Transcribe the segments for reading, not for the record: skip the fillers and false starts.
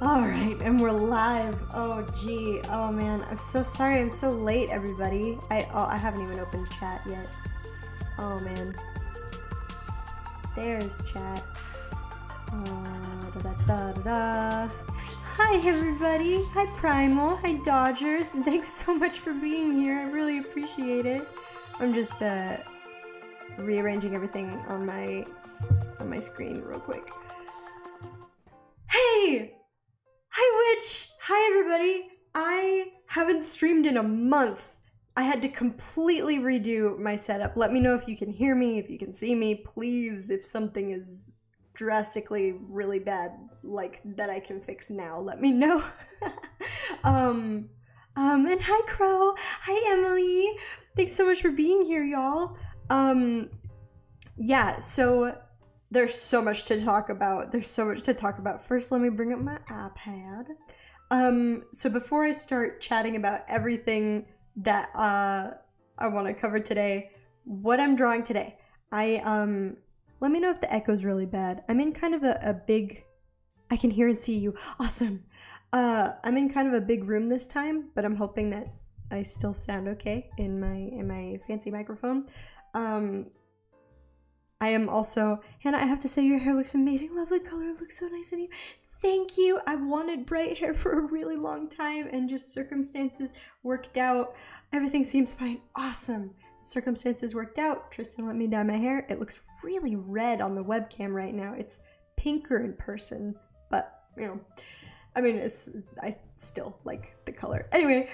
All right, and we're live. Oh gee, oh man, I'm so sorry. I'm so late, everybody. I haven't even opened chat yet. Oh man, there's chat. Da, da, da, da, da. Hi everybody. Hi Primal. Hi Dodger. Thanks so much for being here. I really appreciate it. I'm just rearranging everything on my screen real quick. Hey! Hi Witch! Hi everybody! I haven't streamed in a month. I had to completely redo my setup. Let me know if you can hear me, if you can see me. Please, if something is drastically really bad, like that I can fix now, let me know. And hi Crow! Hi Emily! Thanks so much for being here, y'all. Yeah, so there's so much to talk about. First, let me bring up my iPad. So before I start chatting about everything that I want to cover today, what I'm drawing today, let me know if the echo's really bad. I'm in kind of a big, I can hear and see you. Awesome. I'm in kind of a big room this time, but I'm hoping that I still sound okay in my fancy microphone. I am also, Hannah, I have to say your hair looks amazing. Lovely color, it looks so nice on you. Thank you. I've wanted bright hair for a really long time and just circumstances worked out. Everything seems fine. Awesome. Circumstances worked out. Tristan let me dye my hair. It looks really red on the webcam right now. It's pinker in person, but you know, I mean, I still like the color. Anyway,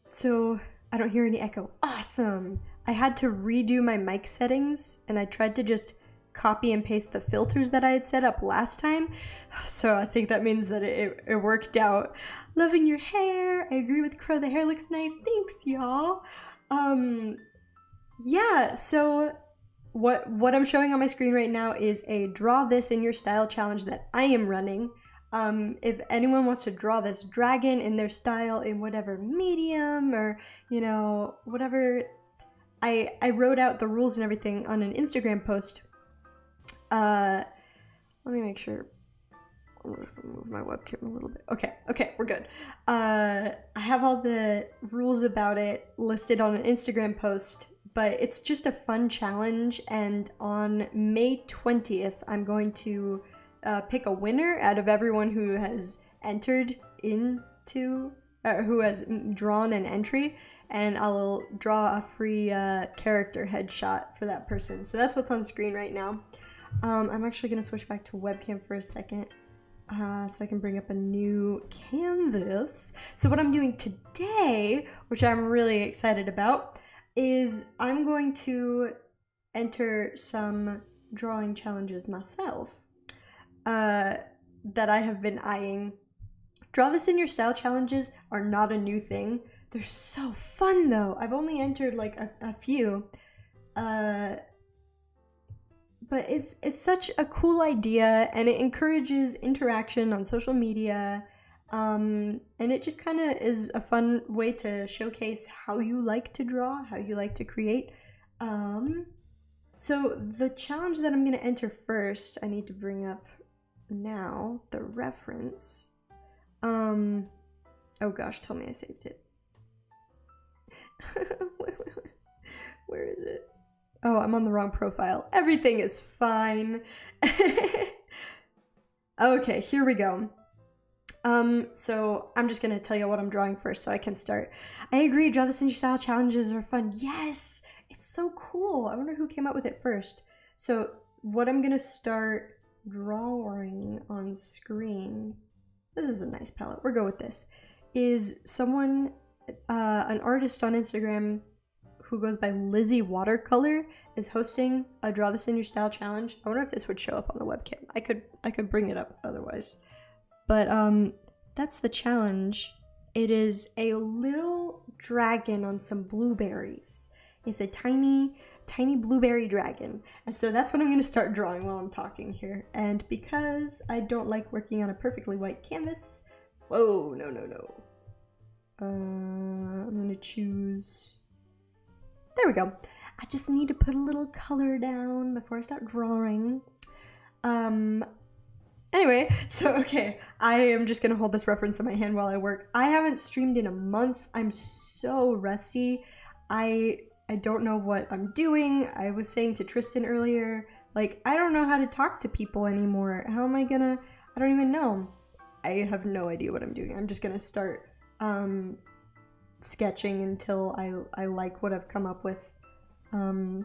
so I don't hear any echo. Awesome. I had to redo my mic settings and I tried to just copy and paste the filters that I had set up last time. So I think that means that it worked out. Loving your hair. I agree with Crow. The hair looks nice. Thanks, y'all. Yeah, so what I'm showing on my screen right now is a draw this in your style challenge that I am running. If anyone wants to draw this dragon in their style in whatever medium or, you know, whatever, I wrote out the rules and everything on an Instagram post. Let me make sure. I'm gonna move my webcam a little bit. Okay, we're good. I have all the rules about it listed on an Instagram post, but it's just a fun challenge, and on May 20th, I'm going to pick a winner out of everyone who has entered into, who has drawn an entry, and I'll draw a free character headshot for that person. So that's what's on screen right now. I'm actually going to switch back to webcam for a second so I can bring up a new canvas. So what I'm doing today, which I'm really excited about, is I'm going to enter some drawing challenges myself that I have been eyeing. Draw this in your style challenges are not a new thing. They're so fun though. I've only entered like a few, but it's such a cool idea, and it encourages interaction on social media, and it just kind of is a fun way to showcase how you like to draw, how you like to create. So the challenge that I'm gonna enter first, I need to bring up now the reference. Oh gosh, tell me I saved it. Where is it? Oh, I'm on the wrong profile. Everything is fine. Okay, here we go. So I'm just gonna tell you what I'm drawing first so I can start. I agree, draw this in your style challenges are fun. Yes, it's so cool. I wonder who came up with it first. So what I'm gonna start drawing on screen, this is a nice palette, we'll go with this, is someone, an artist on Instagram who goes by Lizzie Watercolor is hosting a Draw This in Your Style challenge. I wonder if this would show up on the webcam. I could bring it up otherwise. But that's the challenge. It is a little dragon on some blueberries. It's a tiny blueberry dragon. And so that's what I'm going to start drawing while I'm talking here. And because I don't like working on a perfectly white canvas, whoa, no. I'm going to choose, there we go. I just need to put a little color down before I start drawing. Anyway, so okay, I am just gonna hold this reference in my hand while I work. I haven't streamed in a month. I'm so rusty. I don't know what I'm doing. I was saying to Tristan earlier, like, I don't know how to talk to people anymore. How am I gonna? I don't even know. I have no idea what I'm doing. I'm just gonna start sketching until I like what I've come up with. I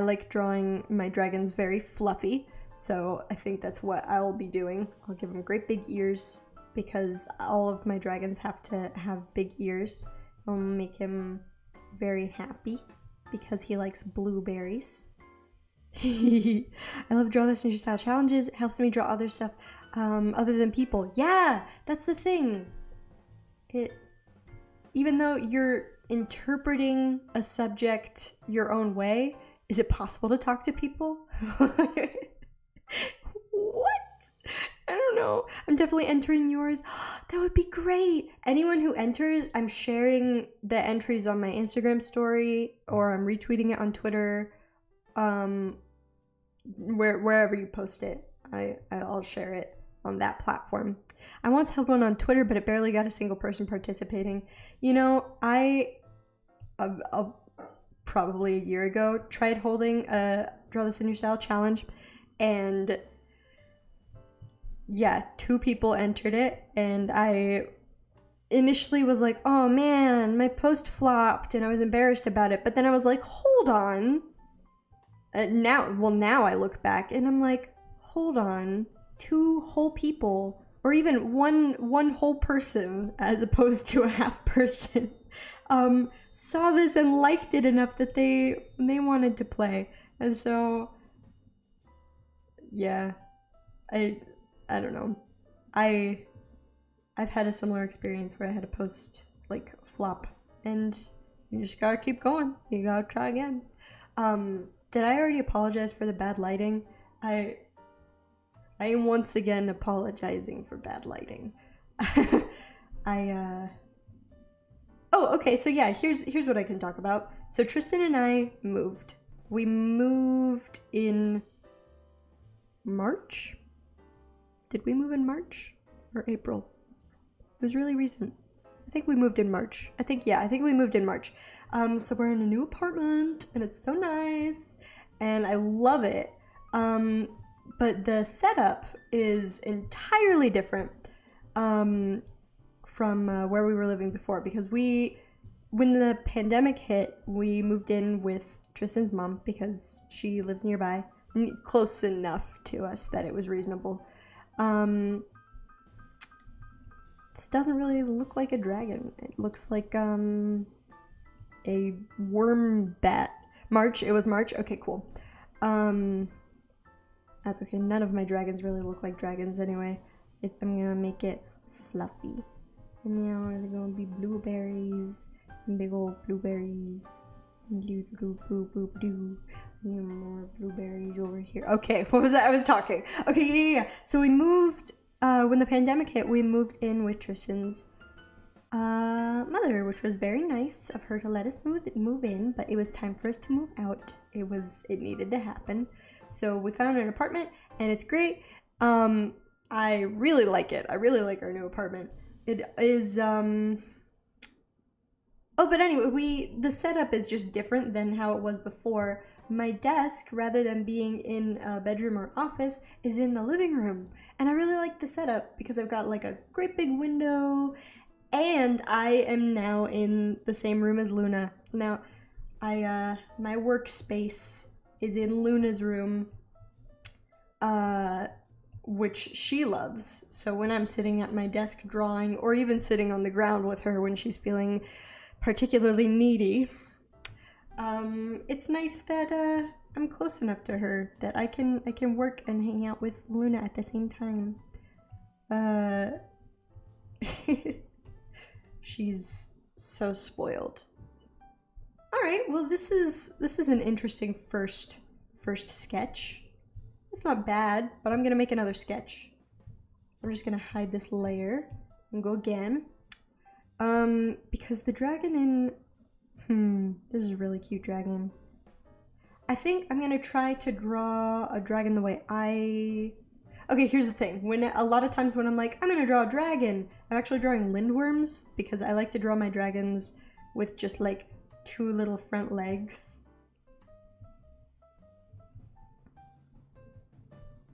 like drawing my dragons very fluffy, so I think that's what I'll be doing. I'll give him great big ears because all of my dragons have to have big ears. I'll make him very happy because he likes blueberries. I love Draw This Ninja Style challenges. It helps me draw other stuff other than people. Yeah, that's the thing. Even though you're interpreting a subject your own way, is it possible to talk to people? What? I don't know. I'm definitely entering yours. That would be great. Anyone who enters, I'm sharing the entries on my Instagram story or I'm retweeting it on Twitter. Wherever you post it, I'll share it on that platform. I once held one on Twitter, but it barely got a single person participating. You know, I probably a year ago tried holding a Draw This in Your Style challenge, and yeah, 2 people entered it, and I initially was like, oh man, my post flopped, and I was embarrassed about it, but then I was like, hold on. Now I look back and I'm like, hold on, 2 whole people, or even one whole person as opposed to a half person, saw this and liked it enough that they wanted to play. And so yeah, I don't know. I've had a similar experience where I had a post like flop, and you just gotta keep going. You gotta try again. Did I already apologize for the bad lighting? I am once again apologizing for bad lighting. Oh, okay, so yeah, here's what I can talk about. So Tristan and I moved. We moved in March? Did we move in March or April? It was really recent. I think we moved in March. I think we moved in March. So we're in a new apartment and it's so nice and I love it. But the setup is entirely different from where we were living before, because when the pandemic hit, we moved in with Tristan's mom because she lives nearby, close enough to us that it was reasonable. This doesn't really look like a dragon. It looks like a worm bat. March, it was March? Okay, cool. That's okay. None of my dragons really look like dragons anyway. I'm gonna make it fluffy. And now they're gonna be blueberries. Big old blueberries. More blueberries over here. Okay, what was that? I was talking. Okay, yeah. So we moved, when the pandemic hit, we moved in with Tristan's mother, which was very nice of her to let us move in, but it was time for us to move out. It needed to happen. So we found an apartment and it's great. I really like it. I really like our new apartment. It is, oh, but anyway, the setup is just different than how it was before. My desk, rather than being in a bedroom or office, is in the living room. And I really like the setup because I've got like a great big window, and I am now in the same room as Luna. Now, my workspace is in Luna's room, which she loves. So when I'm sitting at my desk drawing, or even sitting on the ground with her when she's feeling particularly needy, it's nice that I'm close enough to her that I can work and hang out with Luna at the same time. She's so spoiled. All right, well, this is an interesting first sketch. It's not bad, but I'm gonna make another sketch. I'm just gonna hide this layer and go again. Because the dragon this is a really cute dragon. I think I'm gonna try to draw a dragon the way Okay, here's the thing. When a lot of times when I'm like, I'm gonna draw a dragon, I'm actually drawing lindworms because I like to draw my dragons with just like 2 little front legs.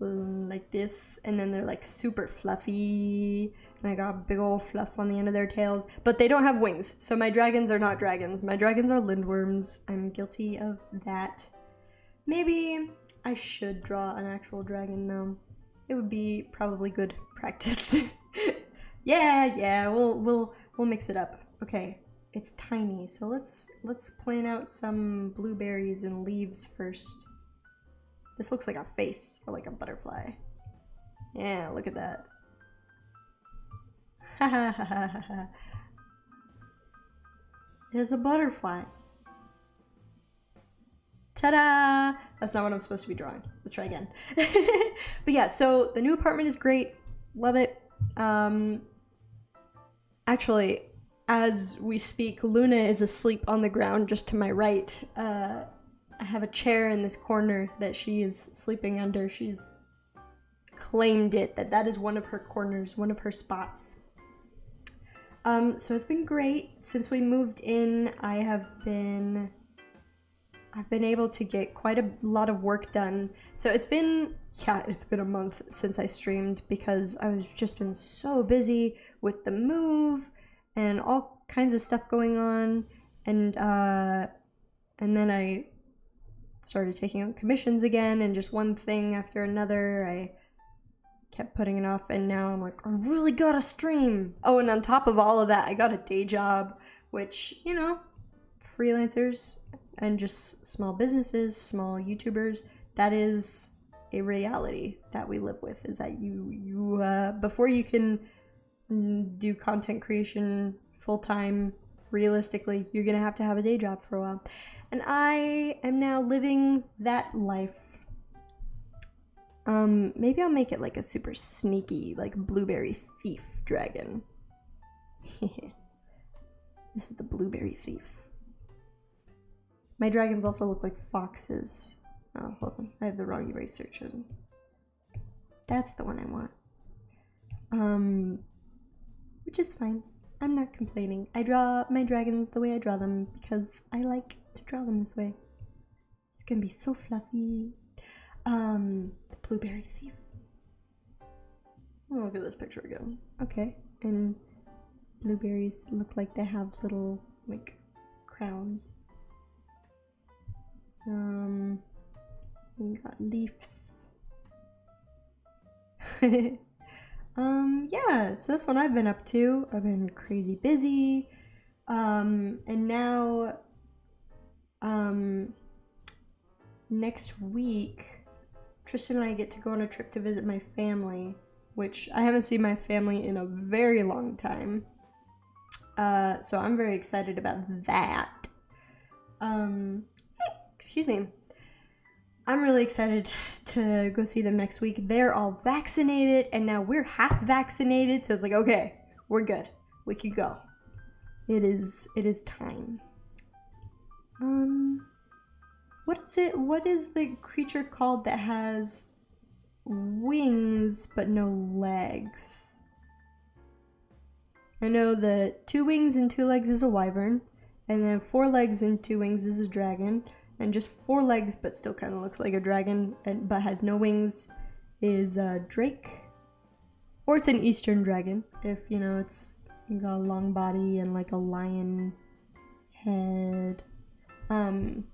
Like this, and then they're like super fluffy, and I got big old fluff on the end of their tails, but they don't have wings, so my dragons are not dragons. My dragons are lindworms. I'm guilty of that. Maybe I should draw an actual dragon though. It would be probably good practice. Yeah, we'll mix it up. Okay, it's tiny, so let's plan out some blueberries and leaves first. This looks like a face or like a butterfly. Yeah, look at that. Ha ha ha ha ha. There's a butterfly. Ta-da! That's not what I'm supposed to be drawing. Let's try again. But yeah, so the new apartment is great. Love it. Actually, as we speak, Luna is asleep on the ground just to my right. I have a chair in this corner that she is sleeping under. She's claimed it, that is one of her corners, one of her spots. So it's been great. Since we moved in, I've been able to get quite a lot of work done. So it's been a month since I streamed because I've just been so busy with the move and all kinds of stuff going on, and then I started taking on commissions again, and just one thing after another, I kept putting it off, and now I'm like, I really gotta stream. Oh, and on top of all of that, I got a day job, which, you know, freelancers and just small businesses, small YouTubers, that is a reality that we live with, is that you before you can do content creation full-time, realistically, you're gonna have to have a day job for a while. And I am now living that life. Maybe I'll make it like a super sneaky, like blueberry thief dragon. This is the blueberry thief. My dragons also look like foxes. Oh, hold on. I have the wrong eraser chosen. That's the one I want. Which is fine. I'm not complaining. I draw my dragons the way I draw them because I like to draw them this way. It's gonna be so fluffy. The blueberry thief. Oh, look at this picture again. Okay, and blueberries look like they have little, like, crowns. We got leaves. Yeah, so that's what I've been up to. I've been crazy busy. And now, next week, Tristan and I get to go on a trip to visit my family, which I haven't seen my family in a very long time. So I'm very excited about that. Excuse me. I'm really excited to go see them next week. They're all vaccinated, and now we're half vaccinated, so it's like, okay, we're good. We can go. It is time. What is the creature called that has wings but no legs? I know that 2 wings and 2 legs is a wyvern, and then 4 legs and 2 wings is a dragon, and just 4 legs but still kind of looks like a dragon but has no wings is a drake. Or it's an eastern dragon, if, you know, it's got a long body and like a lion head. And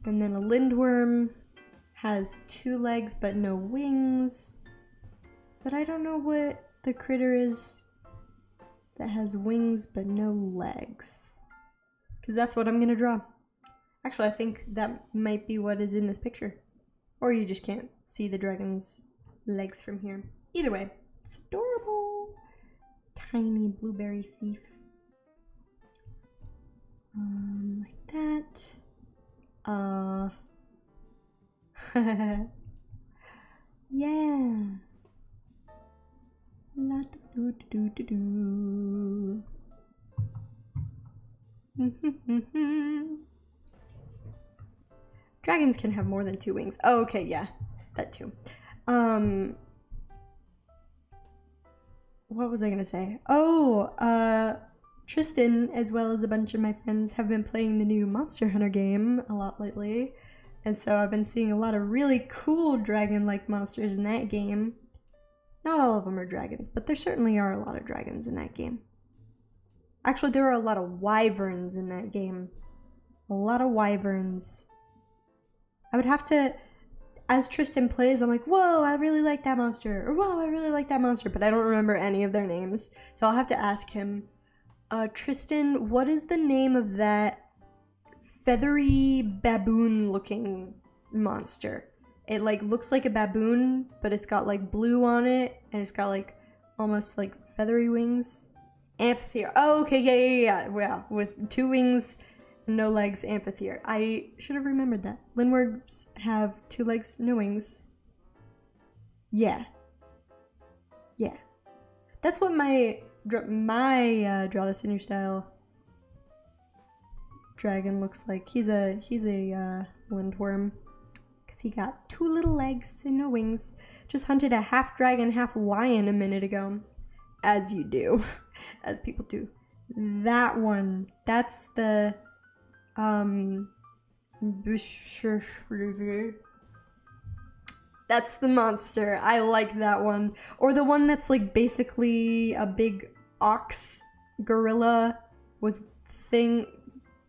then a lindworm has 2 legs but no wings. But I don't know what the critter is that has wings but no legs, because that's what I'm gonna draw. Actually, I think that might be what is in this picture. Or you just can't see the dragon's legs from here. Either way, it's adorable. Tiny blueberry thief. Like that. Yeah. La do do do do do. Dragons can have more than 2 wings. Oh, okay, yeah, that too. What was I gonna say? Oh, Tristan, as well as a bunch of my friends, have been playing the new Monster Hunter game a lot lately. And so I've been seeing a lot of really cool dragon-like monsters in that game. Not all of them are dragons, but there certainly are a lot of dragons in that game. Actually, there are a lot of wyverns in that game. A lot of wyverns. I would have to, as Tristan plays, I'm like, whoa, I really like that monster. Or whoa, I really like that monster. But I don't remember any of their names. So I'll have to ask him. Tristan, what is the name of that feathery baboon looking monster? It like looks like a baboon, but it's got like blue on it, and it's got like almost like feathery wings. Amphitheater. Oh, okay, yeah. With 2 wings, no legs, amphitheater. I should have remembered that. Linworms have 2 legs, no wings. Yeah. That's what my draw this in your style dragon looks like. He's a lindworm, because he got 2 little legs and no wings. Just hunted a half dragon, half lion a minute ago, as you do, as people do. That one, that's the that's the monster. I like that one. Or the one that's like basically a big ox gorilla with thing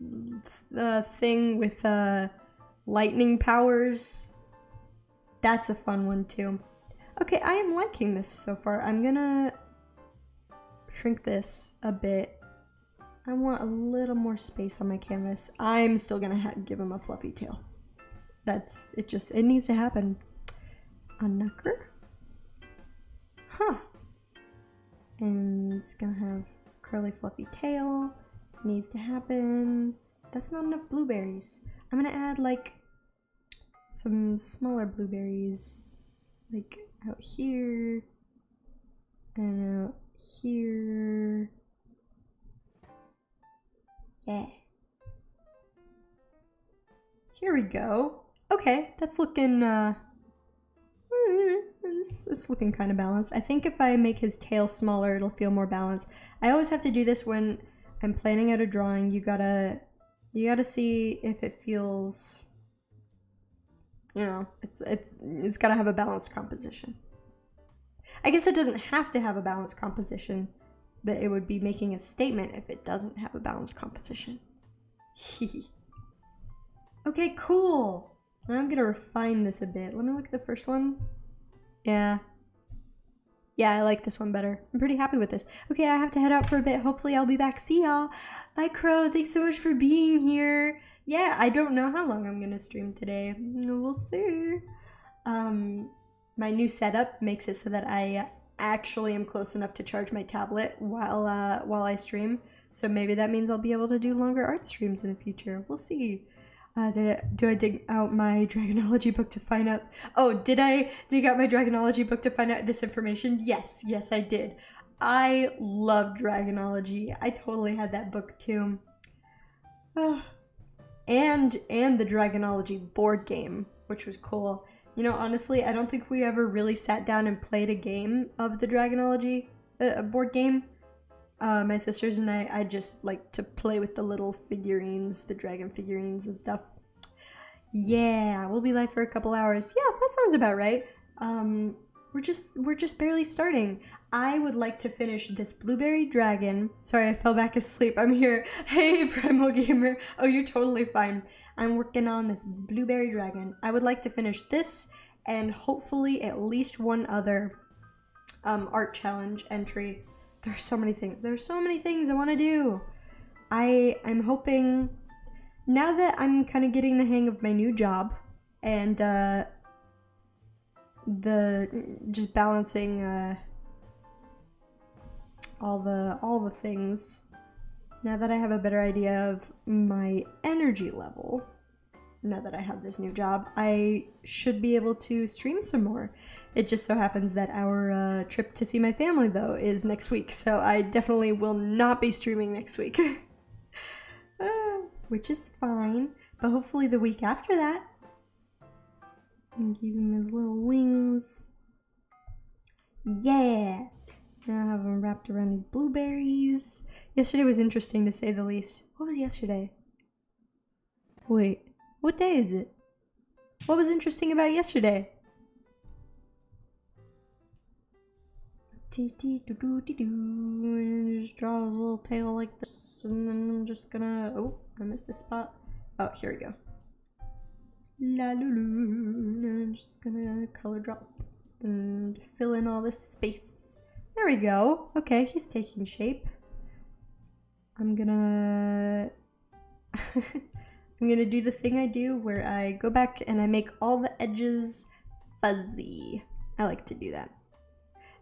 with lightning powers. That's a fun one too. Okay, I am liking this so far. I'm gonna shrink this a bit. I want a little more space on my canvas. I'm still gonna give him a fluffy tail. That's it. It needs to happen. A knucker. Huh. And it's gonna have curly fluffy tail. Needs to happen. That's not enough blueberries. I'm gonna add like some smaller blueberries, like out here and out here. Yeah. Here we go. Okay, that's looking it's looking kind of balanced. I think if I make his tail smaller, it'll feel more balanced. I always have to do this when I'm planning out a drawing. You gotta see if it feels, you know, it's gotta have a balanced composition. I guess it doesn't have to have a balanced composition, but it would be making a statement if it doesn't have a balanced composition. Okay, cool. Now I'm gonna refine this a bit. Let me look at the first one. Yeah, I like this one better. I'm pretty happy with this. Okay, I have to head out for a bit. Hopefully I'll be back. See y'all. Bye, Crow. Thanks so much for being here. Yeah, I don't know how long I'm gonna stream today. We'll see. My new setup makes it so that I actually am close enough to charge my tablet while I stream. So maybe that means I'll be able to do longer art streams in the future. We'll see. Do I dig out my Dragonology book to find out? Oh, did I dig out my Dragonology book to find out this information? Yes, I did. I love Dragonology. I totally had that book too. Oh. And the Dragonology board game, which was cool. You know, honestly, I don't think we ever really sat down and played a game of the Dragonology board game. My sisters and I just like to play with the little figurines, the dragon figurines and stuff. Yeah, we'll be live for a couple hours. Yeah, that sounds about right. We're just barely starting. I would like to finish this blueberry dragon. Sorry, I fell back asleep. I'm here. Hey, Primal Gamer. Oh, you're totally fine. I'm working on this blueberry dragon. I would like to finish this and hopefully at least one other art challenge entry. There's so many things. There's so many things I want to do. I'm hoping, now that I'm kind of getting the hang of my new job and just balancing all the things, now that I have a better idea of my energy level, now that I have this new job, I should be able to stream some more. It just so happens that our trip to see my family, though, is next week, so I definitely will not be streaming next week. Which is fine, but hopefully the week after that. And give him his little wings. Yeah! Now I have them wrapped around these blueberries. Yesterday was interesting to say the least. What was yesterday? Wait, what day is it? What was interesting about yesterday? Just draw a little tail like this, and then I'm just gonna. Oh, I missed a spot. Oh, here we go. La lulu. I'm just gonna color drop and fill in all this space. There we go. Okay, he's taking shape. I'm gonna. I'm gonna do the thing I do where I go back and I make all the edges fuzzy. I like to do that.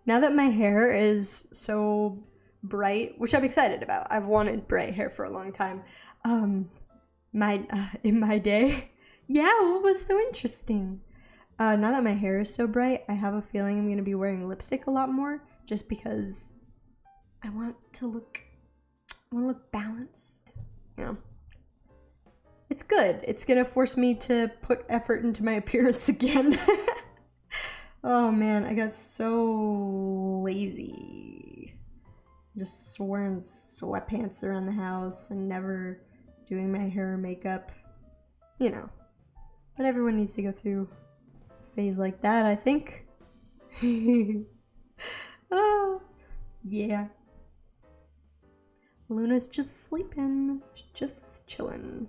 Now that my hair is so bright, which I'm excited about. I've wanted bright hair for a long time. In my day, yeah, what was so interesting? Now that my hair is so bright, I have a feeling I'm gonna be wearing lipstick a lot more, just because I want to look balanced. You know, it's good. It's gonna force me to put effort into my appearance again. Oh man, I got so lazy. Just wearing sweatpants around the house and never doing my hair or makeup. You know. But everyone needs to go through a phase like that, I think. Oh, yeah. Luna's just sleeping. Just chilling.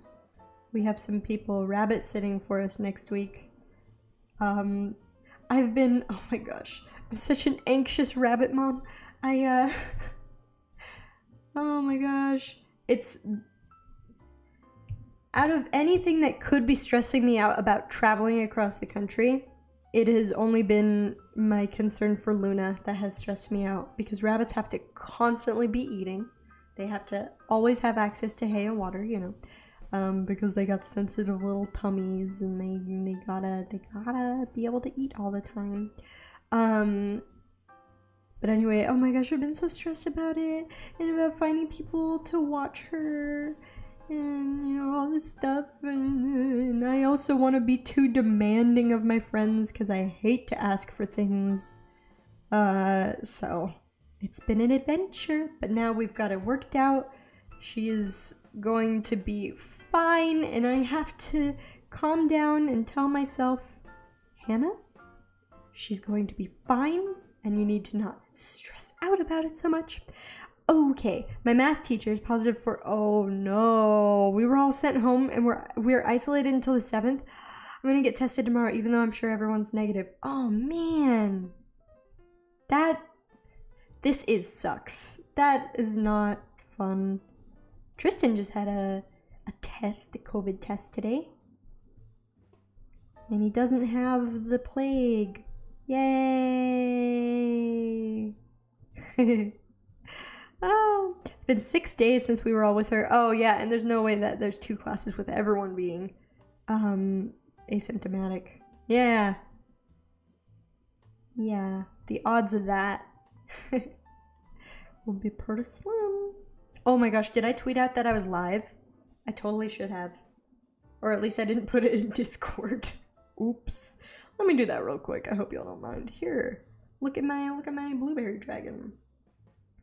We have some people rabbit sitting for us next week. I've been, oh my gosh, I'm such an anxious rabbit mom. Oh my gosh. It's, out of anything that could be stressing me out about traveling across the country, it has only been my concern for Luna that has stressed me out, because rabbits have to constantly be eating. They have to always have access to hay and water, you know. Because they got sensitive little tummies and they gotta be able to eat all the time. But anyway, oh my gosh, I've been so stressed about it and about finding people to watch her and, you know, all this stuff. And I also want to be too demanding of my friends because I hate to ask for things. So it's been an adventure, but now we've got it worked out. She is going to be fine, and I have to calm down and tell myself, Hannah, she's going to be fine, and you need to not stress out about it so much. Okay, my math teacher is positive for, oh no, we were all sent home and we're isolated until the 7th. I'm gonna get tested tomorrow, even though I'm sure everyone's negative. Oh man, this sucks. That is not fun. Tristan just had a COVID test today. And he doesn't have the plague. Yay! Oh, it's been 6 days since we were all with her. Oh yeah, and there's no way that there's 2 classes with everyone being asymptomatic. Yeah. Yeah, the odds of that will be pretty slim. Oh my gosh, did I tweet out that I was live? I totally should have. Or at least I didn't put it in Discord. Oops. Let me do that real quick. I hope y'all don't mind. Here. Look at my blueberry dragon.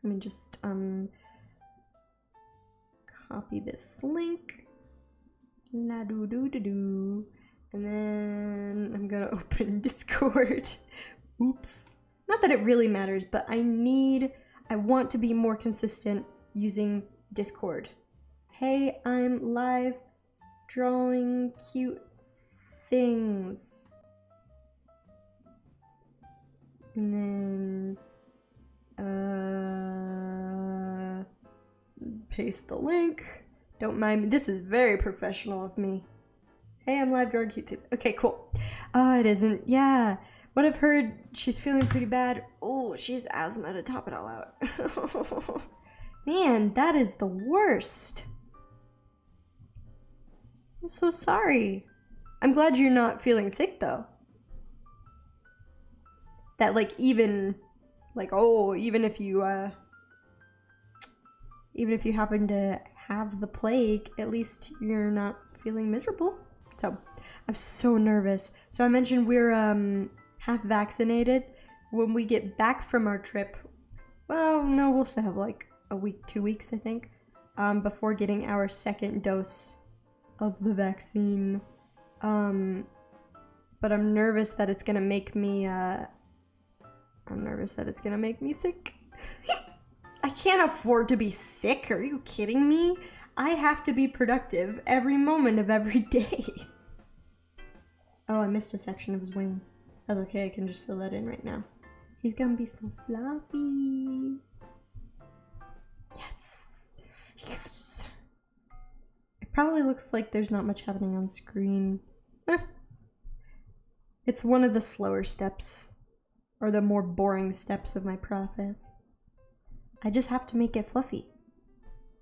Let me just copy this link. La do do do do. And then I'm gonna open Discord. Oops. Not that it really matters, but I want to be more consistent using Discord. Hey, I'm live drawing cute things. And then paste the link. Don't mind me. This is very professional of me. Hey, I'm live drawing cute things. Okay, cool. Oh, it isn't. Yeah. What I've heard, she's feeling pretty bad. Oh, she has asthma to top it all out. Man, that is the worst. I'm so sorry. I'm glad you're not feeling sick though. That even if you happen to have the plague, at least you're not feeling miserable. So I'm so nervous. So I mentioned we're half vaccinated, when we get back from our trip, well, no, we'll still have like a week, 2 weeks, I think, before getting our second dose of the vaccine. But I'm nervous that it's gonna make me, sick. I can't afford to be sick, are you kidding me? I have to be productive every moment of every day. Oh, I missed a section of his wing. That's okay, I can just fill that in right now. He's gonna be so fluffy. Yes. Yes. It probably looks like there's not much happening on screen. It's one of the slower steps, or the more boring steps of my process. I just have to make it fluffy.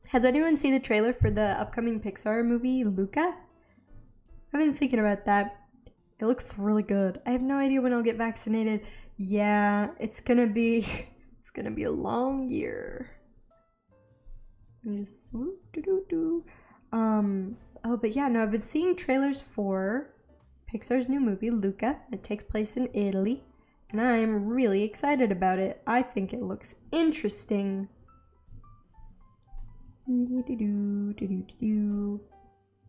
Has anyone seen the trailer for the upcoming Pixar movie, Luca? I've been thinking about that. It looks really good. I have no idea when I'll get vaccinated. Yeah, it's gonna be a long year. Just oh, but yeah, no, I've been seeing trailers for Pixar's new movie, Luca. It takes place in Italy, and I'm really excited about it. I think it looks interesting.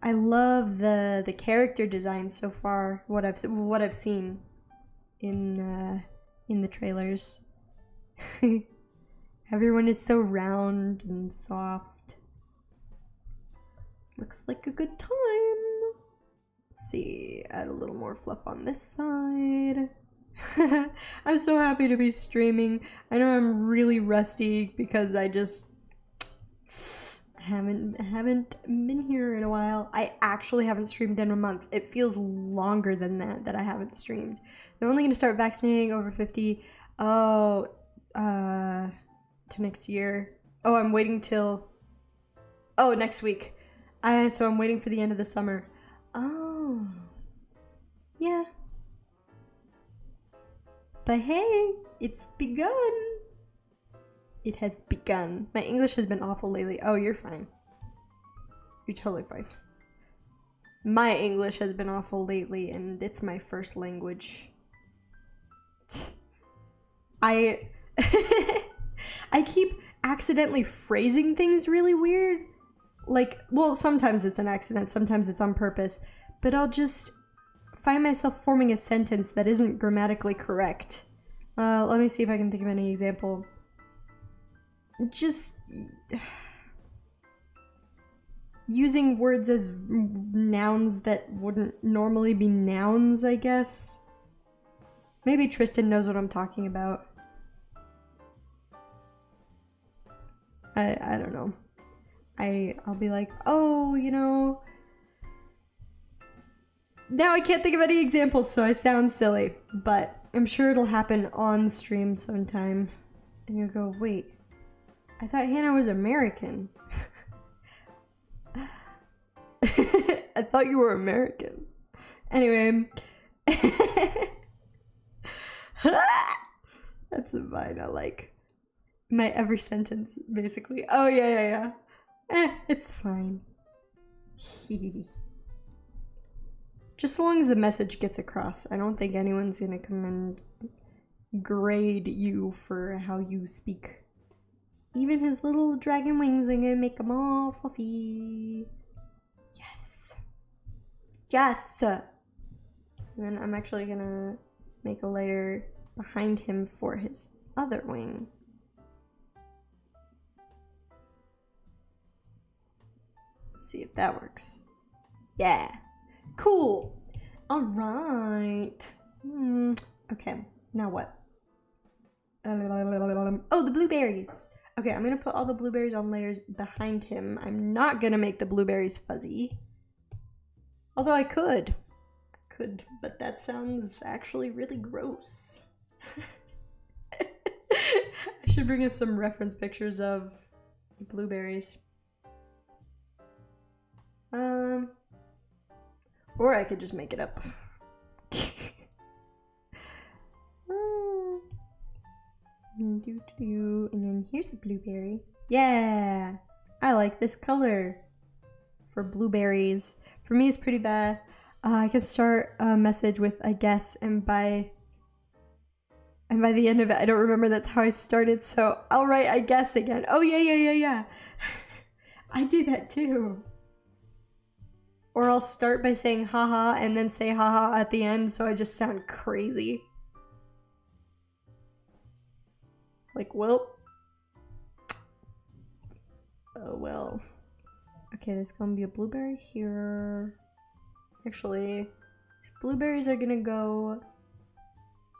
I love the character design so far. What I've seen in the trailers. Everyone is so round and soft. Looks like a good time. Let's see, add a little more fluff on this side. I'm so happy to be streaming. I know I'm really rusty because I just haven't been here in a while. I actually haven't streamed in a month. It feels longer than that I haven't streamed. They're only going to start vaccinating over 50 to next year. Oh, I'm waiting till next week. So I'm waiting for the end of the summer. Oh. Yeah. But hey, it's begun. It has begun. My English has been awful lately. Oh, you're fine. You're totally fine. My English has been awful lately, and it's my first language. I keep accidentally phrasing things really weird. Like, well, sometimes it's an accident, sometimes it's on purpose, but I'll just find myself forming a sentence that isn't grammatically correct. Let me see if I can think of any example. Just using words as nouns that wouldn't normally be nouns, I guess. Maybe Tristan knows what I'm talking about. I don't know. I'll be like, oh, you know. Now I can't think of any examples, so I sound silly, but I'm sure it'll happen on stream sometime. And you'll go, wait, I thought Hannah was American. I thought you were American. Anyway. That's a vine I like. My every sentence, basically. Oh, yeah. It's fine. Just so long as the message gets across. I don't think anyone's gonna come and grade you for how you speak. Even his little dragon wings, I'm gonna make them all fluffy. Yes. Yes! And then I'm actually gonna make a layer behind him for his other wing. Let's see if that works. Yeah. Cool. All right. Okay. Now what? Oh, the blueberries. Okay, I'm gonna put all the blueberries on layers behind him. I'm not gonna make the blueberries fuzzy. Although I could. But that sounds actually really gross. I should bring up some reference pictures of blueberries. Or I could just make it up. And then here's the blueberry. Yeah! I like this color for blueberries. For me, it's pretty bad. I can start a message with I guess and by And by the end of it, I don't remember that's how I started, so I'll write I guess again. Oh, yeah. I do that too. Or I'll start by saying haha and then say haha at the end, so I just sound crazy. It's like, well. Oh, well. Okay, there's gonna be a blueberry here. Actually, these blueberries are gonna go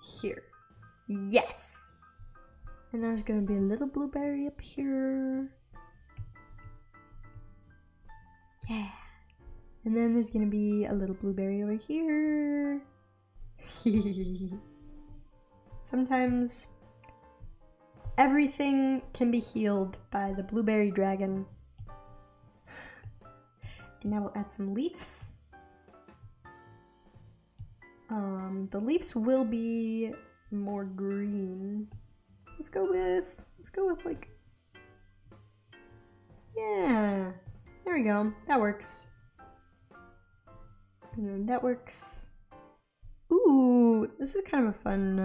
here. Yes! And there's gonna be a little blueberry up here. Yeah. And then there's gonna be a little blueberry over here. Sometimes everything can be healed by the blueberry dragon. And now we'll add some leaves. The leaves will be more green. Let's go with like, yeah, there we go. That works. And then that works. Ooh, this is kind of a fun,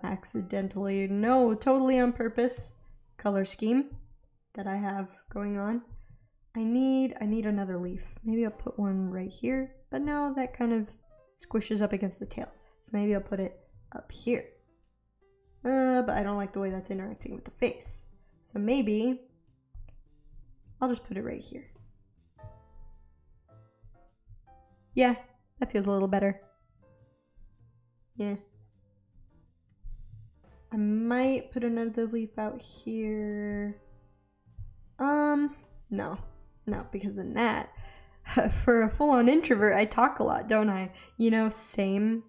accidentally, no, totally on purpose color scheme that I have going on. I need another leaf. Maybe I'll put one right here, but no, that kind of squishes up against the tail. So maybe I'll put it up here. But I don't like the way that's interacting with the face. So maybe I'll just put it right here. Yeah, that feels a little better. Yeah. I might put another leaf out here. No, because then that, for a full-on introvert, I talk a lot, don't I? You know, same.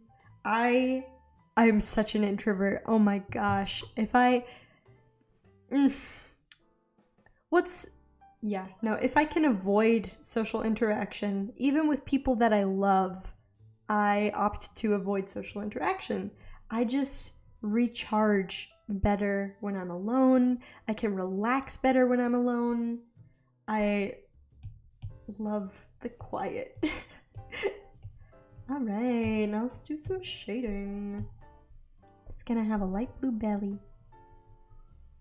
I'm such an introvert. Oh my gosh. If I can avoid social interaction, even with people that I love, I opt to avoid social interaction. I just recharge better when I'm alone. I can relax better when I'm alone. I love the quiet. Alright, now let's do some shading. It's gonna have a light blue belly.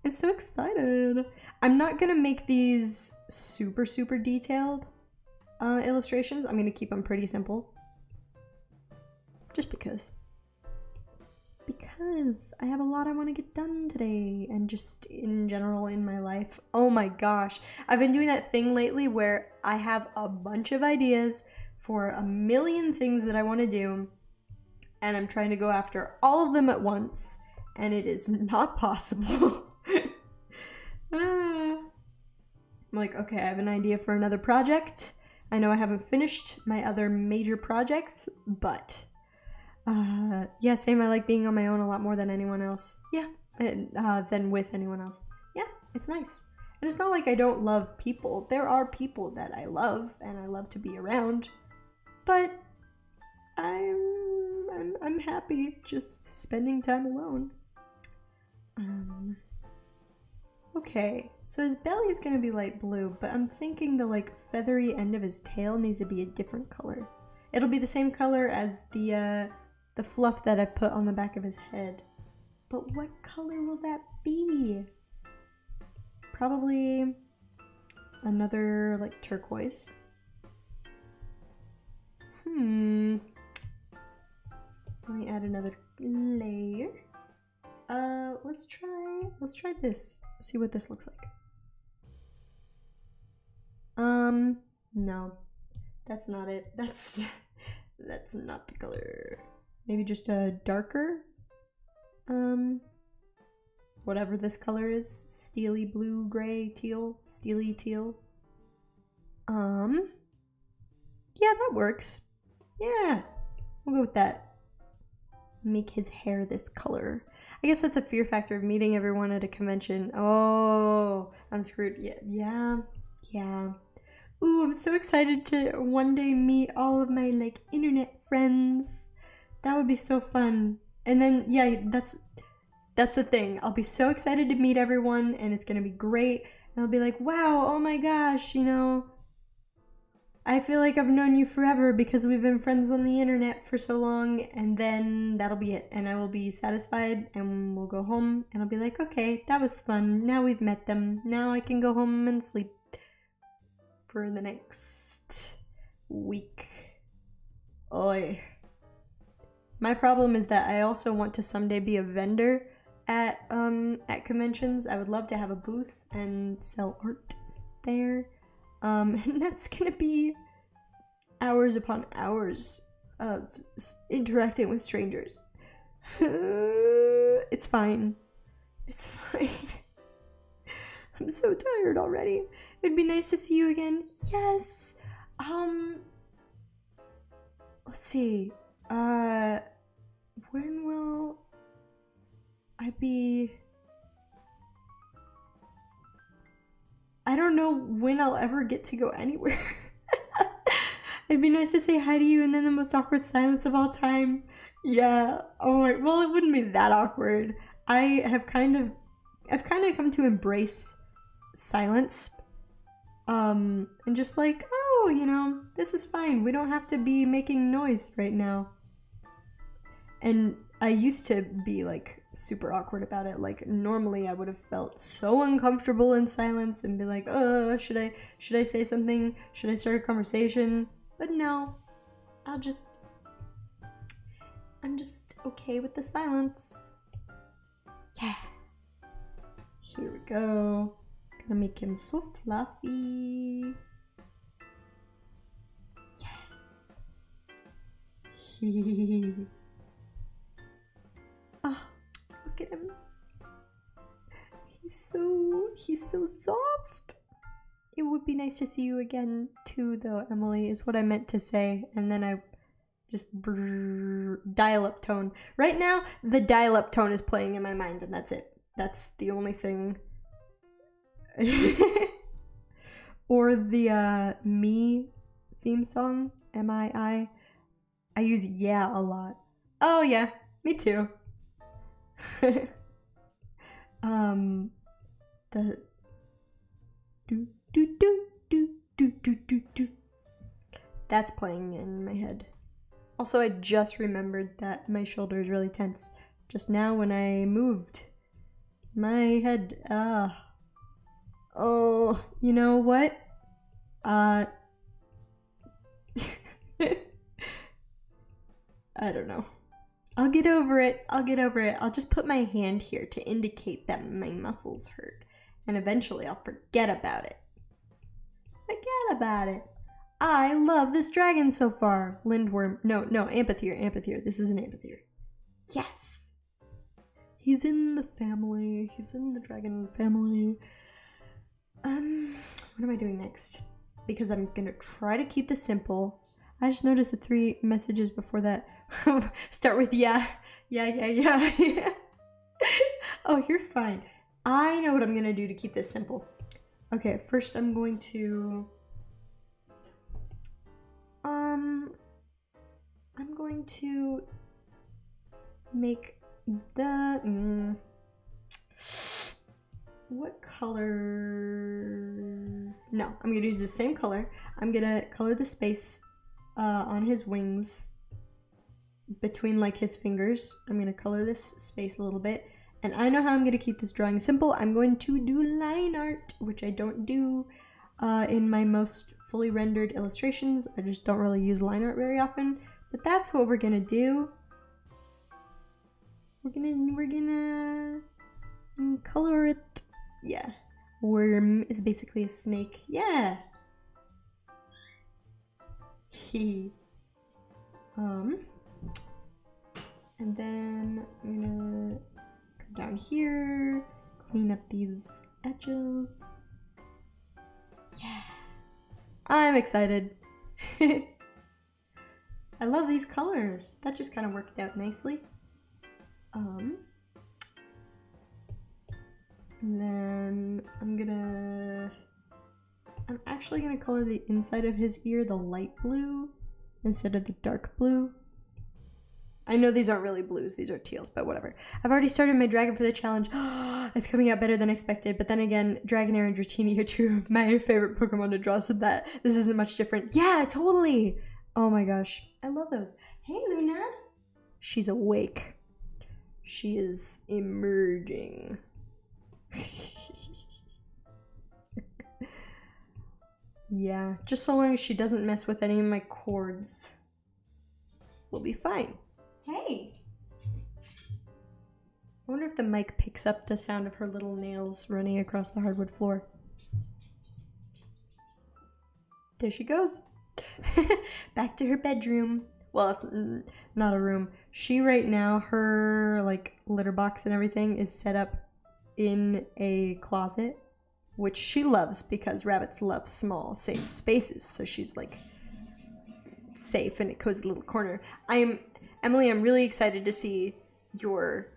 I'm so excited. I'm not gonna make these super detailed illustrations. I'm gonna keep them pretty simple. Just because I have a lot I want to get done today, and just in general in my life. Oh my gosh, I've been doing that thing lately where I have a bunch of ideas for a million things that I want to do, and I'm trying to go after all of them at once, and it is not possible. I'm like, okay, I have an idea for another project. I know I haven't finished my other major projects, but yeah, same. I like being on my own a lot more than anyone else. Yeah, than with anyone else. Yeah, it's nice. And it's not like I don't love people. There are people that I love and I love to be around, but I'm happy just spending time alone. Okay, so his belly is gonna be light blue, but I'm thinking the like feathery end of his tail needs to be a different color. It'll be the same color as the fluff that I've put on the back of his head. But what color will that be? Probably another like turquoise. Let me add another layer. Let's try this. See what this looks like. No. That's not it. That's not the color. Maybe just a darker, whatever this color is, steely blue, gray, teal, steely teal. Yeah, that works. Yeah, we'll go with that. Make his hair this color. I guess that's a fear factor of meeting everyone at a convention. Oh, I'm screwed. Yeah. Ooh, I'm so excited to one day meet all of my like internet friends. That would be so fun. And then, yeah, that's the thing. I'll be so excited to meet everyone, and it's gonna be great. And I'll be like, wow, oh my gosh, you know, I feel like I've known you forever because we've been friends on the internet for so long, and then that'll be it. And I will be satisfied, and we'll go home, and I'll be like, okay, that was fun. Now we've met them. Now I can go home and sleep for the next week. Oy. My problem is that I also want to someday be a vendor at conventions. I would love to have a booth and sell art there. And that's gonna be hours upon hours of interacting with strangers. It's fine. It's fine. I'm so tired already. It'd be nice to see you again. Yes. Let's see. When will I be... I don't know when I'll ever get to go anywhere. It'd be nice to say hi to you and then the most awkward silence of all time. Yeah. Oh my, well, it wouldn't be that awkward. I've kind of come to embrace silence. And just like, oh, you know, this is fine. We don't have to be making noise right now. And I used to be like super awkward about it. Like normally I would have felt so uncomfortable in silence and be like, should I say something? Should I start a conversation? But no, I'm just okay with the silence. Yeah. Here we go. Gonna make him so fluffy. Yeah. Oh, look at him. He's so soft. It would be nice to see you again too, though, Emily, is what I meant to say. And then I just dial-up tone. Right now, the dial-up tone is playing in my mind, and that's it. That's the only thing. Or the Me theme song, M-I-I. I use yeah a lot. Oh yeah, me too. The do do do do do do do do. That's playing in my head. Also, I just remembered that my shoulder is really tense. Just now when I moved my head, oh, you know what? I don't know. I'll get over it. I'll just put my hand here to indicate that my muscles hurt. And eventually I'll forget about it. I love this dragon so far. Lindworm. No, Amphitheater. This is an Amphitheater. Yes! He's in the family. He's in the dragon family. What am I doing next? Because I'm gonna try to keep this simple. I just noticed the 3 messages before that start with yeah. Oh, you're fine. I know what I'm gonna do to keep this simple. Okay, first I'm going to make the what color? No, I'm gonna use the same color. I'm gonna color the space on his wings between like his fingers. I'm gonna color this space a little bit. And I know how I'm gonna keep this drawing simple. I'm going to do line art, which I don't do in my most fully rendered illustrations. I just don't really use line art very often. But that's what we're gonna do. We're gonna color it. Yeah. Worm is basically a snake. Yeah. And then I'm gonna come down here, clean up these edges. Yeah. I'm excited. I love these colors. That just kind of worked out nicely. And then I'm actually gonna color the inside of his ear the light blue instead of the dark blue. I know these aren't really blues, these are teals, but whatever. I've already started my dragon for the challenge. It's coming out better than expected, but then again, Dragonair and Dratini are two of my favorite Pokemon to draw, so that this isn't much different. Yeah, totally! Oh my gosh, I love those. Hey, Luna! She's awake. She is emerging. Yeah, just so long as she doesn't mess with any of my cords, we'll be fine. Hey! I wonder if the mic picks up the sound of her little nails running across the hardwood floor. There she goes. Back to her bedroom. Well, it's not a room. She right now, her like litter box and everything is set up in a closet, which she loves because rabbits love small, safe spaces. So she's like safe in a cozy little corner. Emily, I'm really excited to see your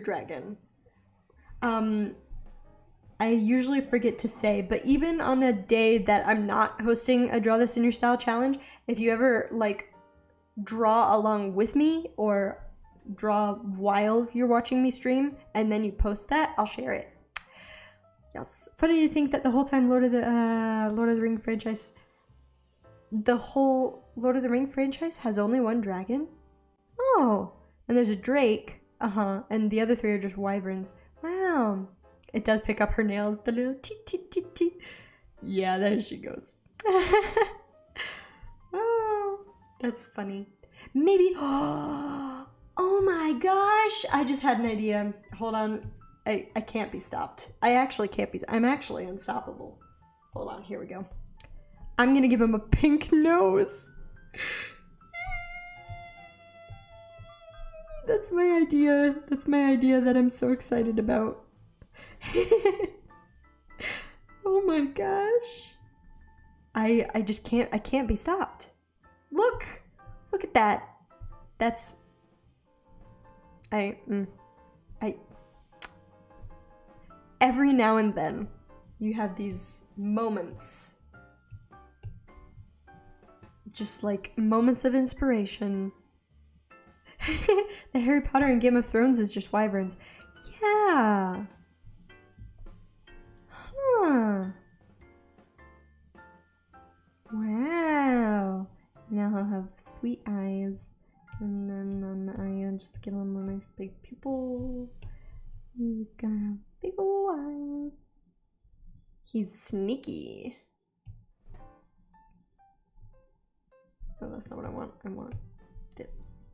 dragon. I usually forget to say, but even on a day that I'm not hosting a Draw This in Your Style challenge, if you ever like draw along with me or draw while you're watching me stream and then you post that, I'll share it. Yes. Funny to think that the whole time the whole Lord of the Ring franchise has only one dragon? Oh, and there's a drake. And the other three are just wyverns. Wow. It does pick up her nails, the little tee tee tee tee. Yeah, there she goes. Oh, that's funny. Maybe, oh my gosh, I just had an idea. Hold on, I can't be stopped. I actually can't be, I'm actually unstoppable. Hold on, here we go. I'm gonna give him a pink nose. That's my idea. That's my idea that I'm so excited about. Oh my gosh. I just can't be stopped. Look at that. That's every now and then you have these moments, just like moments of inspiration. The Harry Potter and Game of Thrones is just wyverns. Yeah. Huh. Wow. Now he'll have sweet eyes. And then on the eye, I'll just get him a nice big pupil. He's gonna have big ol' eyes. He's sneaky. No, that's not what I want. I want this.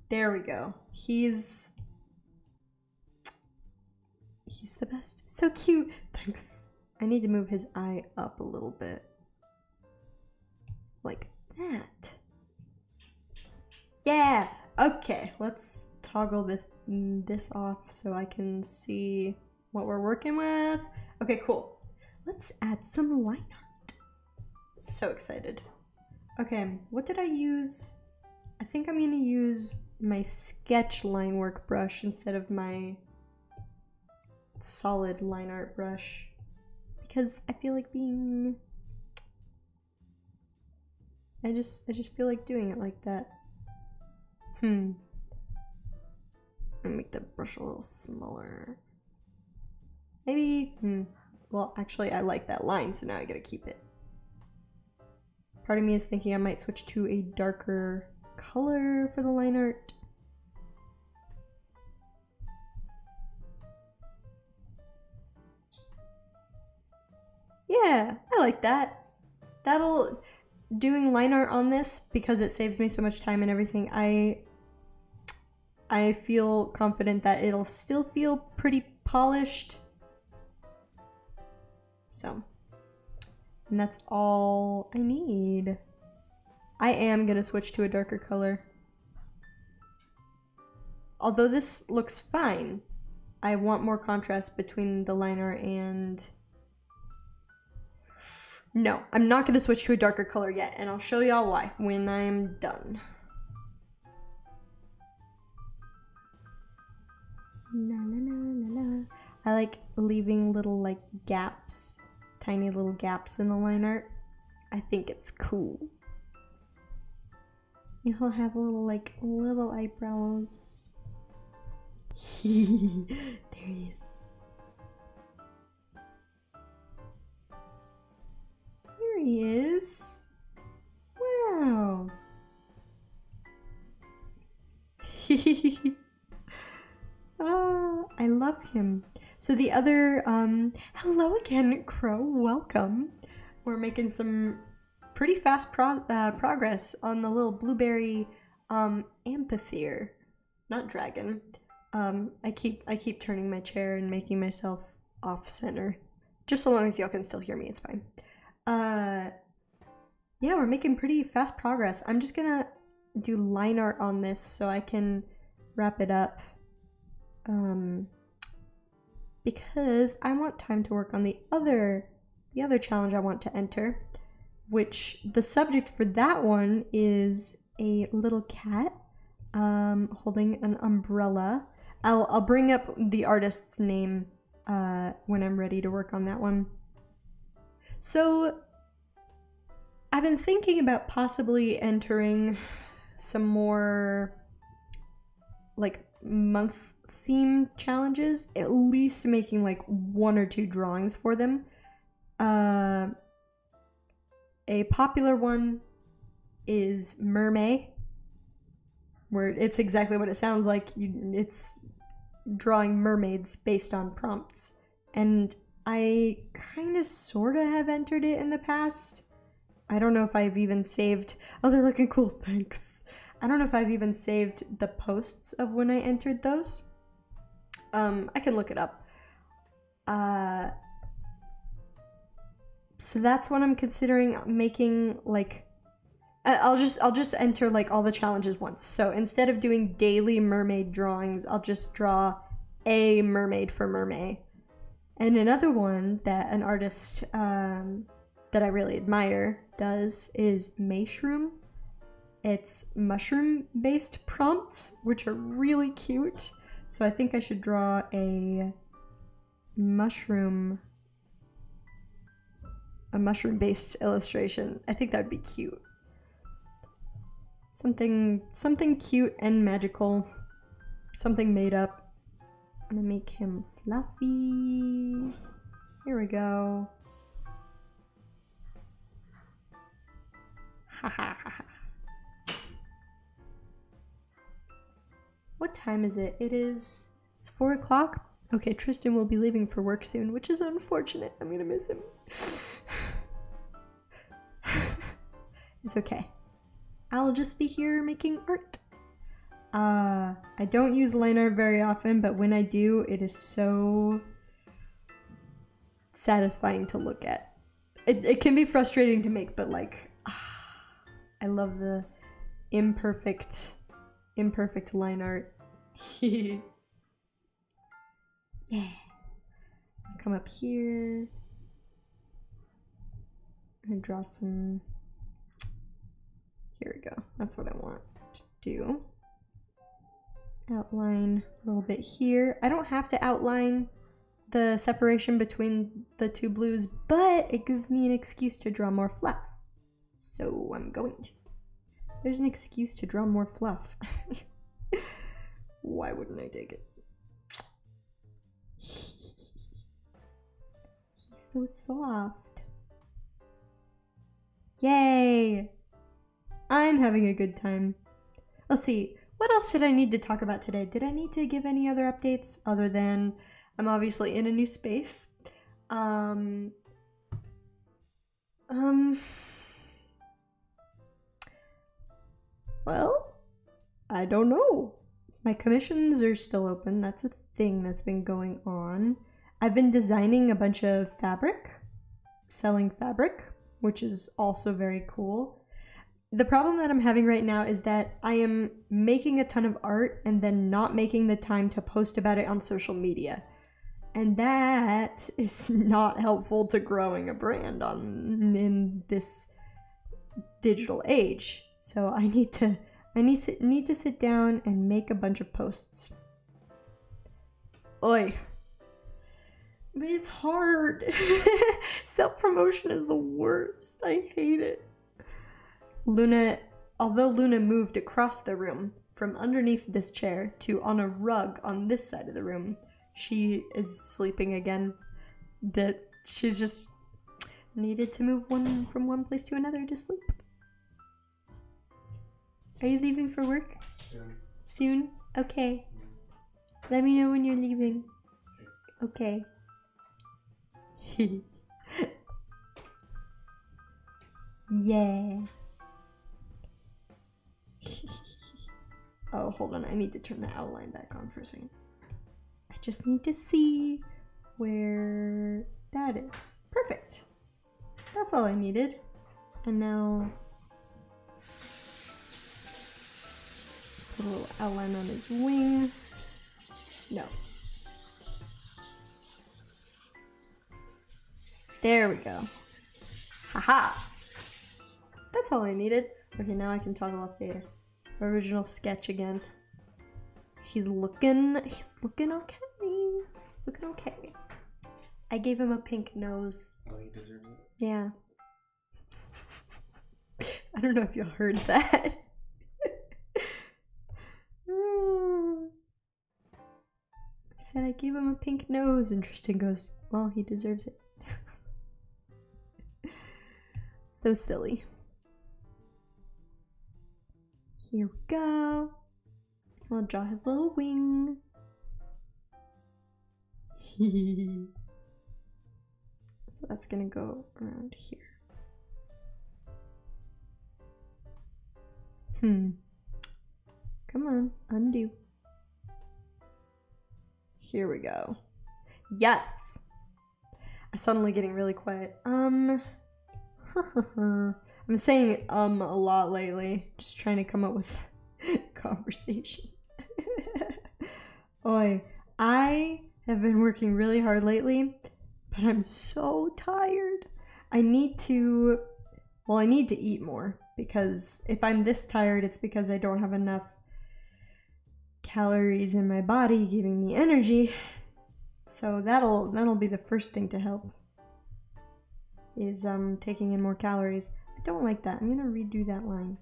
There we go. He's the best. So cute. Thanks. I need to move his eye up a little bit. Like that. Yeah. Okay, let's toggle this off so I can see what we're working with. Okay, cool. Let's add some line art. So excited. Okay, what did I use? I think I'm gonna use my sketch line work brush instead of my solid line art brush because I feel like being, I just feel like doing it like that. I'll make the brush a little smaller. Maybe, well, actually I like that line, so now I gotta keep it. Part of me is thinking I might switch to a darker color for the line art. Yeah, I like that. Doing line art on this, because it saves me so much time and everything, I feel confident that it'll still feel pretty polished. So, and that's all I need. I am gonna switch to a darker color. Although this looks fine, I want more contrast between the line art and... No, I'm not gonna switch to a darker color yet, and I'll show y'all why when I'm done. La, la, la, la, la. I like leaving little like gaps, tiny little gaps in the line art. I think it's cool. He'll have little eyebrows. There he is. There he is. Wow. I love him. So the other, hello again, Crow, welcome. We're making some pretty fast progress on the little blueberry, amphitheater, not dragon. I keep turning my chair and making myself off center. Just so long as y'all can still hear me, it's fine. Yeah, we're making pretty fast progress. I'm just gonna do line art on this so I can wrap it up. Because I want time to work on the other challenge I want to enter, which the subject for that one is a little cat holding an umbrella. I'll bring up the artist's name when I'm ready to work on that one. So I've been thinking about possibly entering some more like month theme challenges, at least making like 1 or 2 drawings for them. A popular one is Mermaid, where it's exactly what it sounds like. It's drawing mermaids based on prompts, and I kind of sort of have entered it in the past. I don't know if I've even saved... Oh, they're looking cool, thanks. I don't know if I've even saved the posts of when I entered those. I can look it up. So that's what I'm considering making, like... I'll just enter like all the challenges once. So instead of doing daily mermaid drawings, I'll just draw a mermaid for Mermaid. And another one that an artist that I really admire does is Mushroom. It's mushroom-based prompts, which are really cute. So I think I should draw a mushroom-based illustration. I think that would be cute. Something cute and magical. Something made up. I'm gonna make him fluffy. Here we go. Ha ha ha. What time is it? It's 4 o'clock? Okay, Tristan will be leaving for work soon, which is unfortunate. I'm gonna miss him. It's okay. I'll just be here making art. I don't use line art very often, but when I do, it is so satisfying to look at. It can be frustrating to make, but like, I love the imperfect line art. Yeah. Come up here and draw some. Here we go. That's what I want to do. Outline a little bit here. I don't have to outline the separation between the 2 blues, but it gives me an excuse to draw more fluff. So I'm going to. There's an excuse to draw more fluff. Why wouldn't I take it? He's so soft. Yay! I'm having a good time. Let's see, what else did I need to talk about today? Did I need to give any other updates other than I'm obviously in a new space? Well, I don't know. My commissions are still open. That's a thing that's been going on. I've been designing a bunch of fabric, selling fabric, which is also very cool. The problem that I'm having right now is that I am making a ton of art and then not making the time to post about it on social media. And that is not helpful to growing a brand in this digital age. So I need to sit down and make a bunch of posts. Oi. But it's hard. Self-promotion is the worst. I hate it. Luna although Luna moved across the room from underneath this chair to on a rug on this side of the room, she is sleeping again. That she's just needed to move from one place to another to sleep. Are you leaving for work? Soon? Okay. Let me know when you're leaving. Okay. Yeah. Oh, hold on. I need to turn the outline back on for a second. I just need to see where that is. Perfect. That's all I needed. And now put a little outline on his wing. No. There we go. Haha. That's all I needed. Okay, now I can toggle off the original sketch again. He's looking okay. He's looking okay. I gave him a pink nose. Oh, he deserves it? Yeah. I don't know if y'all heard that. I said I gave him a pink nose, and Tristan goes, well, he deserves it. So silly. Here we go. I'll draw his little wing. So that's gonna go around here. Come on, undo. Here we go. Yes! I'm suddenly getting really quiet. I'm saying a lot lately. Just trying to come up with conversation. Oi, I have been working really hard lately, but I'm so tired. I need to eat more, because if I'm this tired, it's because I don't have enough calories in my body giving me energy. So that'll be the first thing to help, is taking in more calories. I don't like that. I'm gonna redo that line.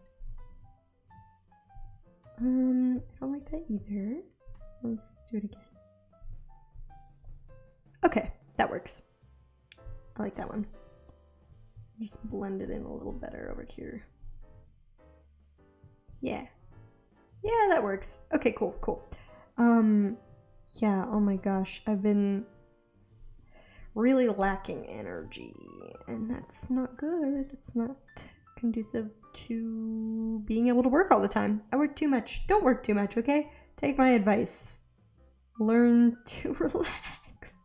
I don't like that either. Let's do it again. Okay, that works. I like that one. Just blend it in a little better over here. Yeah. Yeah, that works. Okay, cool. Yeah, oh my gosh. I've been really lacking energy, and that's not good. It's not conducive to being able to work all the time. I work too much. Don't work too much, okay? Take my advice. Learn to relax.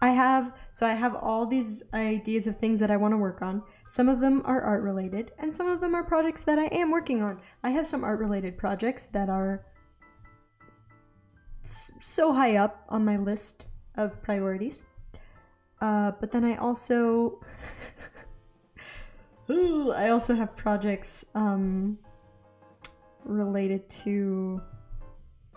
I have all these ideas of things that I want to work on. Some of them are art related, and some of them are projects that I am working on. I have some art related projects that are so high up on my list of priorities. But then I also have projects related to,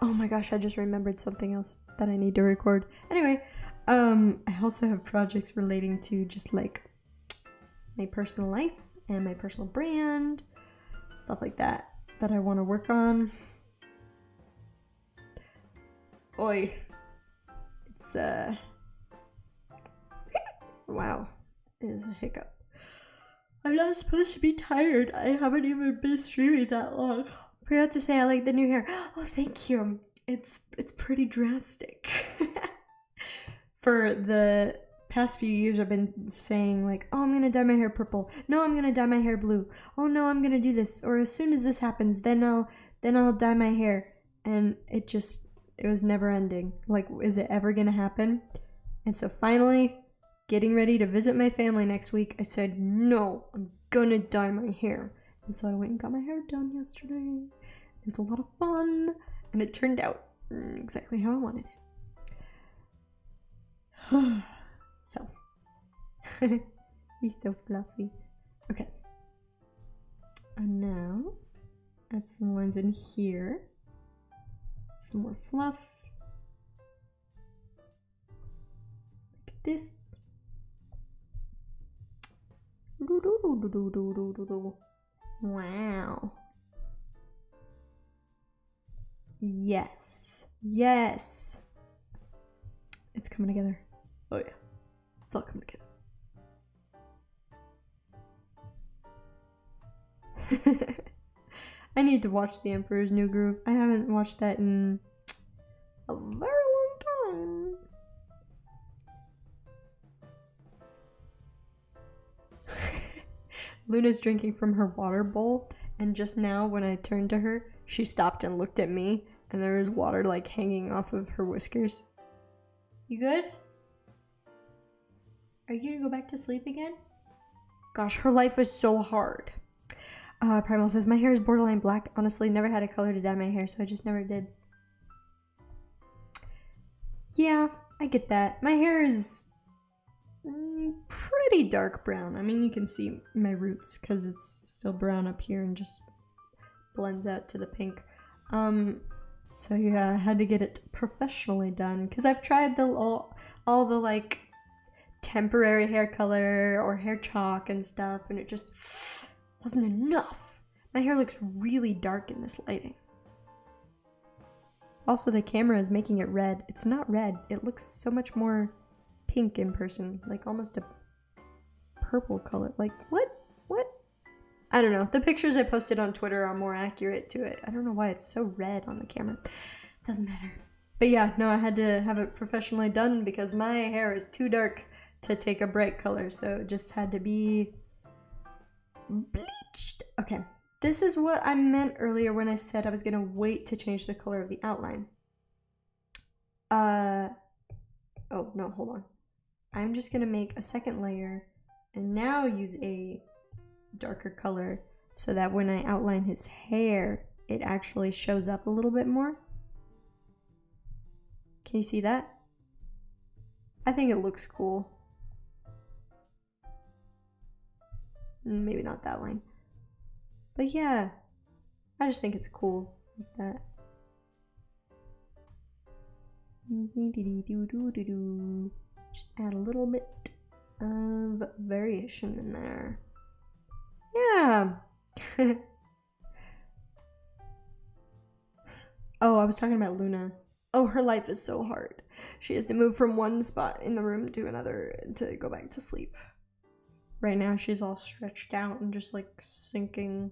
oh my gosh, I just remembered something else that I need to record. Anyway, I also have projects relating to just like my personal life and my personal brand, stuff like that I want to work on. Oi. It's wow. It is a hiccup. I'm not supposed to be tired. I haven't even been streaming that long. I forgot to say I like the new hair. Oh, thank you. It's pretty drastic. For the past few years, I've been saying like, oh, I'm gonna dye my hair purple. No, I'm gonna dye my hair blue. Oh no, I'm gonna do this. Or as soon as this happens, then I'll dye my hair. And it was never ending. Like, is it ever gonna happen? And so finally, getting ready to visit my family next week, I said, no, I'm gonna dye my hair. And so I went and got my hair done yesterday. It was a lot of fun, and it turned out exactly how I wanted it. So, he's so fluffy. Okay. And now, add some lines in here. Some more fluff. Look at this. Wow. Yes. Yes. It's coming together. Oh yeah. It's all coming together. I need to watch The Emperor's New Groove. I haven't watched that in a very long time. Luna's drinking from her water bowl, and just now when I turned to her, she stopped and looked at me, and there was water like hanging off of her whiskers. You good? Are you gonna go back to sleep again? Gosh, her life is so hard. Primal says, my hair is borderline black. Honestly, never had a color to dye my hair, so I just never did. Yeah, I get that. My hair is pretty dark brown. I mean, you can see my roots because it's still brown up here and just blends out to the pink. So yeah, I had to get it professionally done because I've tried all the like temporary hair color or hair chalk and stuff, and it just wasn't enough. My hair looks really dark in this lighting. Also, the camera is making it red. It's not red. It looks so much more pink in person, like almost a purple color. Like, what? I don't know. The pictures I posted on Twitter are more accurate to it. I don't know why it's so red on the camera. Doesn't matter. But yeah, no, I had to have it professionally done because my hair is too dark to take a bright color, so it just had to be bleached. Okay, this is what I meant earlier when I said I was gonna wait to change the color of the outline. Oh no, hold on. I'm just gonna make a second layer and now use a darker color so that when I outline his hair, it actually shows up a little bit more. Can you see that? I think it looks cool. Maybe not that line. But yeah, I just think it's cool like that. Just add a little bit of variation in there. Yeah. Oh, I was talking about Luna. Oh, her life is so hard. She has to move from one spot in the room to another to go back to sleep. Right now she's all stretched out and just like sinking.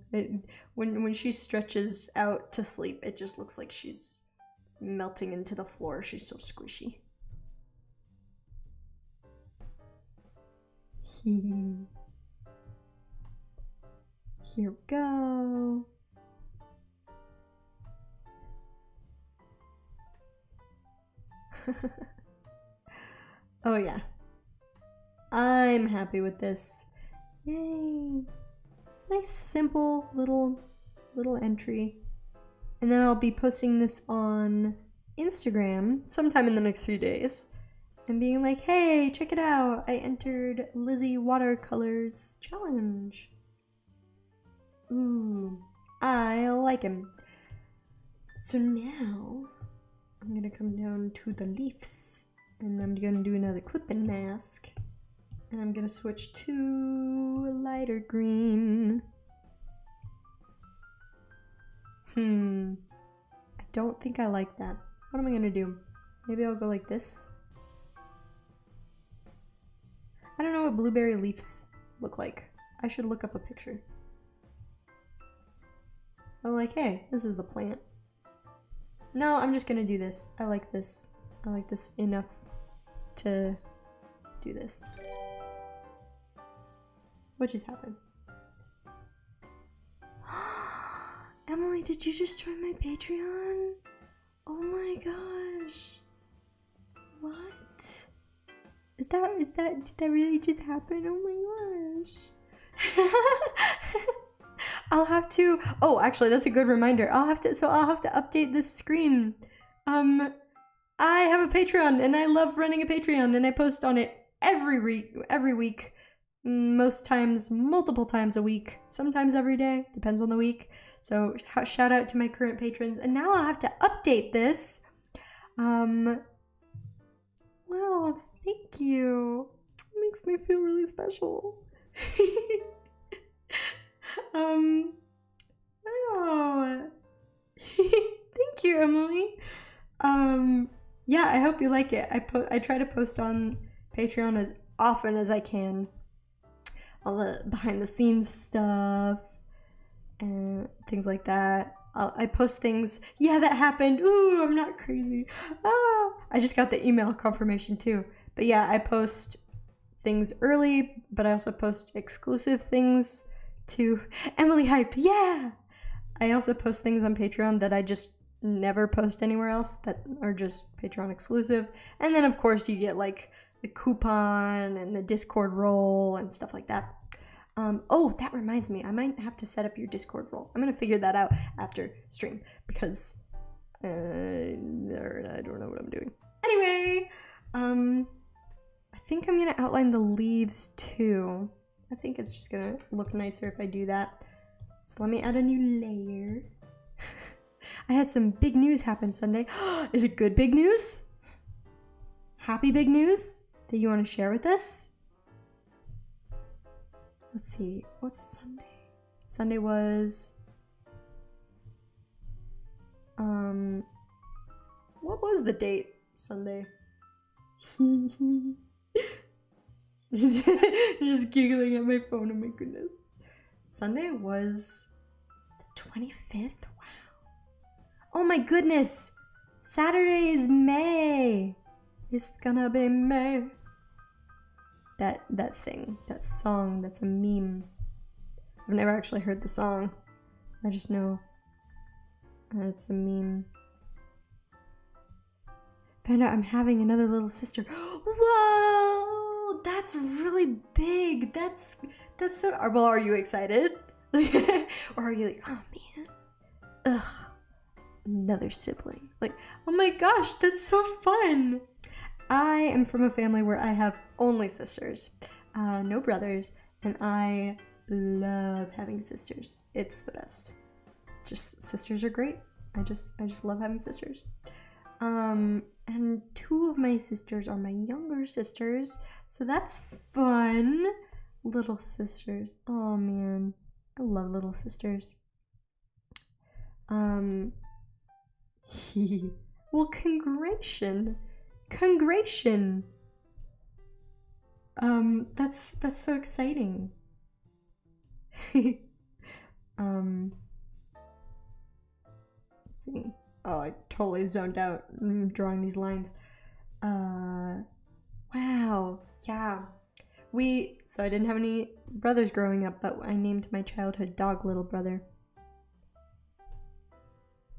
When she stretches out to sleep, it just looks like she's melting into the floor. She's so squishy. Here we go. Oh yeah. I'm happy with this. Yay. Nice, simple little entry. And then I'll be posting this on Instagram sometime in the next few days. And being like, hey, check it out. I entered Lizzie Watercolors Challenge. Ooh, I like him. So now I'm gonna come down to the leaves and I'm gonna do another clipping mask. And I'm gonna switch to lighter green. I don't think I like that. What am I gonna do? Maybe I'll go like this. I don't know what blueberry leaves look like. I should look up a picture. I'm like, hey, this is the plant. No, I'm just gonna do this. I like this. I like this enough to do this. What just happened? Emily, did you just join my Patreon? Oh my gosh. What? Did that really just happen? Oh my gosh. I'll have to, oh, actually that's a good reminder. I'll have to update this screen. I have a Patreon and I love running a Patreon and I post on it every week. Most times, multiple times a week, sometimes every day, depends on the week. So shout out to my current patrons. And now I'll have to update this. Wow, thank you. It makes me feel really special. Oh, thank you, Emily. Yeah, I hope you like it. I try to post on Patreon as often as I can. All the behind the scenes stuff and things like that. I post things. Yeah, that happened. Ooh, I'm not crazy. Ah, I just got the email confirmation too. But yeah, I post things early, but I also post exclusive things to Emily Hype. Yeah. I also post things on Patreon that I just never post anywhere else that are just Patreon exclusive. And then of course you get like the coupon and the Discord role and stuff like that. Oh, that reminds me, I might have to set up your Discord role. I'm gonna figure that out after stream because I don't know what I'm doing. Anyway, I think I'm gonna outline the leaves too. I think it's just gonna look nicer if I do that. So let me add a new layer. I had some big news happen Sunday. Is it good big news? Happy big news that you want to share with us? Let's see, what's Sunday? Sunday was, what was the date Sunday? Just giggling at my phone, oh my goodness. Sunday was the 25th? Wow. Oh my goodness! Saturday is May! It's gonna be May. That thing, that song, that's a meme. I've never actually heard the song. I just know it's a meme. Found out I'm having another little sister. Whoa! That's really big. That's so. Well, are you excited? Or are you like, oh man, ugh, another sibling? Like, oh my gosh, that's so fun. I am from a family where I have only sisters, no brothers, and I love having sisters. It's the best. Just sisters are great. I just love having sisters. And two of my sisters are my younger sisters, so that's fun. Little sisters. Oh man, I love little sisters. Well, Congration. That's so exciting. Let's see. Oh, I totally zoned out drawing these lines. Wow. Yeah. So I didn't have any brothers growing up, but I named my childhood dog Little Brother.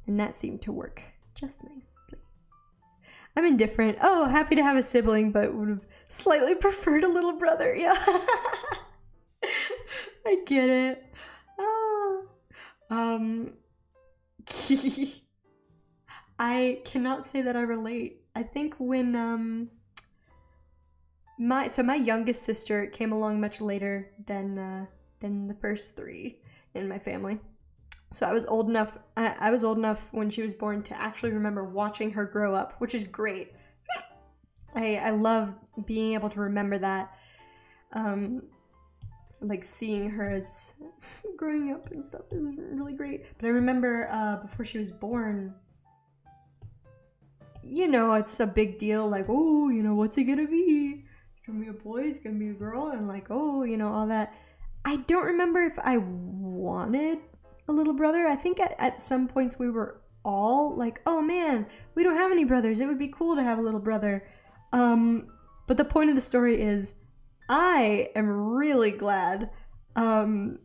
And that seemed to work just nicely. I'm indifferent. Oh, happy to have a sibling, but would have slightly preferred a little brother. Yeah. I get it. I cannot say that I relate. I think when my youngest sister came along much later than the first three in my family. So I was old enough when she was born to actually remember watching her grow up, which is great. I love being able to remember that. Like seeing her as growing up and stuff is really great. But I remember before she was born, you know, it's a big deal. Like, oh, you know, what's it gonna be? It's gonna be a boy, it's gonna be a girl, and like, oh, you know, all that. I don't remember if I wanted a little brother. I think at some points we were all like, oh man, we don't have any brothers. It would be cool to have a little brother. But the point of the story is I am really glad that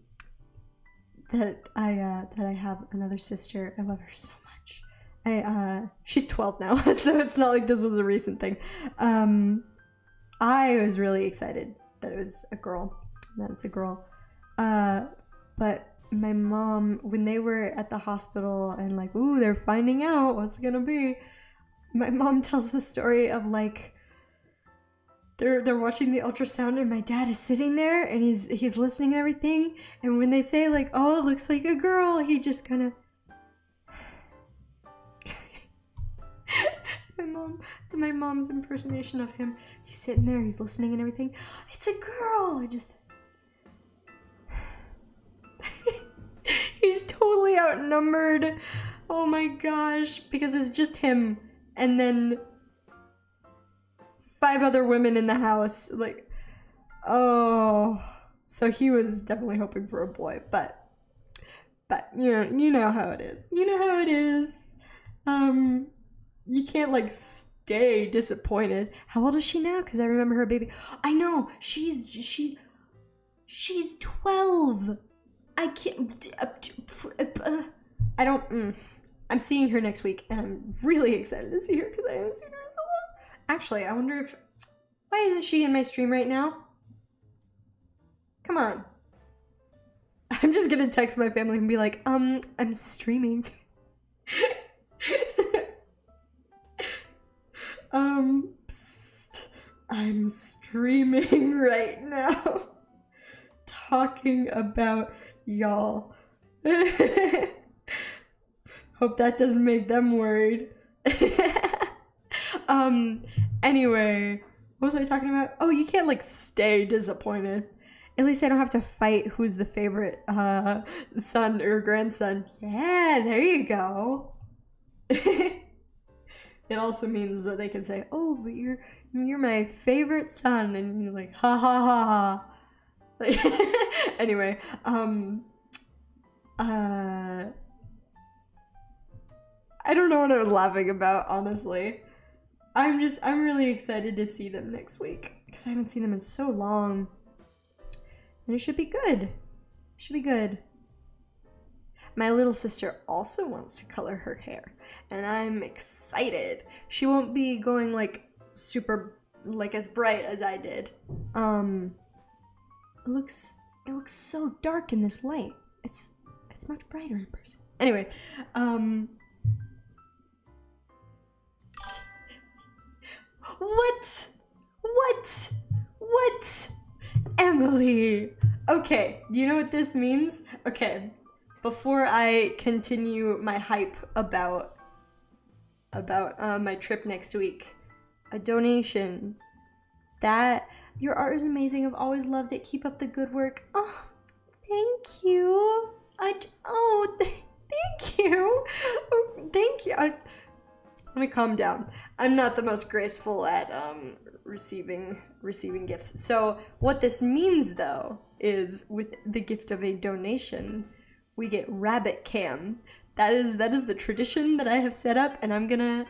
I have another sister. I love her so much. She's 12 now, so it's not like this was a recent thing. I was really excited that it was a girl, that it's a girl. But my mom, when they were at the hospital and like, ooh, they're finding out what's it gonna be, my mom tells the story of like they're watching the ultrasound and my dad is sitting there and he's listening and everything, and when they say like, oh, it looks like a girl, he just kind of my mom's impersonation of him, he's sitting there, he's listening and everything, it's a girl. I just totally outnumbered. Oh my gosh, because it's just him and then 5 other women in the house. Like, oh, so he was definitely hoping for a boy, but you know how it is. You know how it is. You can't like stay disappointed. How old is she now? Because I remember her baby. I know she's 12. I can't. I don't. I'm seeing her next week, and I'm really excited to see her because I haven't seen her in so long. Actually, I wonder if. Why isn't she in my stream right now? Come on. I'm just gonna text my family and be like, I'm streaming. Psst, I'm streaming right now. Talking about y'all. Hope that doesn't make them worried. Anyway, what was I talking about? Oh, you can't like stay disappointed. At least I don't have to fight who's the favorite son or grandson. Yeah, there you go. It also means that they can say, "Oh, but you're my favorite son," and you're like, "Ha ha ha ha." Anyway, I don't know what I was laughing about, honestly. I'm really excited to see them next week because I haven't seen them in so long. And it should be good. Should be good. My little sister also wants to color her hair, and I'm excited. She won't be going like super like as bright as I did. It looks so dark in this light. It's much brighter in person. Anyway, What? Emily! Okay, do you know what this means? Okay, before I continue my hype about my trip next week, a donation. That, your art is amazing. I've always loved it. Keep up the good work. Oh, thank you. Thank you. Thank you. Let me calm down. I'm not the most graceful at receiving gifts. So what this means though is with the gift of a donation, we get rabbit cam. That is the tradition that I have set up, and I'm gonna.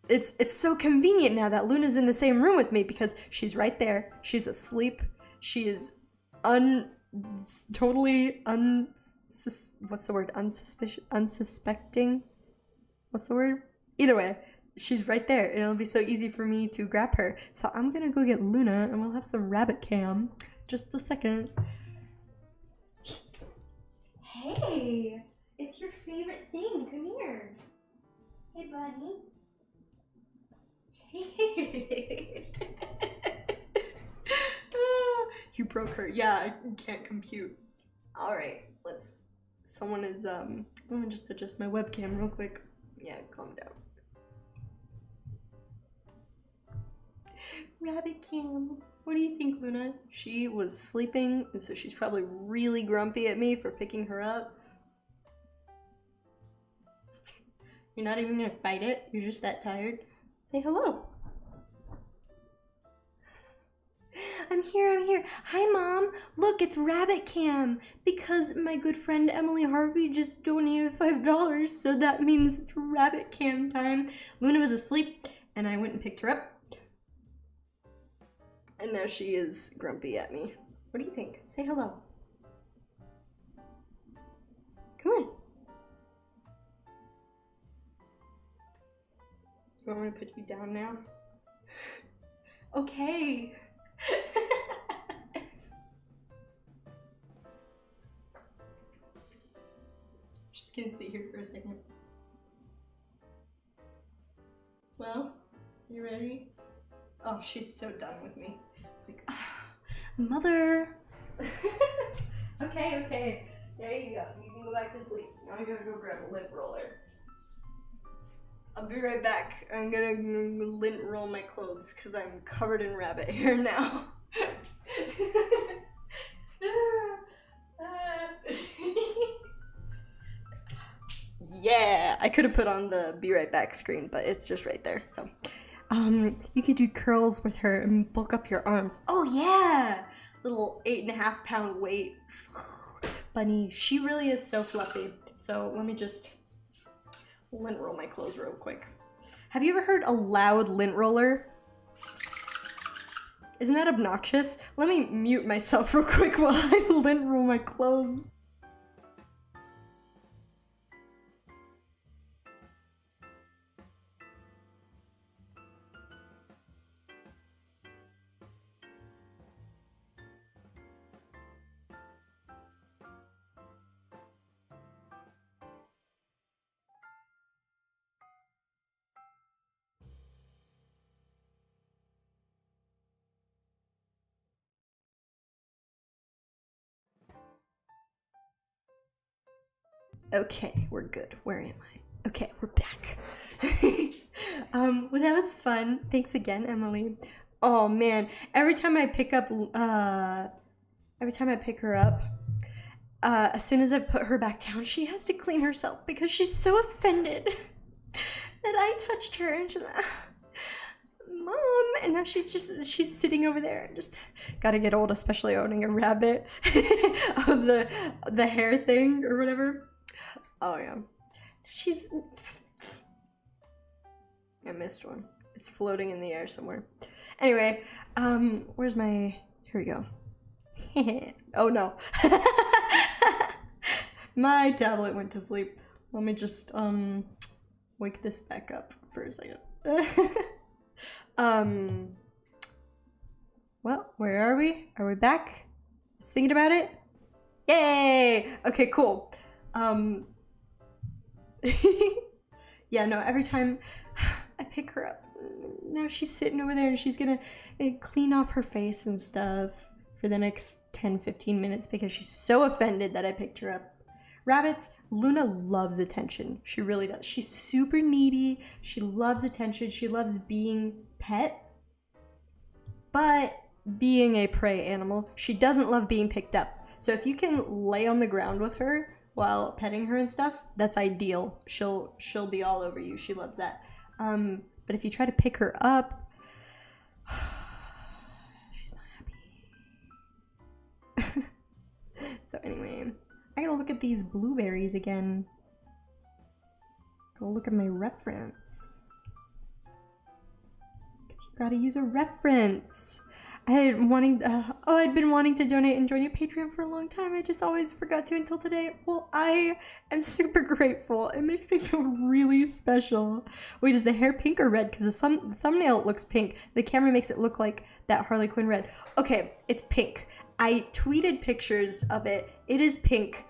It's so convenient now that Luna's in the same room with me because she's right there. She's asleep. She is totally what's the word? Unsuspecting. What's the word? Either way, she's right there, and it'll be so easy for me to grab her. So I'm gonna go get Luna, and we'll have some rabbit cam. Just a second. Hey, it's your favorite thing. Come here. Hey, buddy. Hey. You broke her. Yeah, I can't compute. All right, let's. Someone is Let me just adjust my webcam real quick. Yeah, calm down. Rabbit cam. What do you think, Luna? She was sleeping, and so she's probably really grumpy at me for picking her up. You're not even gonna fight it? You're just that tired? Say hello. I'm here. Hi, Mom. Look, it's Rabbit Cam. Because my good friend Emily Harvey just donated $5, so that means it's Rabbit Cam time. Luna was asleep, and I went and picked her up. And now she is grumpy at me. What do you think? Say hello. Come on. You want me to put you down now? Okay. Just gonna sit here for a second. Well, you ready? Oh, she's so done with me. Like, mother. Okay. There you go. You can go back to sleep. Now I gotta go grab a lint roller. I'll be right back. I'm gonna lint roll my clothes because I'm covered in rabbit hair now. could have put on the be right back screen, but it's just right there. So, you could do curls with her and bulk up your arms. Oh yeah, little 8.5-pound weight bunny. She really is so fluffy. So let me just lint roll my clothes real quick. Have you ever heard a loud lint roller? Isn't that obnoxious? Let me mute myself real quick while I lint roll my clothes. Okay, we're good. Where am I? Okay, we're back. Well, that was fun. Thanks again, Emily. Oh man, every time I pick her up, as soon as I put her back down, she has to clean herself because she's so offended that I touched her and she's Mom, and now she's sitting over there and just gotta get old, especially owning a rabbit of the hair thing or whatever. Oh yeah. I missed one. It's floating in the air somewhere. Anyway, where's my... Here we go. Oh no. My tablet went to sleep. Let me just, wake this back up for a second. Well, where are we? Are we back? Just thinking about it? Yay! Okay, cool. Yeah, no, every time I pick her up, now she's sitting over there and she's gonna clean off her face and stuff for the next 10-15 minutes because she's so offended that I picked her up. Rabbits, Luna loves attention. She really does. She's super needy. She loves attention. She loves being pet, but being a prey animal, she doesn't love being picked up. So if you can lay on the ground with her while petting her and stuff, that's ideal. She'll be all over you. She loves that. But if you try to pick her up, she's not happy. So anyway, I gotta look at these blueberries again. Go look at my reference. 'Cause you gotta use a reference. I'd been wanting to donate and join your Patreon for a long time. I just always forgot to until today. Well, I am super grateful. It makes me feel really special. Wait, is the hair pink or red? Because the thumbnail looks pink. The camera makes it look like that Harley Quinn red. Okay, it's pink. I tweeted pictures of it. It is pink,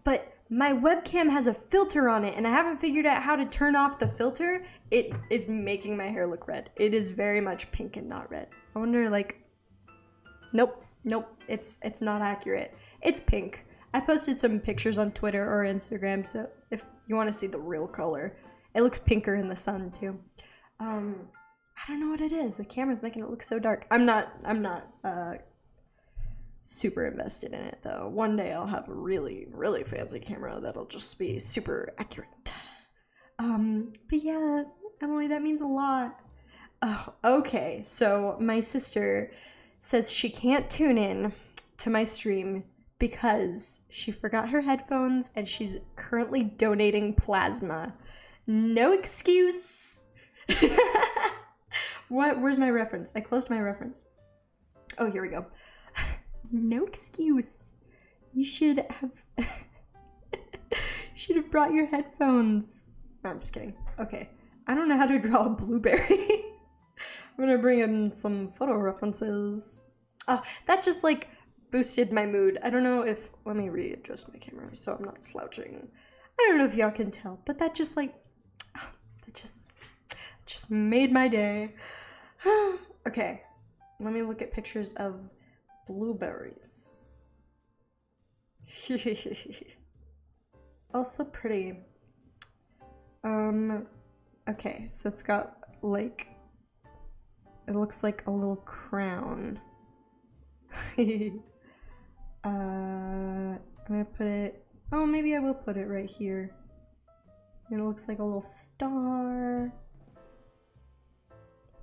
but my webcam has a filter on it and I haven't figured out how to turn off the filter. It is making my hair look red. It is very much pink and not red. I wonder, like... Nope, it's not accurate. It's pink. I posted some pictures on Twitter or Instagram, so if you want to see the real color, it looks pinker in the sun too. I don't know what it is. The camera's making it look so dark. I'm not super invested in it though. One day I'll have a really, really fancy camera that'll just be super accurate. But yeah, Emily, that means a lot. Oh, okay, so my sister says she can't tune in to my stream because she forgot her headphones and she's currently donating plasma. No excuse. What? Where's my reference? I closed my reference. Oh, here we go. No excuse. You should have brought your headphones. No, I'm just kidding. Okay. I don't know how to draw a blueberry. I'm gonna bring in some photo references. That just like boosted my mood. I don't know if, let me readjust my camera so I'm not slouching. I don't know if y'all can tell, but that just like, that just made my day. Okay, let me look at pictures of blueberries. Also pretty. Okay, so it's got like, it looks like a little crown. I'm gonna put it, oh, maybe I will put it right here. And it looks like a little star.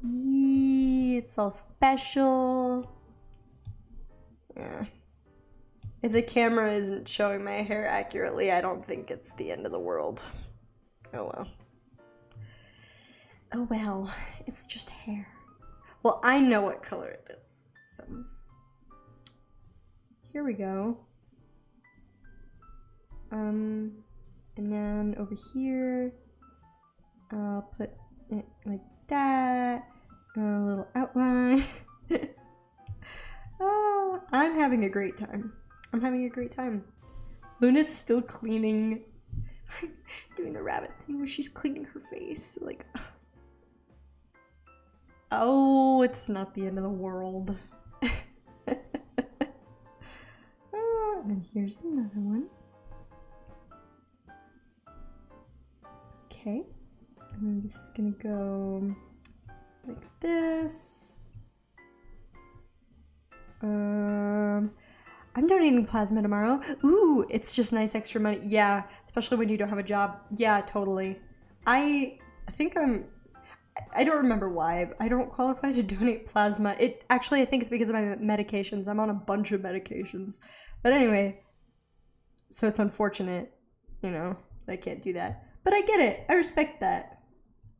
Yee, it's all special. Yeah. If the camera isn't showing my hair accurately, I don't think it's the end of the world. Oh well. Oh well, it's just hair. Well, I know what color it is, so. Here we go. And then over here, I'll put it like that. A little outline. Oh, I'm having a great time. I'm having a great time. Luna's still cleaning, doing the rabbit thing where she's cleaning her face. Like, oh, it's not the end of the world. Oh, and then here's another one. Okay, and this is gonna go like this. I'm donating plasma tomorrow. Ooh, it's just nice extra money. Yeah, especially when you don't have a job. Yeah, totally. I think I don't remember why. I don't qualify to donate plasma. I think it's because of my medications. I'm on a bunch of medications. But anyway, so it's unfortunate, you know, that I can't do that. But I get it. I respect that.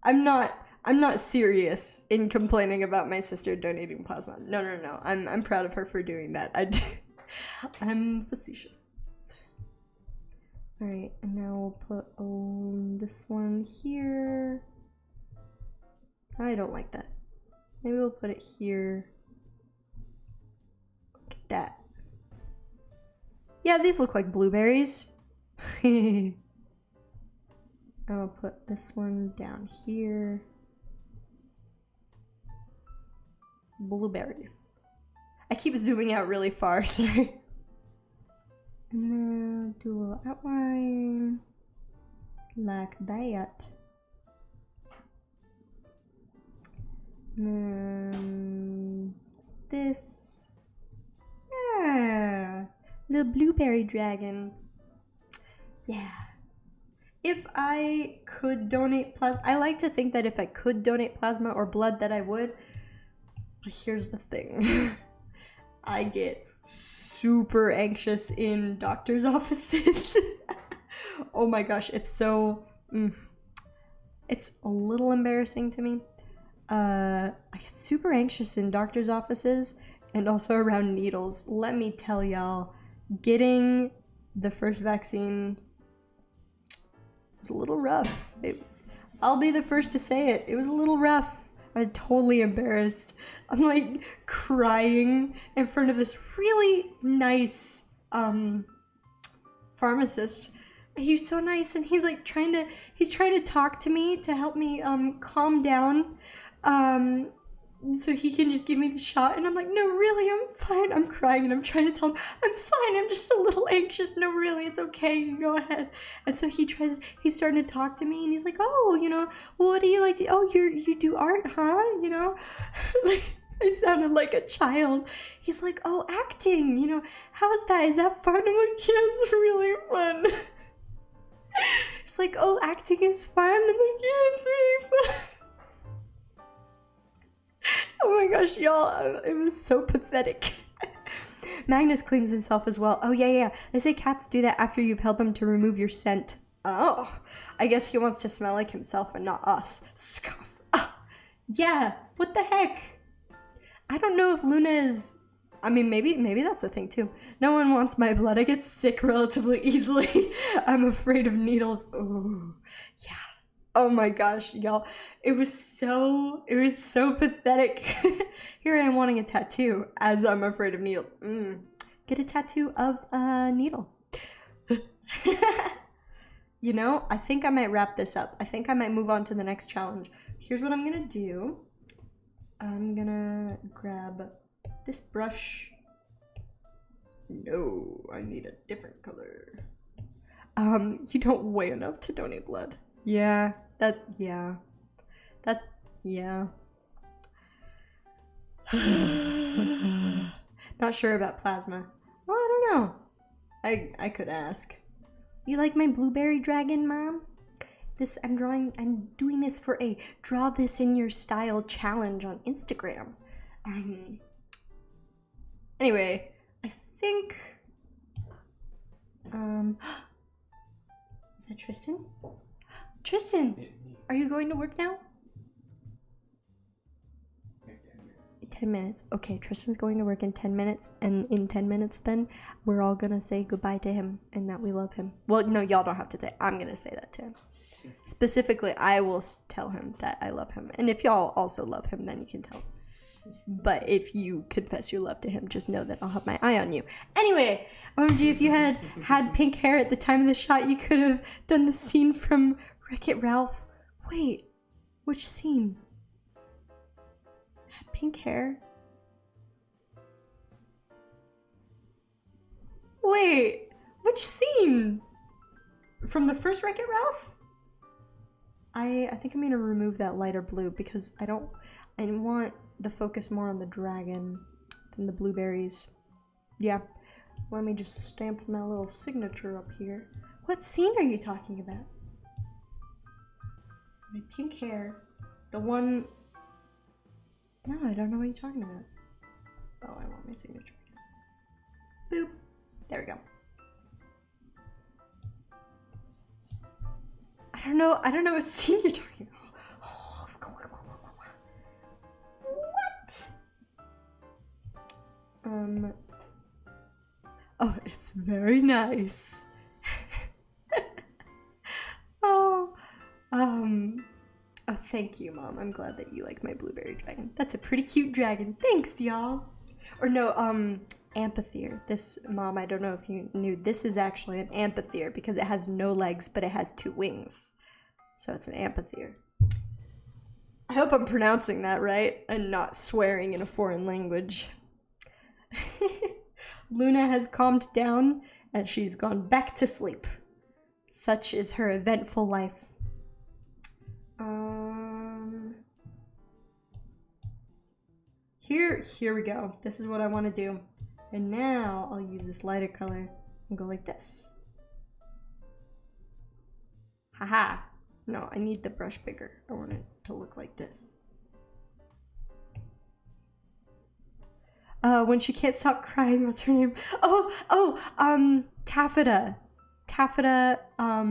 I'm not serious in complaining about my sister donating plasma. No. I'm proud of her for doing that. I'm facetious. Alright, and now we'll put this one here. I don't like that. Maybe we'll put it here. Look at that. Yeah, these look like blueberries. I'll put this one down here. Blueberries. I keep zooming out really far, sorry. And then do a little outline. Like that. And then this. Yeah. The blueberry dragon. Yeah. If I could donate plasma, I like to think that if I could donate plasma or blood that I would. But here's the thing. I get super anxious in doctor's offices. Oh my gosh, it's so it's a little embarrassing to me. I get super anxious in doctor's offices and also around needles. Let me tell y'all, getting the first vaccine was a little rough. I'll be the first to say it. It was a little rough. I'm totally embarrassed. I'm like crying in front of this really nice pharmacist. He's so nice, and he's like trying to talk to me to help me calm down, so he can just give me the shot. And I'm like, no, really, I'm fine. I'm crying, and I'm trying to tell him I'm fine. I'm just a little anxious. No, really, it's okay. You go ahead. And so he's starting to talk to me, and he's like, oh, you know, what do you like to? Oh, you do art, huh? You know, like I sounded like a child. He's like, oh, acting. You know, how is that? Is that fun? I'm like, yeah, it's really fun. It's like, oh, acting is fun. I'm like, yeah, it's really fun. Oh my gosh, y'all, it was so pathetic. Magnus cleans himself as well. Oh, yeah. They say cats do that after you've helped them to remove your scent. Oh, I guess he wants to smell like himself and not us. Scuff. Yeah, what the heck? I don't know if Luna is... I mean, maybe that's a thing too. No one wants my blood. I get sick relatively easily. I'm afraid of needles. Oh, yeah. Oh my gosh, y'all. It was so pathetic. Here I am wanting a tattoo as I'm afraid of needles. Get a tattoo of a needle. You know, I think I might wrap this up. I think I might move on to the next challenge. Here's what I'm gonna do. I'm gonna grab this brush. No, I need a different color. You don't weigh enough to donate blood. Yeah. Not sure about plasma. Well, I don't know. I could ask. You like my blueberry dragon, Mom? I'm doing this for a draw this in your style challenge on Instagram. Anyway, I think, is that Tristan? Tristan, are you going to work now? 10 minutes. Okay, Tristan's going to work in 10 minutes, and in 10 minutes then, we're all gonna say goodbye to him and that we love him. Well, no, y'all don't have to say. I'm gonna say that to him. Specifically, I will tell him that I love him. And if y'all also love him, then you can tell him. But if you confess your love to him, just know that I'll have my eye on you. Anyway, OMG, if you had pink hair at the time of the shot, you could have done the scene from Wreck-It Ralph. Wait, which scene? Had pink hair? Wait, which scene? From the first Wreck-It Ralph? I think I'm gonna remove that lighter blue because I want the focus more on the dragon than the blueberries. Yeah, let me just stamp my little signature up here. What scene are you talking about? My pink hair. The one... No, I don't know what you're talking about. Oh, I want my signature. Boop. There we go. I don't know what scene you're talking about. What? Oh, it's very nice. Oh, thank you, Mom. I'm glad that you like my blueberry dragon. That's a pretty cute dragon. Thanks, y'all. Or no, amphitheater. This, Mom, I don't know if you knew, this is actually an amphitheater because it has no legs, but it has 2 wings. So it's an amphitheater. I hope I'm pronouncing that right and not swearing in a foreign language. Luna has calmed down and she's gone back to sleep. Such is her eventful life. Here we go. This is what I want to do. And now I'll use this lighter color and go like this. Haha. No, I need the brush bigger. I want it to look like this. When she can't stop crying, what's her name? Taffeta. Taffeta, I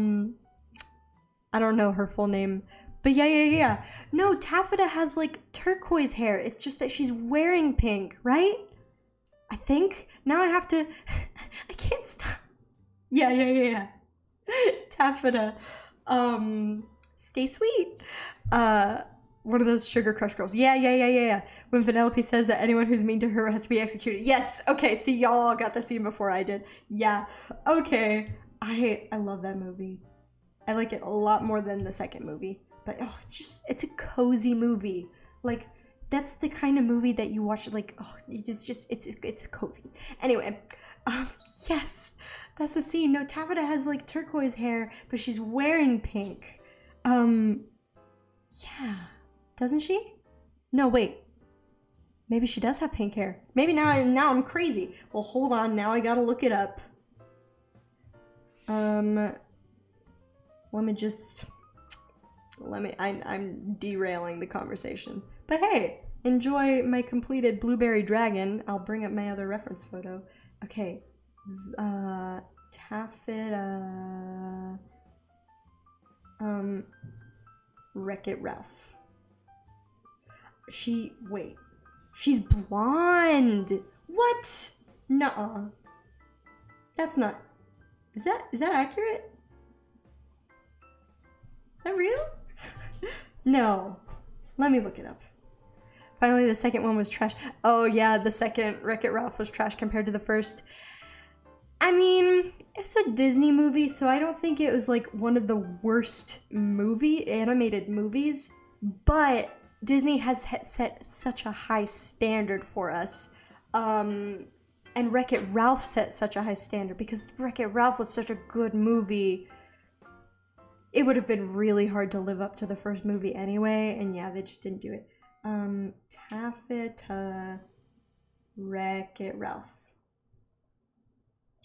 don't know her full name. But yeah. No, Taffeta has like turquoise hair. It's just that she's wearing pink, right? I think. Now I have to... I can't stop. Yeah. Taffeta. Stay sweet. One of those Sugar Crush girls. Yeah. When Vanellope says that anyone who's mean to her has to be executed. Yes. Okay. See, y'all all got the scene before I did. Yeah. Okay. I love that movie. I like it a lot more than the second movie. But oh, it's a cozy movie. Like, that's the kind of movie that you watch. Like, oh, it's cozy. Anyway, yes. That's the scene. No, Taffeta has like turquoise hair, but she's wearing pink. Yeah. Doesn't she? No, wait. Maybe she does have pink hair. Maybe now I'm crazy. Well, hold on. Now I gotta look it up. I'm derailing the conversation. But hey, enjoy my completed blueberry dragon. I'll bring up my other reference photo. Okay. Taffeta. Wreck-It Ralph. She's blonde. What? Nuh-uh. That's not. Is that accurate? Is that real? No. Let me look it up. Finally, the second one was trash. Oh yeah, the second Wreck-It Ralph was trash compared to the first. I mean, it's a Disney movie, so I don't think it was like one of the worst animated movies, but Disney has set such a high standard for us. And Wreck-It Ralph set such a high standard because Wreck-It Ralph was such a good movie. It would have been really hard to live up to the first movie anyway, and yeah, they just didn't do it. Taffeta Wreck-It Ralph.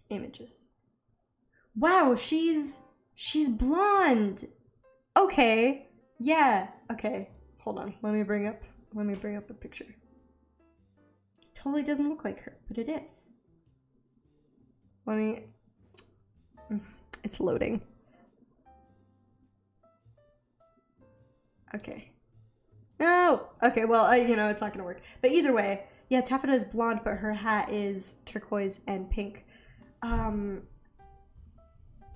Images. Wow, she's blonde. Okay. Yeah. Okay. Hold on. Let me bring up a picture. It totally doesn't look like her, but it is. Let me. It's loading. Okay. No. Okay. Well, you know, it's not gonna work. But either way, yeah, Taffeta is blonde, but her hat is turquoise and pink. Um.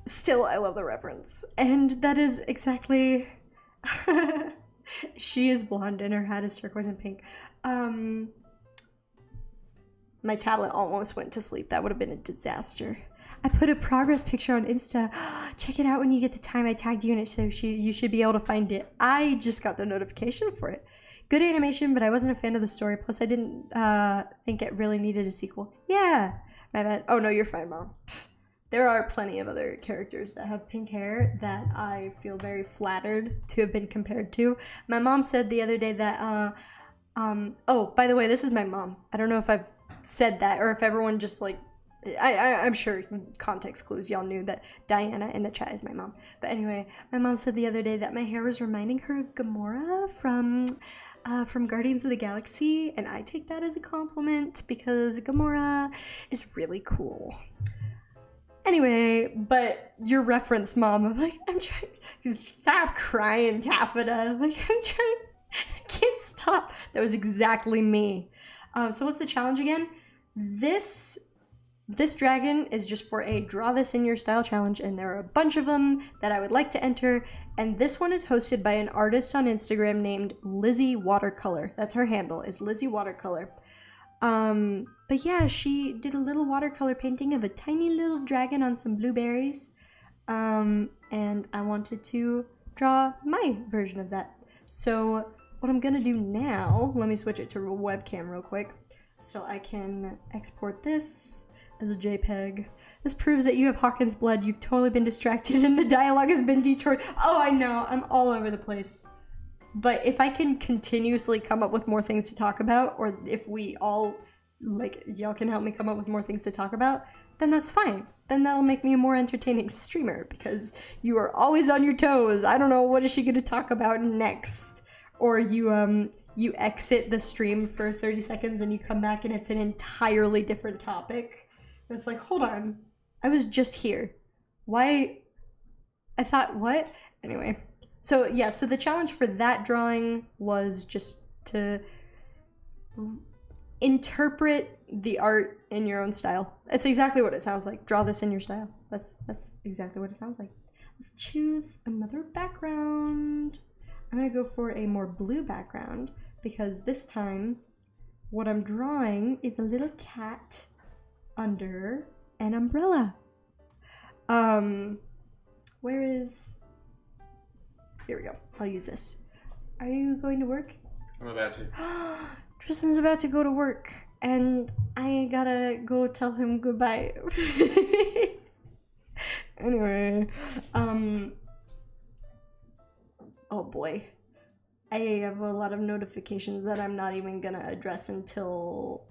Still, I love the reference, and that is exactly. She is blonde, and her hat is turquoise and pink. Um. My tablet almost went to sleep. That would have been a disaster. I put a progress picture on Insta. Check it out when you get the time. I tagged you in it, so you should be able to find it. I just got the notification for it. Good animation, but I wasn't a fan of the story. Plus, I didn't think it really needed a sequel. Yeah, my bad. Oh no, you're fine, Mom. There are plenty of other characters that have pink hair that I feel very flattered to have been compared to. My mom said the other day that, oh, by the way, this is my mom. I don't know if I've said that or if everyone just like, I'm sure context clues, y'all knew that Diana in the chat is my mom. But anyway, my mom said the other day that my hair was reminding her of Gamora from Guardians of the Galaxy, and I take that as a compliment because Gamora is really cool. Anyway, but your reference, Mom, I'm like, I'm trying to stop crying, Taffeta. Like, I'm trying, I can't stop. That was exactly me. So what's the challenge again? This dragon is just for a draw this in your style challenge, and there are a bunch of them that I would like to enter, and this one is hosted by an artist on Instagram named Lizzie Watercolor. That's her handle, is Lizzie Watercolor. But yeah, she did a little watercolor painting of a tiny little dragon on some blueberries, and I wanted to draw my version of that. So what I'm gonna do now, let me switch it to a webcam real quick so I can export this as a JPEG. This proves that you have Hawkins blood. You've totally been distracted and the dialogue has been detoured. Oh, I know, I'm all over the place. But if I can continuously come up with more things to talk about, or if we all, like, y'all can help me come up with more things to talk about, then that's fine. Then that'll make me a more entertaining streamer, because you are always on your toes. I don't know, what is she gonna talk about next? Or you exit the stream for 30 seconds and you come back and it's an entirely different topic. And it's like, hold on, I was just here. Why? I thought, what? Anyway. So yeah, so the challenge for that drawing was just to interpret the art in your own style. That's exactly what it sounds like. Draw this in your style. That's exactly what it sounds like. Let's choose another background. I'm gonna go for a more blue background because this time what I'm drawing is a little cat under an umbrella. Where is... Here we go. I'll use this. Are you going to work? I'm about to. Tristan's about to go to work, and I gotta go tell him goodbye. Anyway, oh boy. I have a lot of notifications that I'm not even gonna address until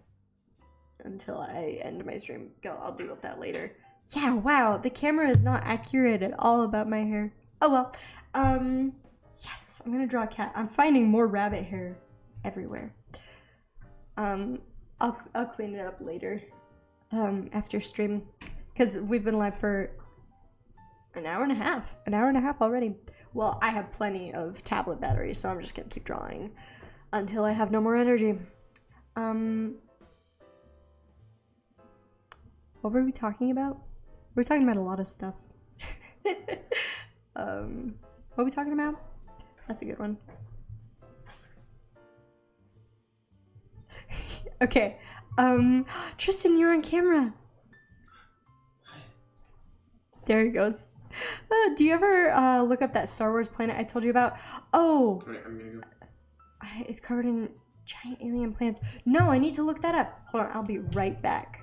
I end my stream. I'll deal with that later. Yeah, wow, the camera is not accurate at all about my hair. Oh well. Yes, I'm gonna draw a cat. I'm finding more rabbit hair everywhere. I'll clean it up later, after stream, because we've been live for an hour and a half already. Well, I have plenty of tablet battery, so I'm just gonna keep drawing until I have no more energy. What were we talking about? We were talking about a lot of stuff. What are we talking about? That's a good one. Okay. Tristan, you're on camera. There he goes. Do you ever look up that Star Wars planet I told you about? Oh, I'm gonna go. it's covered in giant alien plants. No, I need to look that up. Hold on, I'll be right back.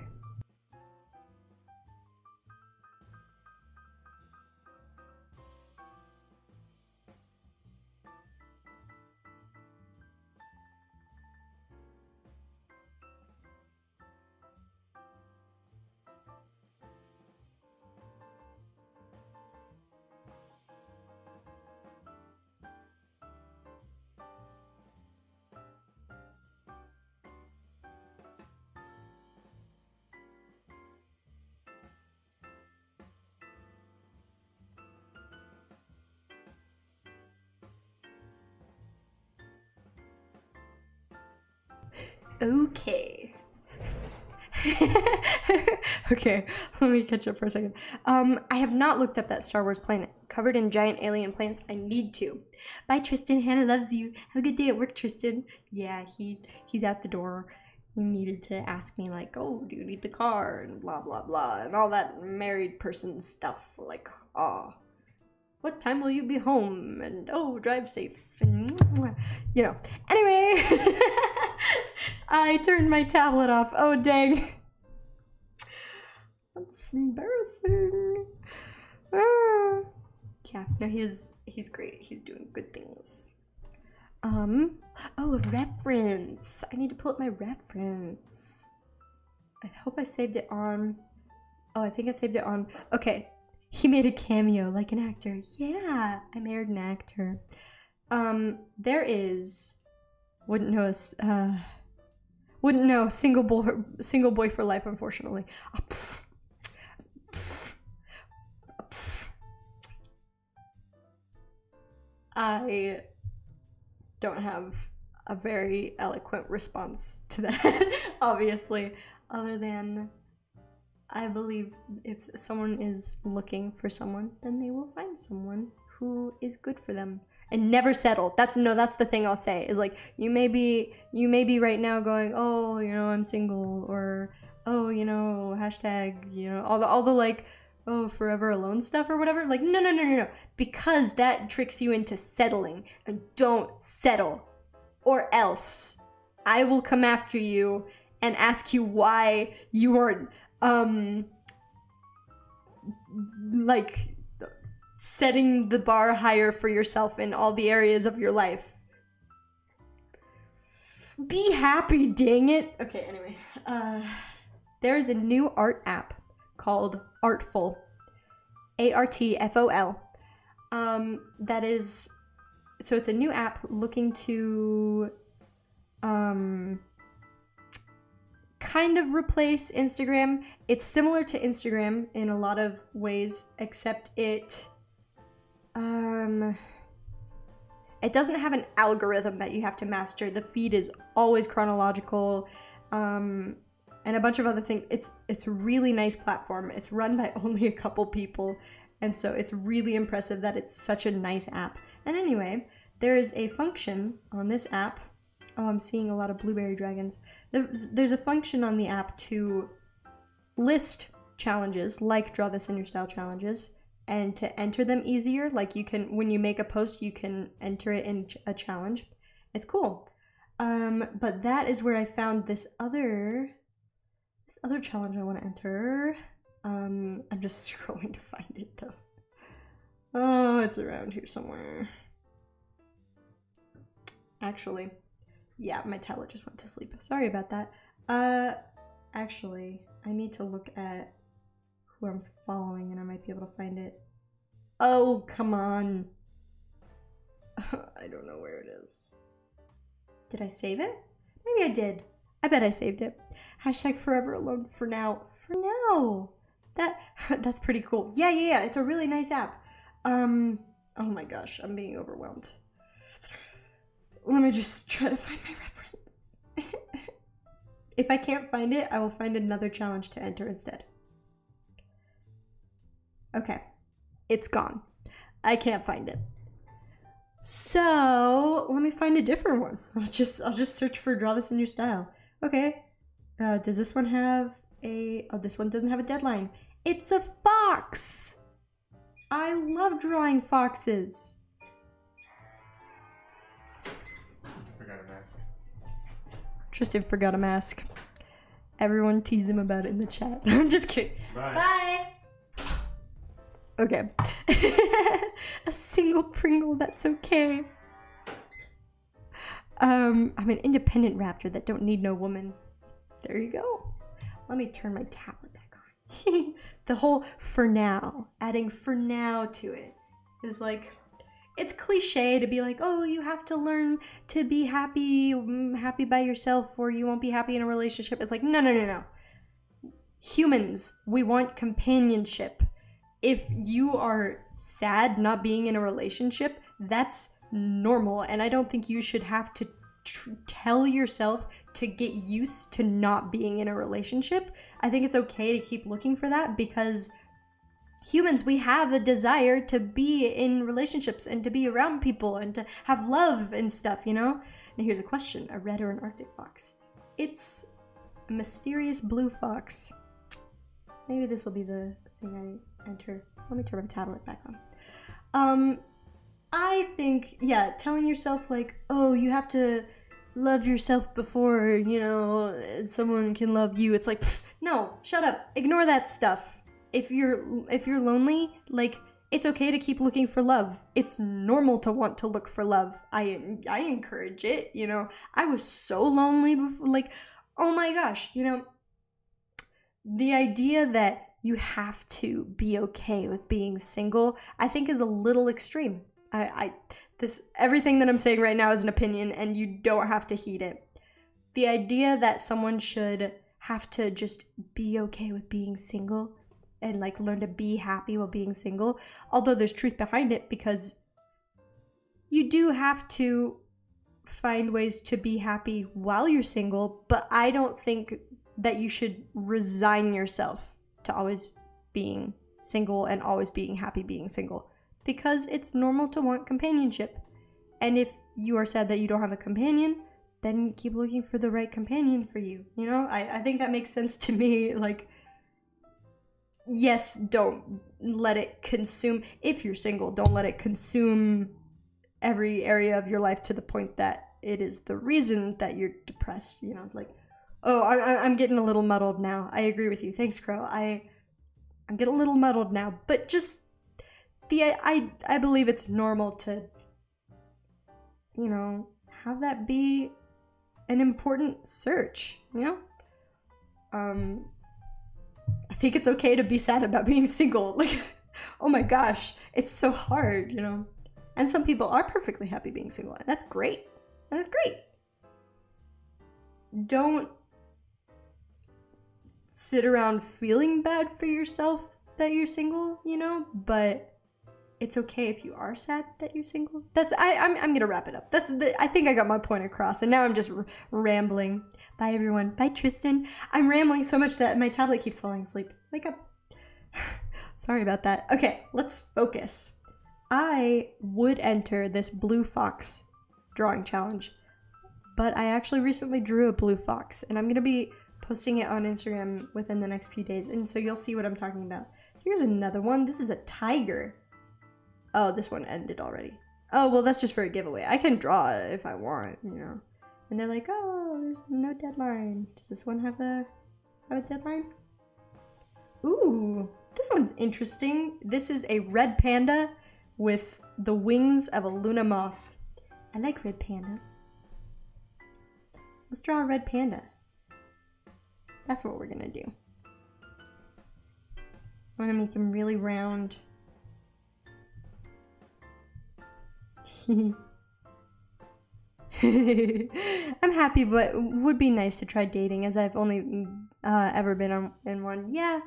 Okay. Okay, let me catch up for a second. I have not looked up that Star Wars planet covered in giant alien plants. I need to. Bye, Tristan. Hannah loves you. Have a good day at work, Tristan. Yeah, he's out the door. He needed to ask me like, oh, do you need the car and blah blah blah and all that married person stuff. Like, what time will you be home? And oh, drive safe. And you know. Anyway, I turned my tablet off. Oh dang. That's embarrassing. Yeah, no, he's great. He's doing good things. Oh, a reference. I need to pull up my reference. I hope I saved it on. Oh, I think I saved it on. Okay. He made a cameo like an actor. Yeah, I married an actor. There is. Wouldn't know. Single boy for life, unfortunately. I don't have a very eloquent response to that, obviously, other than I believe if someone is looking for someone, then they will find someone who is good for them. And never settle. That's the thing I'll say is like you may be right now going, oh, you know, I'm single, or oh, you know, hashtag, you know, all the like, oh, forever alone stuff or whatever. Like no, because that tricks you into settling, and don't settle, or else I will come after you and ask you why you are like setting the bar higher for yourself in all the areas of your life. Be happy, dang it. Okay, anyway. There's a new art app called Artful. Artfol. That is, so it's a new app looking to kind of replace Instagram. It's similar to Instagram in a lot of ways, except it doesn't have an algorithm that you have to master. The feed is always chronological, and a bunch of other things. It's a really nice platform. It's run by only a couple people, and so it's really impressive that it's such a nice app. And anyway, there is a function on this app. Oh, I'm seeing a lot of blueberry dragons. There's a function on the app to list challenges, like Draw This in Your Style challenges, and to enter them easier. Like you can, when you make a post, you can enter it in a challenge. It's cool. But that is where I found this other challenge I want to enter. I'm just scrolling to find it though. Oh, it's around here somewhere. Actually, yeah, my tablet just went to sleep. Sorry about that. Actually, I need to look at who I'm following and I might be able to find it. Oh, come on. I don't know where it is. Did I save it? Maybe I did. I bet I saved it. Hashtag forever alone for now. For now. That's pretty cool. Yeah. It's a really nice app. Oh my gosh, I'm being overwhelmed. Let me just try to find my reference. If I can't find it, I will find another challenge to enter instead. Okay, it's gone. I can't find it. So let me find a different one. I'll just search for Draw This in Your Style. Okay. Does this one have a? Oh, this one doesn't have a deadline. It's a fox. I love drawing foxes. Forgot a mask. Tristan forgot a mask. Everyone tease him about it in the chat. I'm just kidding. Bye. Okay. A single Pringle, that's okay. I'm an independent raptor that don't need no woman. There you go. Let me turn my tablet back on. The whole for now, adding for now to it is like, it's cliche to be like, oh, you have to learn to be happy by yourself or you won't be happy in a relationship. It's like, no. Humans, we want companionship. If you are sad not being in a relationship, that's normal. And I don't think you should have to tell yourself to get used to not being in a relationship. I think it's okay to keep looking for that, because humans, we have a desire to be in relationships and to be around people and to have love and stuff, you know? And here's a question: a red or an Arctic fox? It's a mysterious blue fox. Maybe this will be the thing I enter. Let me turn my tablet back on. I think, yeah, telling yourself like, oh, you have to love yourself before, you know, someone can love you. It's like, pff, no, shut up. Ignore that stuff. If you're lonely, like, it's okay to keep looking for love. It's normal to want to look for love. I encourage it, you know. I was so lonely before, like, oh my gosh, you know. The idea that you have to be okay with being single, I think, is a little extreme. This everything that I'm saying right now is an opinion, and you don't have to heed it. The idea that someone should have to just be okay with being single and like learn to be happy while being single, although there's truth behind it, because you do have to find ways to be happy while you're single, but I don't think that you should resign yourself to always being single and always being happy being single, because it's normal to want companionship. And if you are sad that you don't have a companion, then keep looking for the right companion for you. You know, I think that makes sense to me. Like, yes, don't let it consume. If you're single, don't let it consume every area of your life to the point that it is the reason that you're depressed. You know, like, oh, I'm getting a little muddled now. I agree with you. Thanks, Crow. I'm getting a little muddled now. But just I believe it's normal to, you know, have that be an important search, you know? I think it's okay to be sad about being single. Like, oh my gosh, it's so hard, you know? And some people are perfectly happy being single, and that's great. And that's great. Don't sit around feeling bad for yourself that you're single, you know? But it's okay if you are sad that you're single. I'm gonna wrap it up. I think I got my point across, and now I'm just rambling. Bye everyone. Bye Tristan. I'm rambling so much that my tablet keeps falling asleep. Wake up. Sorry about that. Okay, let's focus. I would enter this blue fox drawing challenge, but I actually recently drew a blue fox, and I'm gonna be posting it on Instagram within the next few days, and so you'll see what I'm talking about. Here's another one. This is a tiger. Oh, this one ended already. Oh, well, that's just for a giveaway. I can draw it if I want, you know. And they're like, oh, there's no deadline. Does this one have a deadline? Ooh, this one's interesting. This is a red panda with the wings of a Luna moth. I like red pandas. Let's draw a red panda. That's what we're gonna do. I'm gonna make him really round. I'm happy, but would be nice to try dating, as I've only ever been in one. Yeah.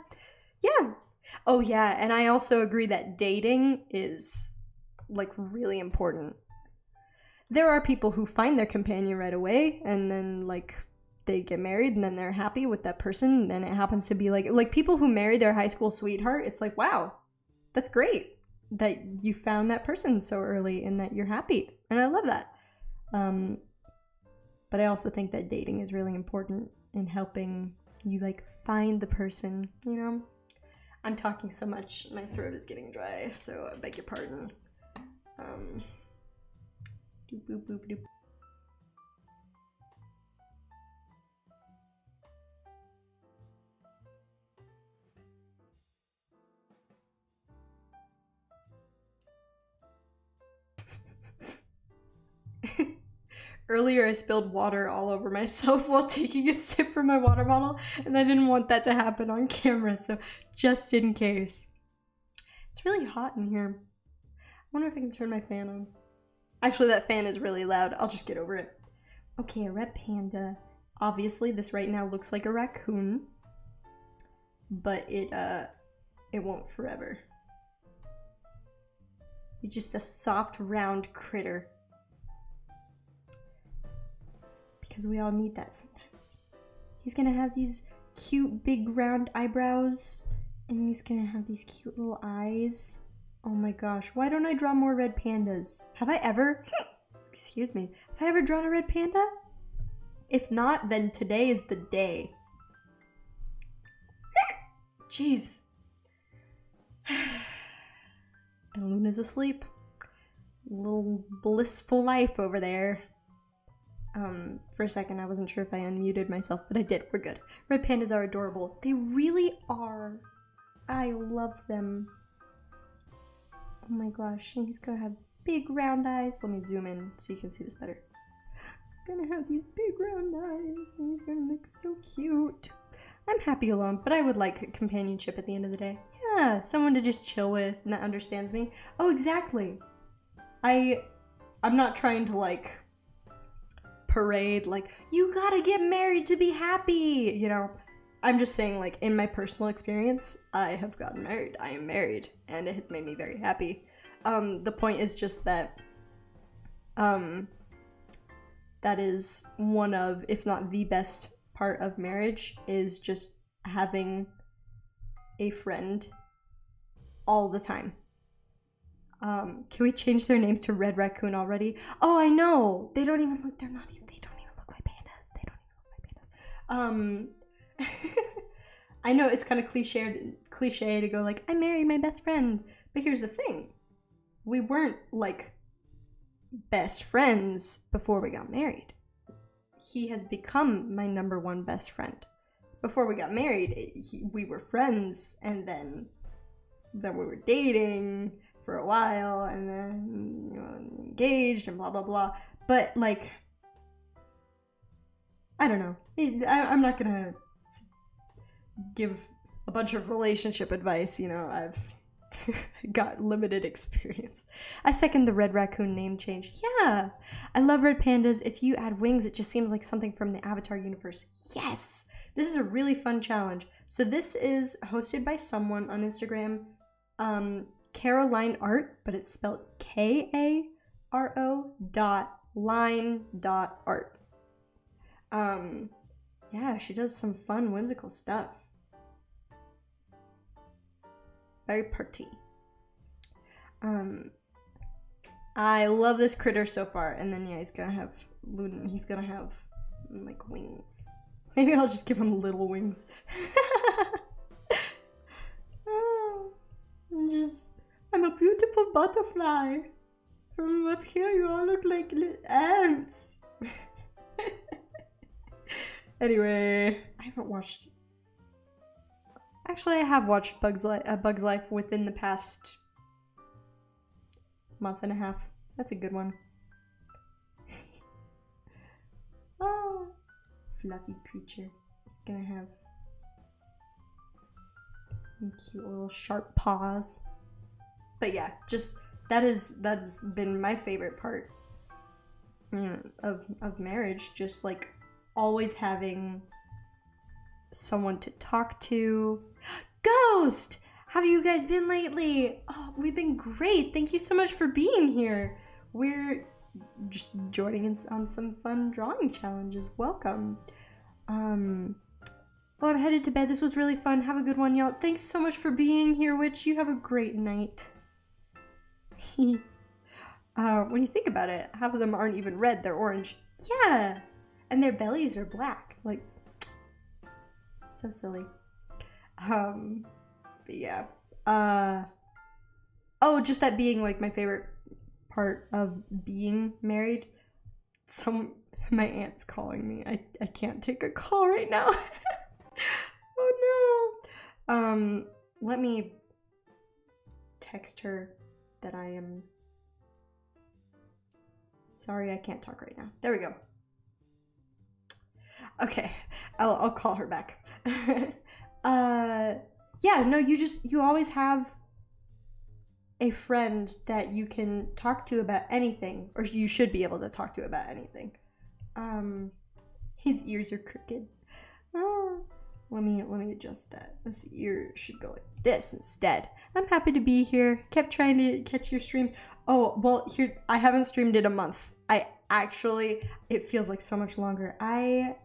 Oh yeah, and I also agree that dating is like really important. There are people who find their companion right away, and then like they get married, and then they're happy with that person, and it happens to be like people who marry their high school sweetheart. It's like, wow, that's great that you found that person so early and that you're happy, and I love that. But I also think that dating is really important in helping you like find the person, you know. I'm talking so much, my throat is getting dry, so I beg your pardon. Doop, boop, boop, doop. Earlier I spilled water all over myself while taking a sip from my water bottle, and I didn't want that to happen on camera, so just in case. It's really hot in here. I wonder if I can turn my fan on. Actually, that fan is really loud. I'll just get over it. Okay, a red panda. Obviously, this right now looks like a raccoon, but it won't forever. It's just a soft, round critter. Because we all need that sometimes. He's gonna have these cute big round eyebrows, and he's gonna have these cute little eyes. Oh my gosh, why don't I draw more red pandas? Have I ever, excuse me, have I ever drawn a red panda? If not, then today is the day. Jeez. And Luna's asleep. Little blissful life over there. For a second I wasn't sure if I unmuted myself, but I did. We're good. Red pandas are adorable. They really are. I love them. Oh my gosh, and he's gonna have big round eyes. Let me zoom in so you can see this better. Gonna have these big round eyes, and he's gonna look so cute. I'm happy alone, but I would like companionship at the end of the day. Yeah, someone to just chill with and that understands me. Oh, exactly. I'm not trying to like parade like you gotta get married to be happy, you know. I'm just saying, like, in my personal experience, I have gotten married. I am married, and it has made me very happy. The point is just that that is one of, if not the best part of marriage, is just having a friend all the time. Can we change their names to Red Raccoon already? Oh, I know! They don't even look, they don't even look like pandas. They don't even look like pandas. I know it's kind of cliche to go like, I married my best friend. But here's the thing. We weren't, like, best friends before we got married. He has become my #1 best friend. Before we got married, we were friends, and then we were dating for a while, and then, you know, engaged, and blah, blah, blah. But, like, I don't know. I'm not gonna give a bunch of relationship advice, you know. I've got limited experience. I second the Red Raccoon name change. Yeah, I love red pandas. If you add wings, it just seems like something from the Avatar universe. Yes, this is a really fun challenge. So this is hosted by someone on Instagram, Caroline Art, but it's spelled KARO.line.art. Yeah, she does some fun, whimsical stuff. Very pretty. I love this critter so far, and then yeah, he's gonna have like wings. Maybe I'll just give him little wings. I'm a beautiful butterfly. From up here, you all look like little ants. Anyway, I haven't watched. Actually, I have watched Bug's Life within the past month and a half. That's a good one. Oh, fluffy creature. It's gonna have cute little sharp paws. But yeah, just that's been my favorite part of marriage. Just like always having someone to talk to. Ghost! How have you guys been lately? Oh, we've been great. Thank you so much for being here. We're just joining in on some fun drawing challenges. Welcome. Well, I'm headed to bed. This was really fun. Have a good one, y'all. Thanks so much for being here, Witch. You have a great night. When you think about it, half of them aren't even red. They're orange. Yeah! And their bellies are black. Like, so silly. But yeah. Oh, just that being like my favorite part of being married. My aunt's calling me. I can't take a call right now. Oh no. Let me text her that I am sorry I can't talk right now. There we go. Okay, I'll call her back. Yeah, no, you always have a friend that you can talk to about anything, or you should be able to talk to about anything. His ears are crooked. Let me adjust that. This ear should go like this instead. I'm happy to be here. Kept trying to catch your streams. Oh, well, here, I haven't streamed in a month. It feels like so much longer. I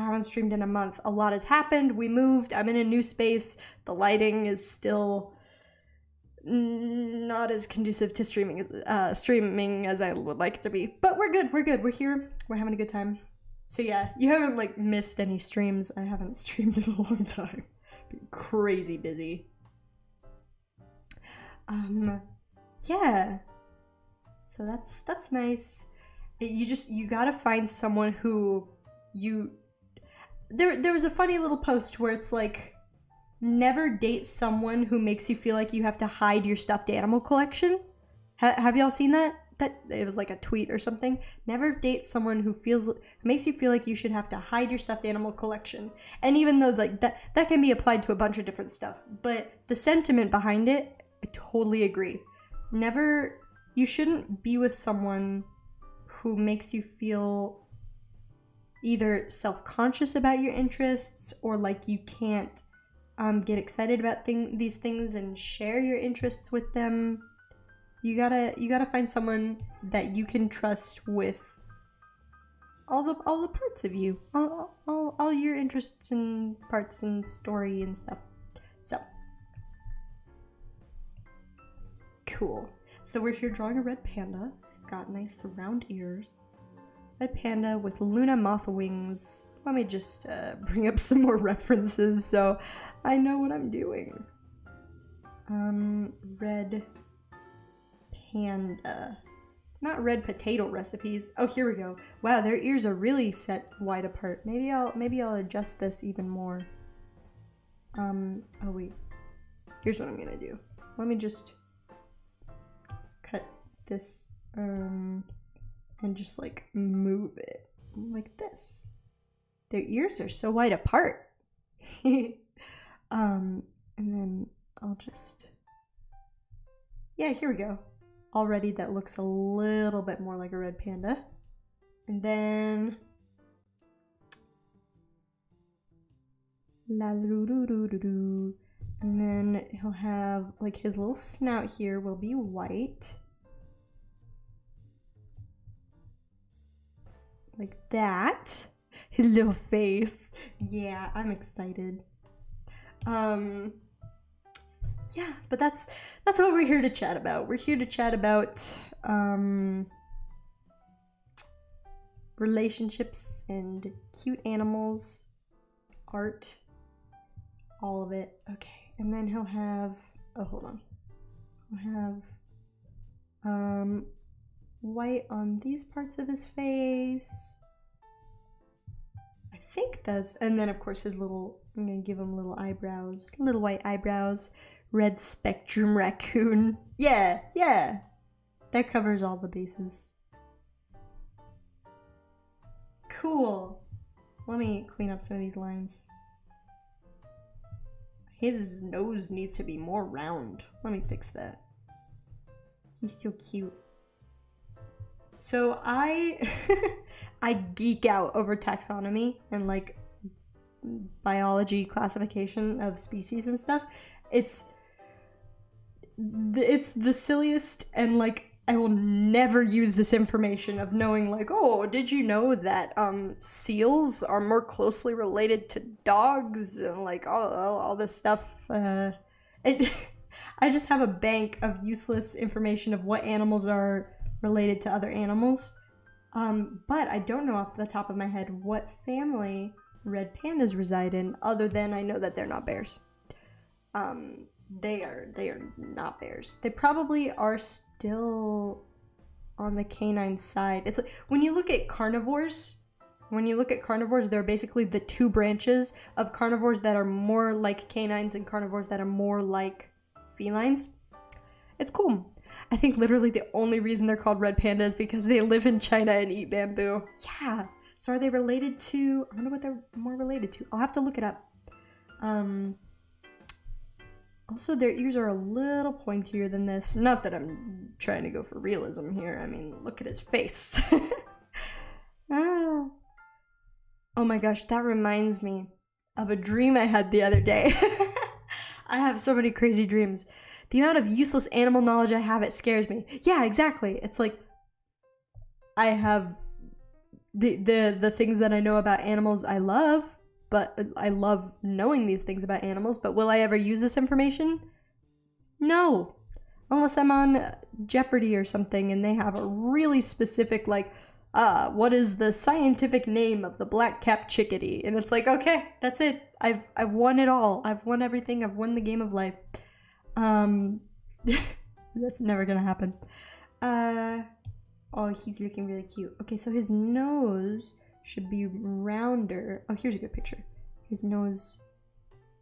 haven't streamed in a month. A lot has happened. We moved. I'm in a new space. The lighting is still not as conducive to streaming as I would like it to be. But we're good. We're here. We're having a good time. So yeah, you haven't like missed any streams. I haven't streamed in a long time. Been crazy busy. Yeah. So that's nice. You gotta find someone who there was a funny little post where it's like, never date someone who makes you feel like you have to hide your stuffed animal collection. Have y'all seen that? That it was like a tweet or something. Never date someone who makes you feel like you should have to hide your stuffed animal collection. And even though like that can be applied to a bunch of different stuff, but the sentiment behind it, I totally agree. You shouldn't be with someone who makes you feel either self-conscious about your interests or like you can't get excited about these things and share your interests with them. You gotta find someone that you can trust with all the parts of you, all your interests and parts and story and stuff. So cool. So we're here drawing a red panda. It's got nice round ears. Red panda with Luna moth wings. Let me just bring up some more references so I know what I'm doing. Red panda. Not red potato recipes. Oh, here we go. Wow, their ears are really set wide apart. Maybe I'll adjust this even more. Oh wait. Here's what I'm gonna do. Let me just cut this and just like move it like this. Their ears are so wide apart. And then I'll just, yeah, here we go. Already that looks a little bit more like a red panda. And then and then he'll have like his little snout here will be white. Like that. His little face. Yeah, I'm excited. Yeah, but that's what we're here to chat about. We're here to chat about relationships and cute animals, art, all of it. Okay, and then he'll have, oh, hold on. He'll have white on these parts of his face. I think that's, and then of course his little, I'm gonna give him little eyebrows, little white eyebrows. Red spectrum raccoon. Yeah, yeah. That covers all the bases. Cool. Let me clean up some of these lines. His nose needs to be more round. Let me fix that. He's so cute. So I geek out over taxonomy and like biology classification of species and stuff. It's the silliest, and like I will never use this information of knowing like, oh, did you know that seals are more closely related to dogs and like all this stuff. I just have a bank of useless information of what animals are related to other animals, but I don't know off the top of my head what family red pandas reside in, other than I know that they're not bears. They are not bears. They probably are still on the canine side. It's like when you look at carnivores, they're basically the two branches of carnivores that are more like canines and carnivores that are more like felines. It's cool. I think literally the only reason they're called red pandas is because they live in China and eat bamboo. Yeah. So are they related to, I wonder what they're more related to. I'll have to look it up. Also, their ears are a little pointier than this. Not that I'm trying to go for realism here. I mean, look at his face. Ah. Oh my gosh, that reminds me of a dream I had the other day. I have so many crazy dreams. The amount of useless animal knowledge I have, it scares me. Yeah, exactly. It's like I have the things that I know about animals I love, but I love knowing these things about animals, but will I ever use this information? No. Unless I'm on Jeopardy or something and they have a really specific, like, what is the scientific name of the black-capped chickadee? And it's like, okay, that's it. I've won it all. I've won everything. I've won the game of life. That's never gonna happen. Oh, he's looking really cute. Okay, so his nose should be rounder. Oh, here's a good picture. His nose,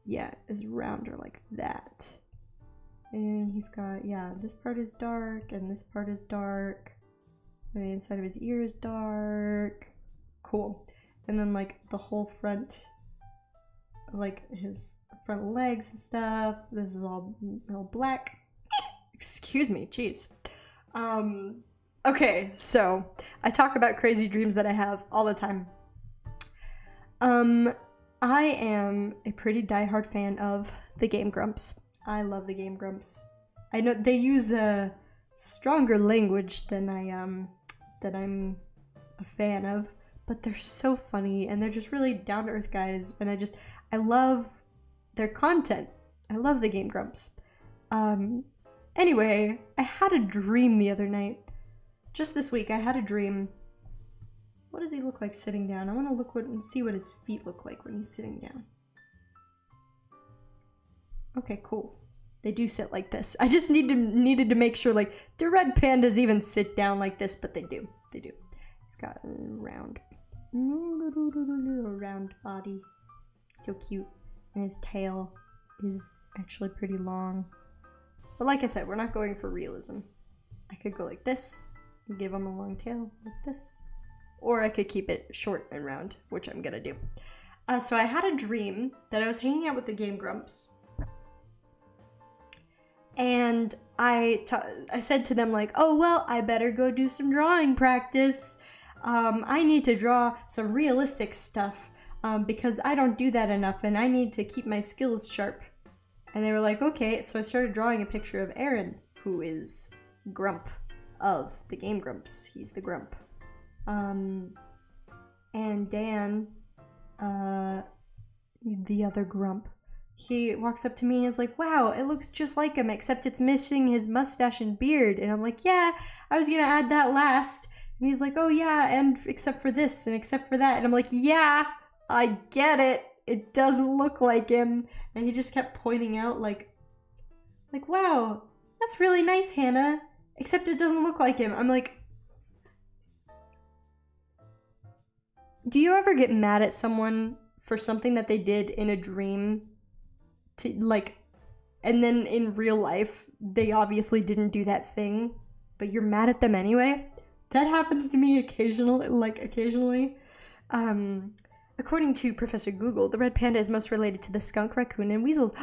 yeah, is rounder like that. And he's got, yeah, this part is dark and this part is dark. And the inside of his ear is dark. Cool. And then like the whole front, like his front legs and stuff, this is all black. Excuse me, jeez. Okay, so I talk about crazy dreams that I have all the time. I am a pretty diehard fan of the Game Grumps. I love the Game Grumps. I know they use a stronger language than I'm a fan of, but they're so funny and they're just really down-to-earth guys, and I love their content. I love the Game Grumps. Anyway, I had a dream the other night. Just this week, I had a dream. What does he look like sitting down? I want to look and see what his feet look like when he's sitting down. Okay, cool. They do sit like this. I just needed to make sure, like, do red pandas even sit down like this? But they do. They do. He's got a round body. So cute. And his tail is actually pretty long. But like I said, we're not going for realism. I could go like this and give him a long tail like this. Or I could keep it short and round, which I'm gonna do. So I had a dream that I was hanging out with the Game Grumps. And I said to them like, oh, well, I better go do some drawing practice. I need to draw some realistic stuff because I don't do that enough and I need to keep my skills sharp. And they were like, okay. So I started drawing a picture of Aaron, who is Grump of the Game Grumps. He's the Grump. And Dan, the other Grump, he walks up to me and is like, wow, it looks just like him, except it's missing his mustache and beard. And I'm like, yeah, I was gonna add that last. And he's like, oh yeah, and except for this and except for that. And I'm like, yeah, I get it. It doesn't look like him. And he just kept pointing out like, wow, that's really nice, Hannah. Except it doesn't look like him. I'm like, do you ever get mad at someone for something that they did in a dream to like, and then in real life, they obviously didn't do that thing, but you're mad at them anyway? That happens to me occasionally. According to Professor Google, the red panda is most related to the skunk, raccoon, and weasels.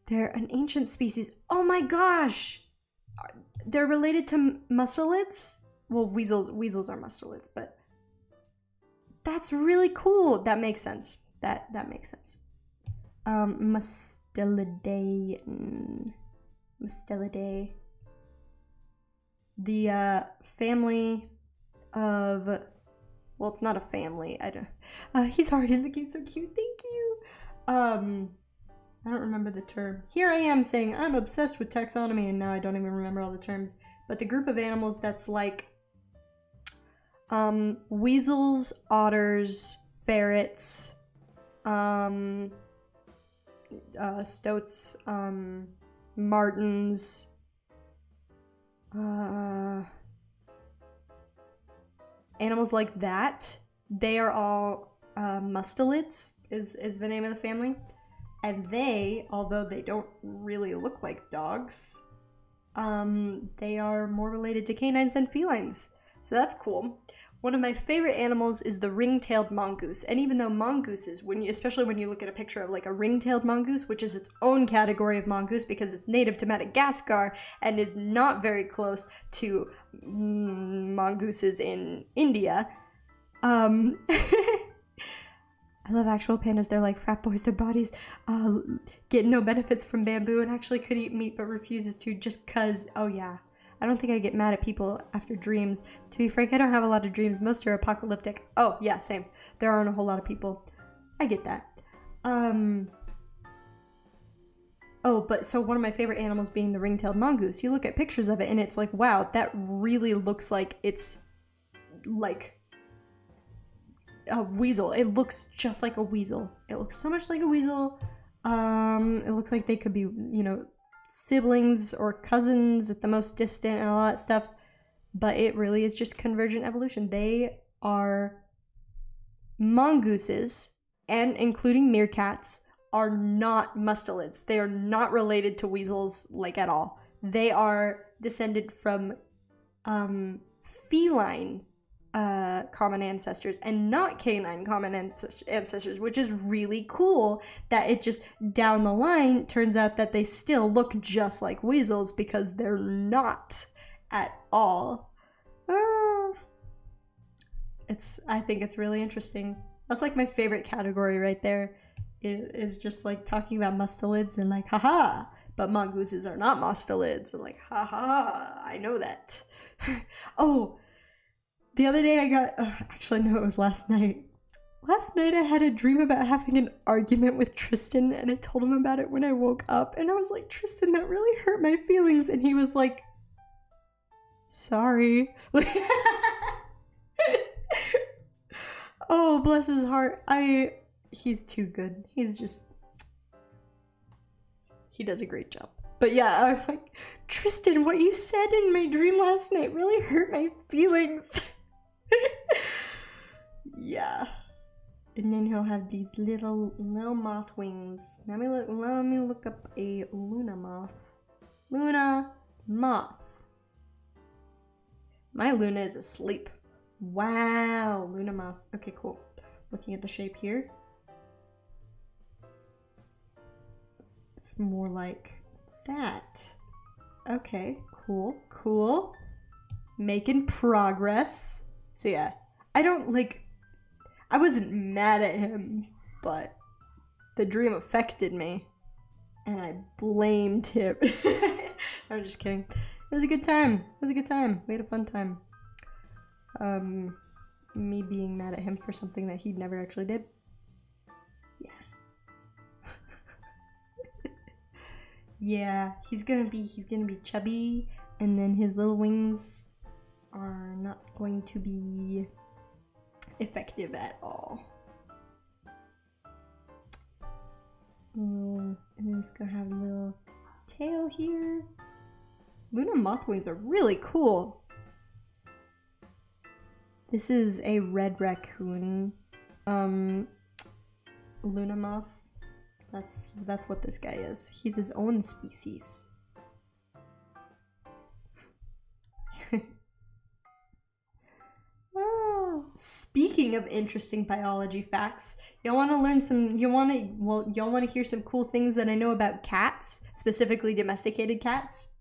They're an ancient species. Oh my gosh! They're related to mustelids? Well, weasels are mustelids, but that's really cool. That makes sense. That makes sense. Mustelidae. Mustelidae. The family of, well, it's not a family. I don't. He's already looking so cute. Thank you. I don't remember the term. Here I am saying I'm obsessed with taxonomy, and now I don't even remember all the terms. But the group of animals that's like weasels, otters, ferrets, stoats, martins, animals like that. They are all mustelids is the name of the family. And they, although they don't really look like dogs, they are more related to canines than felines. So that's cool. One of my favorite animals is the ring-tailed mongoose. And even though mongooses, especially when you look at a picture of like a ring-tailed mongoose, which is its own category of mongoose because it's native to Madagascar and is not very close to mongooses in India. I love actual pandas. They're like frat boys. Their bodies get no benefits from bamboo and actually could eat meat but refuses to just cause, oh yeah. I don't think I get mad at people after dreams. To be frank, I don't have a lot of dreams. Most are apocalyptic. Oh, yeah, same. There aren't a whole lot of people. I get that. Oh, but so one of my favorite animals being the ring-tailed mongoose. You look at pictures of it and it's like, wow, that really looks like it's like a weasel. It looks just like a weasel. It looks so much like a weasel. It looks like they could be, you know, siblings or cousins at the most distant and all that stuff. But it really is just convergent evolution. They are mongooses, and including meerkats, are not mustelids. They are not related to weasels, like, at all. They are descended from feline common ancestors and not canine common ancestors, which is really cool that it just down the line turns out that they still look just like weasels because they're not at all. I think it's really interesting. That's like my favorite category right there. Is just like talking about mustelids and like, haha, but mongooses are not mustelids. And like, haha, I know that. Oh, the other day I got, actually no, it was last night. Last night I had a dream about having an argument with Tristan, and I told him about it when I woke up, and I was like, Tristan, that really hurt my feelings. And he was like, sorry. Oh, bless his heart. He's too good. He does a great job. But yeah, I was like, Tristan, what you said in my dream last night really hurt my feelings. Yeah. And then he'll have these little moth wings. Let me look up a Luna moth. Luna moth. My Luna is asleep. Wow, Luna moth. Okay, cool. Looking at the shape here. It's more like that. Okay, cool. Making progress. So yeah, I wasn't mad at him, but the dream affected me, and I blamed him. I'm just kidding. It was a good time. We had a fun time. Me being mad at him for something that he never actually did. Yeah. Yeah, he's gonna be chubby, and then his little wings are not going to be effective at all. And then he's gonna have a little tail here. Luna moth wings are really cool. This is a red raccoon Luna moth. That's what this guy is. He's his own species. Oh, speaking of interesting biology facts, y'all want to learn some? Y'all want to hear some cool things that I know about cats, specifically domesticated cats?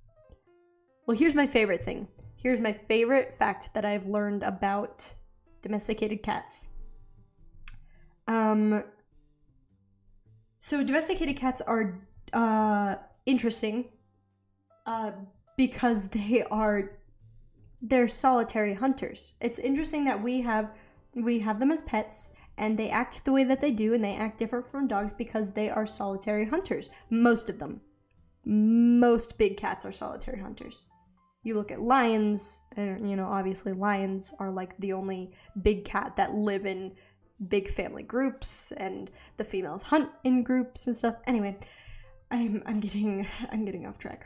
Well, here's my favorite thing. Here's my favorite fact that I've learned about domesticated cats. So domesticated cats are interesting because they're solitary hunters. It's interesting that we have them as pets, and they act the way that they do, and they act different from dogs because they are solitary hunters. Most of them. Most big cats are solitary hunters. You look at lions, and, you know, obviously lions are like the only big cat that live in big family groups, and the females hunt in groups and stuff. Anyway, I'm getting off track.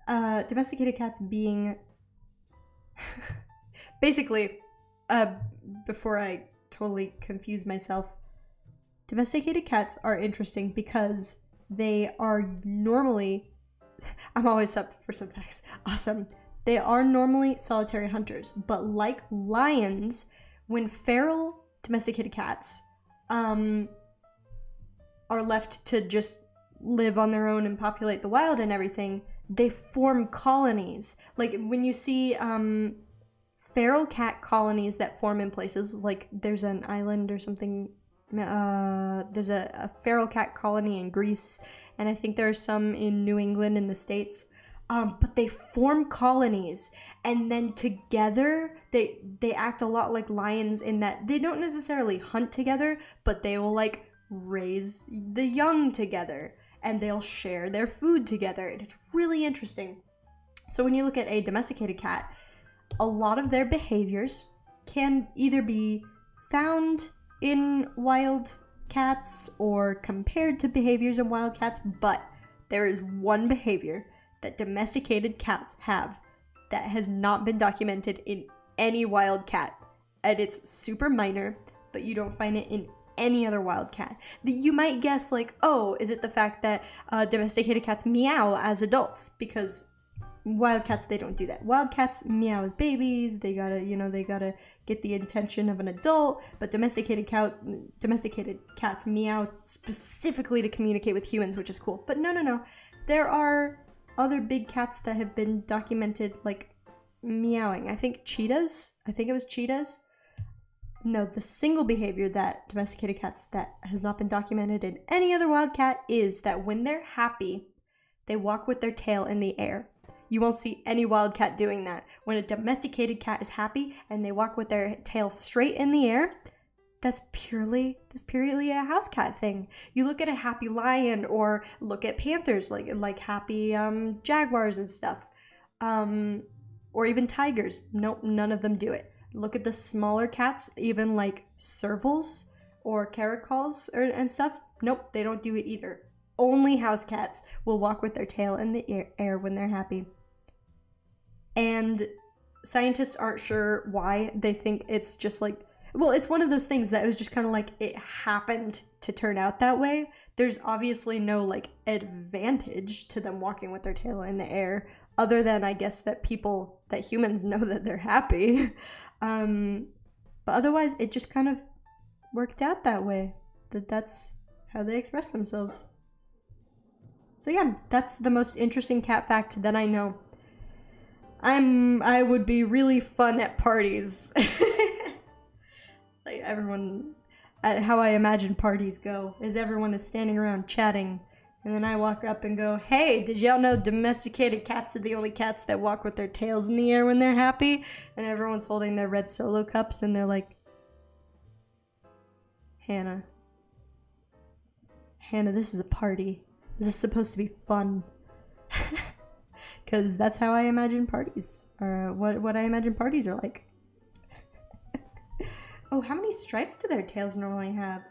Domesticated cats being basically, before I totally confuse myself, domesticated cats are interesting because they are normally, I'm always up for some facts. Awesome. They are normally solitary hunters, but like lions, when feral domesticated cats are left to just live on their own and populate the wild and everything, they form colonies. Like when you see feral cat colonies that form in places, like there's an island or something, there's a feral cat colony in Greece, and I think there are some in New England in the States. but they form colonies, and then together they act a lot like lions in that they don't necessarily hunt together, but they will like raise the young together, and they'll share their food together. And it's really interesting. So when you look at a domesticated cat, a lot of their behaviors can either be found in wild cats or compared to behaviors in wild cats, but there is one behavior that domesticated cats have that has not been documented in any wild cat, and it's super minor, but you don't find it in any other wild cat. You might guess like, oh, is it the fact that domesticated cats meow as adults? Because wild cats, they don't do that. Wild cats meow as babies. They gotta get the attention of an adult. But domesticated cats meow specifically to communicate with humans, which is cool. But no. There are other big cats that have been documented like meowing. I think it was cheetahs. No, the single behavior that domesticated cats that has not been documented in any other wild cat is that when they're happy, they walk with their tail in the air. You won't see any wild cat doing that. When a domesticated cat is happy and they walk with their tail straight in the air, that's purely a house cat thing. You look at a happy lion or look at panthers, like happy jaguars and stuff, or even tigers. Nope, none of them do it. Look at the smaller cats, even like servals or caracals and stuff. Nope, they don't do it either. Only house cats will walk with their tail in the air when they're happy. And scientists aren't sure why. They think it's just like, well, it's one of those things that was just kind of like it happened to turn out that way. There's obviously no like advantage to them walking with their tail in the air, other than I guess that humans know that they're happy. But otherwise, it just kind of worked out that way. That's how they express themselves. So yeah, that's the most interesting cat fact that I know. I would be really fun at parties. Like everyone, how I imagine parties go is everyone is standing around chatting, and then I walk up and go, hey, did y'all know domesticated cats are the only cats that walk with their tails in the air when they're happy? And everyone's holding their red Solo cups, and they're like, Hannah, this is a party. This is supposed to be fun. Because that's how I imagine parties, or what I imagine parties are like. Oh, how many stripes do their tails normally have?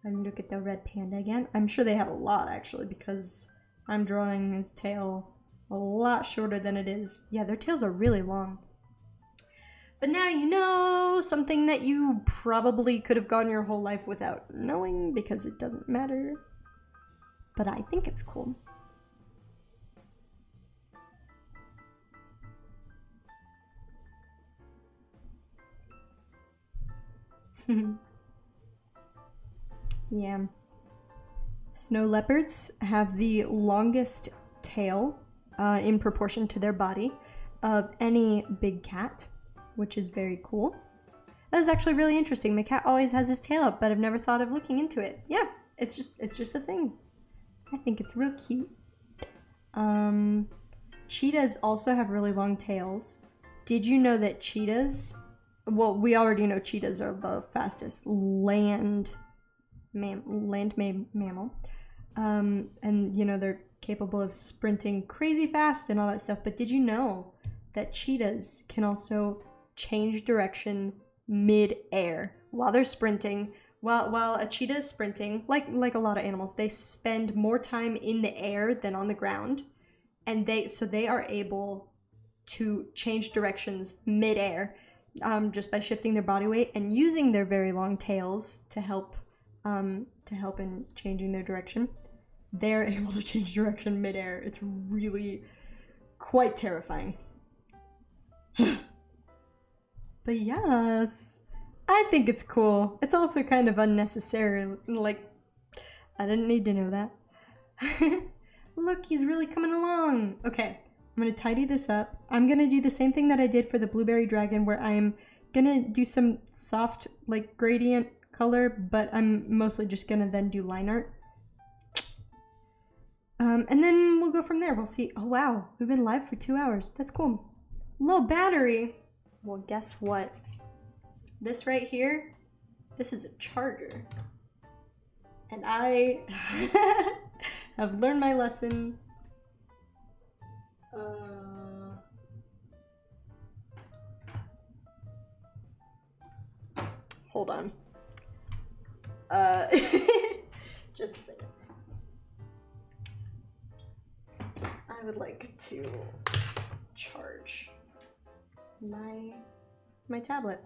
Let me look at the red panda again. I'm sure they have a lot, actually, because I'm drawing his tail a lot shorter than it is. Yeah, their tails are really long. But now you know something that you probably could have gone your whole life without knowing, because it doesn't matter. But I think it's cool. Yeah. Snow leopards have the longest tail in proportion to their body of any big cat, which is very cool. That is actually really interesting. My cat always has his tail up, but I've never thought of looking into it. Yeah, it's just a thing. I think it's real cute. Cheetahs also have really long tails. Did you know that cheetahs... Well, we already know cheetahs are the fastest land mammal. And, you know, they're capable of sprinting crazy fast and all that stuff. But did you know that cheetahs can also change direction mid-air while they're sprinting? While a cheetah is sprinting, like a lot of animals, they spend more time in the air than on the ground. And they are able to change directions mid-air. Just by shifting their body weight and using their very long tails to help in changing their direction. They're able to change direction midair. It's really quite terrifying. But yes, I think it's cool. It's also kind of unnecessary. Like, I didn't need to know that. Look, he's really coming along. Okay. I'm going to tidy this up. I'm going to do the same thing that I did for the blueberry dragon, where I'm going to do some soft, like, gradient color, but I'm mostly just going to then do line art. And then we'll go from there. We'll see. Oh wow, we've been live for 2 hours. That's cool. Low battery. Well, guess what? This right here, this is a charger. And I have learned my lesson. Hold on. Just a second. I would like to charge my tablet.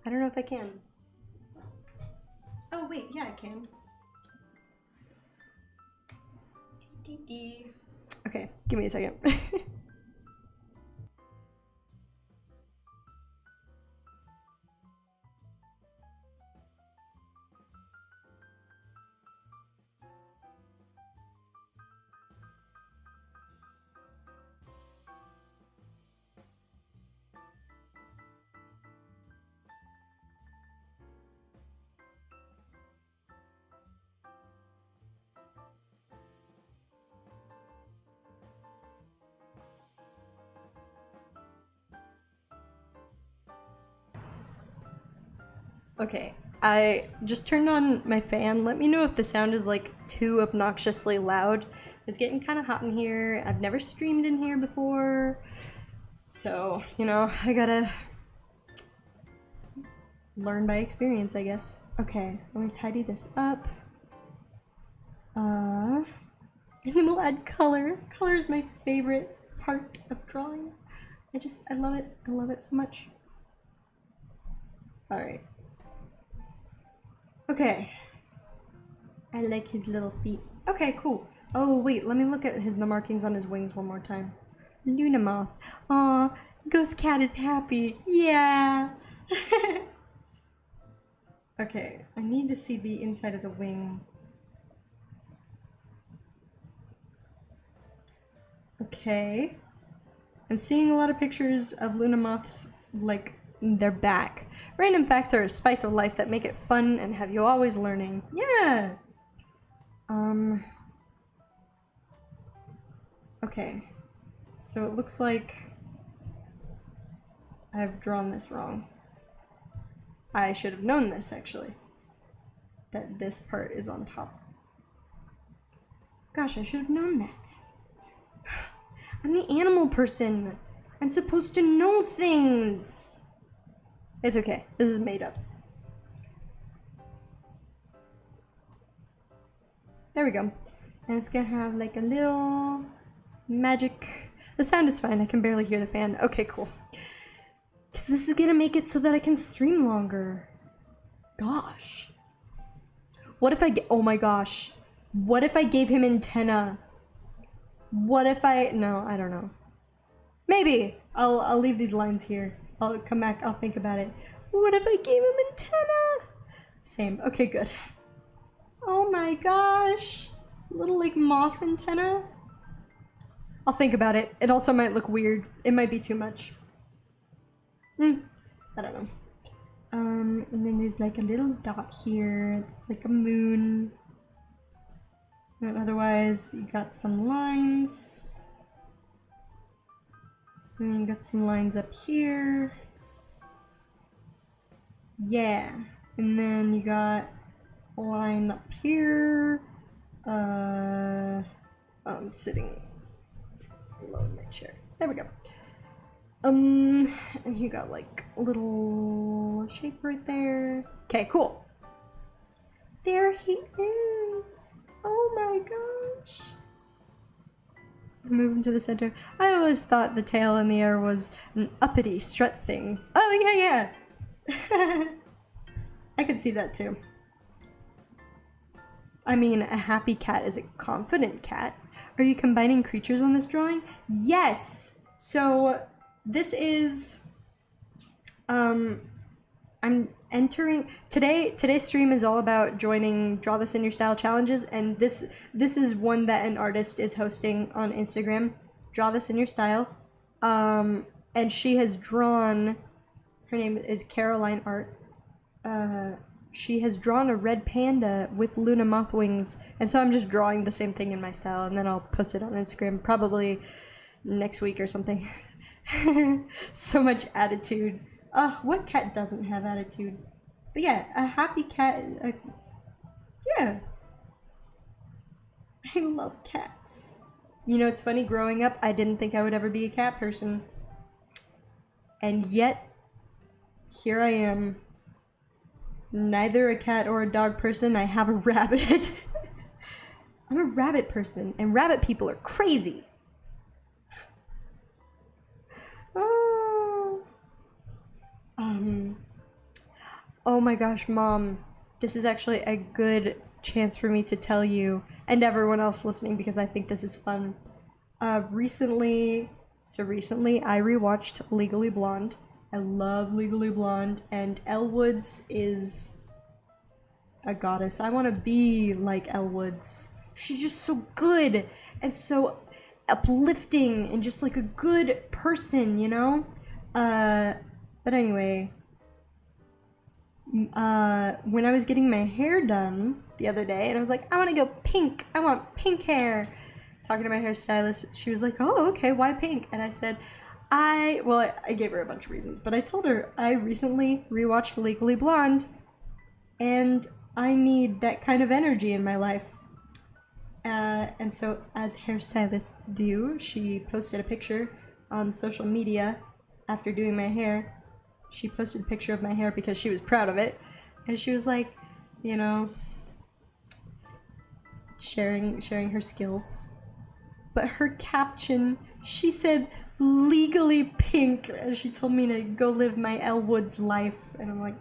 I don't know if I can. Oh wait, yeah I can. Okay, give me a second. Okay, I just turned on my fan. Let me know if the sound is like too obnoxiously loud. It's getting kind of hot in here. I've never streamed in here before. So, you know, I gotta learn by experience, I guess. Okay, let me tidy this up. And then we'll add color. Color is my favorite part of drawing. I love it. I love it so much. Alright. Okay. I like his little feet. Okay, cool. Oh, wait, let me look at the markings on his wings one more time. Luna moth. Aw, Ghost Cat is happy. Yeah. Okay, I need to see the inside of the wing. Okay. I'm seeing a lot of pictures of Luna moths, like, their back. Random facts are a spice of life that make it fun and have you always learning. Yeah! Okay. So it looks like I've drawn this wrong. I should have known this, actually. That this part is on top. Gosh, I should have known that. I'm the animal person. I'm supposed to know things. It's okay. This is made up. There we go. And it's gonna have like a little magic. The sound is fine. I can barely hear the fan. Okay, cool. Because this is gonna make it so that I can stream longer. Gosh. What if oh my gosh. What if I gave him antenna? What if no, I don't know. Maybe. I'll leave these lines here. I'll come back, I'll think about it. What if I gave him antenna? Same. Okay, good. Oh my gosh. Little like moth antenna. I'll think about it. It also might look weird. It might be too much. I don't know. And then there's like a little dot here. It's like a moon. And otherwise, you got some lines. And then you got some lines up here. Yeah. And then you got a line up here. I'm sitting low in my chair. There we go. And you got like a little shape right there. Okay, cool. There he is. Oh my gosh. Move him to the center. I always thought the tail in the air was an uppity strut thing. Oh yeah, yeah. I could see that too. I mean, a happy cat is a confident cat. Are you combining creatures on this drawing? Yes! So, this is... I'm entering... Today's stream is all about joining Draw This in Your Style challenges, and this is one that an artist is hosting on Instagram. Draw This in Your Style. And she has drawn... Her name is Caroline Art. she has drawn a red panda with Luna moth wings, and so I'm just drawing the same thing in my style, and then I'll post it on Instagram probably next week or something. So much attitude. Ugh, what cat doesn't have attitude? But yeah, a happy cat. Yeah. I love cats. You know, it's funny, growing up, I didn't think I would ever be a cat person. And yet, here I am. Neither a cat or a dog person, I have a rabbit. I'm a rabbit person, and rabbit people are crazy. Oh. Oh my gosh, Mom. This is actually a good chance for me to tell you, and everyone else listening, because I think this is fun. Recently, I rewatched Legally Blonde. I love Legally Blonde, and Elle Woods is a goddess. I want to be like Elle Woods. She's just so good and so uplifting and just like a good person, you know? But anyway, when I was getting my hair done the other day, and I was like, I want to go pink. I want pink hair. Talking to my hairstylist, she was like, oh, okay, why pink? And I said, I gave her a bunch of reasons, but I told her I recently rewatched Legally Blonde, and I need that kind of energy in my life. And so, as hairstylists do, she posted a picture on social media after doing my hair. She posted a picture of my hair because she was proud of it, and she was like, you know, sharing her skills. But her caption, she said, legally pink, and she told me to go live my Elle Woods life, and I'm like,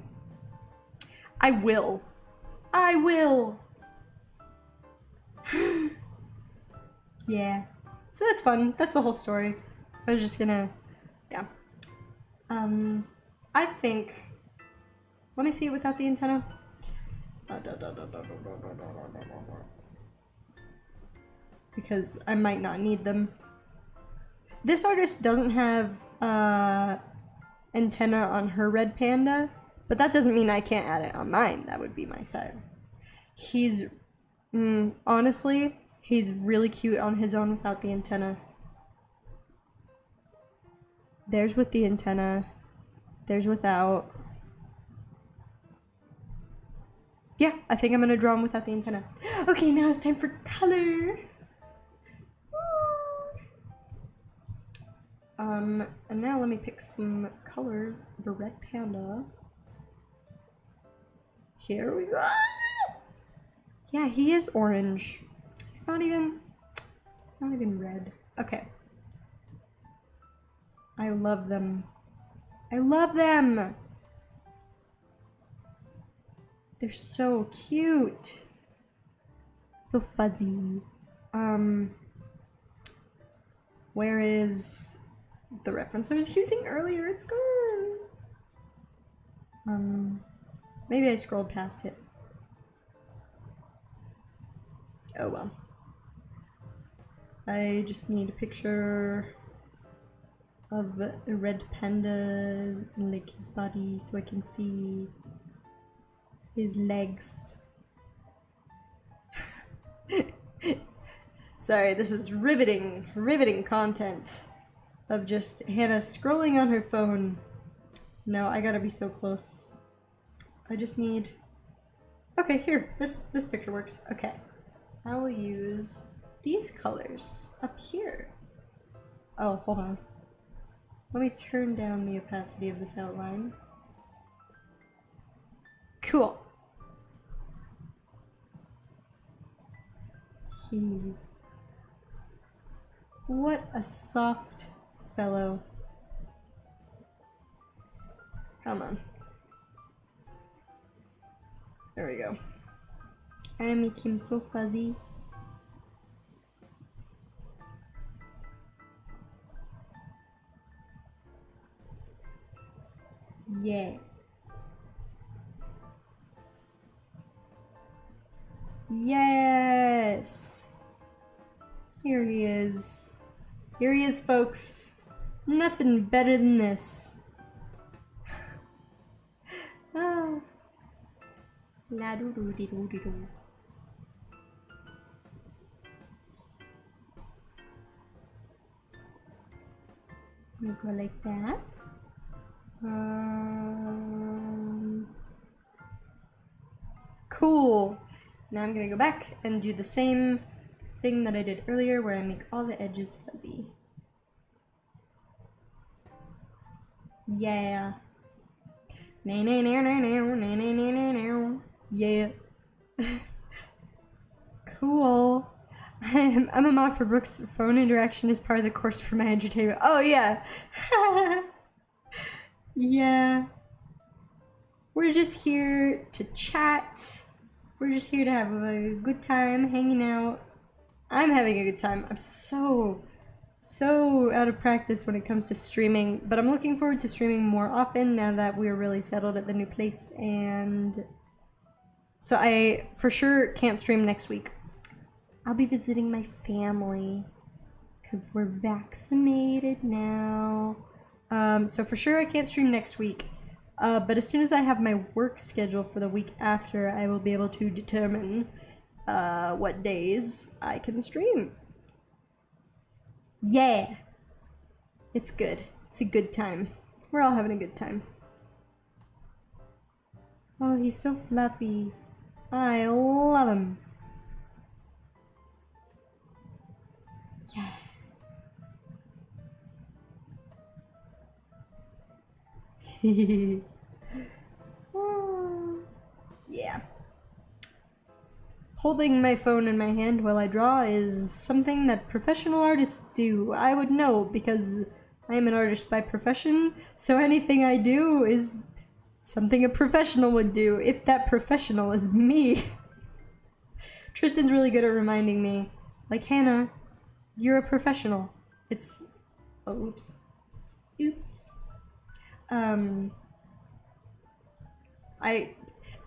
I will. Yeah. So that's fun. That's the whole story. I was just gonna, yeah. I think, let me see it without the antenna. Because I might not need them. This artist doesn't have antenna on her red panda, but that doesn't mean I can't add it on mine. That would be my style. He's, honestly, he's really cute on his own without the antenna. There's with the antenna. There's without. Yeah, I think I'm gonna draw him without the antenna. Okay, now it's time for color. And now let me pick some colors of a red panda. Here we go. Yeah, he is orange. It's not even red. Okay. I love them. I love them. They're so cute. So fuzzy. Where is the reference I was using earlier? It's gone. Maybe I scrolled past it. Oh well. I just need a picture of a red panda, like his body, so I can see his legs. Sorry, this is riveting content of just Hannah scrolling on her phone. No, I gotta be so close. I just need... Okay, here, this picture works. Okay, I will use these colors up here. Oh, hold on. Let me turn down the opacity of this outline. Cool. What a soft fellow. Come on. There we go. I'm gonna make him so fuzzy. Yeah. Yes! Here he is. Here he is, folks. Nothing better than this. Ah. La doo doo dee doo dee doo. We go like that. Cool. Now I'm gonna go back and do the same thing that I did earlier where I make all the edges fuzzy. Yeah. Yeah. Cool. I'm a mod for Brooks. Phone interaction is part of the course for my entertainment. Oh yeah. Yeah. We're just here to chat. We're just here to have a good time hanging out. I'm having a good time. I'm so out of practice when it comes to streaming, but I'm looking forward to streaming more often now that we're really settled at the new place. And so I for sure can't stream next week. I'll be visiting my family because we're vaccinated now. So for sure I can't stream next week. But as soon as I have my work schedule for the week after, I will be able to determine what days I can stream. Yeah! It's good. It's a good time. We're all having a good time. Oh, he's so fluffy. I love him. Yeah. Yeah. Holding my phone in my hand while I draw is something that professional artists do. I would know because I am an artist by profession, so anything I do is something a professional would do, if that professional is me. Tristan's really good at reminding me, like, Hannah, you're a professional. It's... oh, oops. Oops.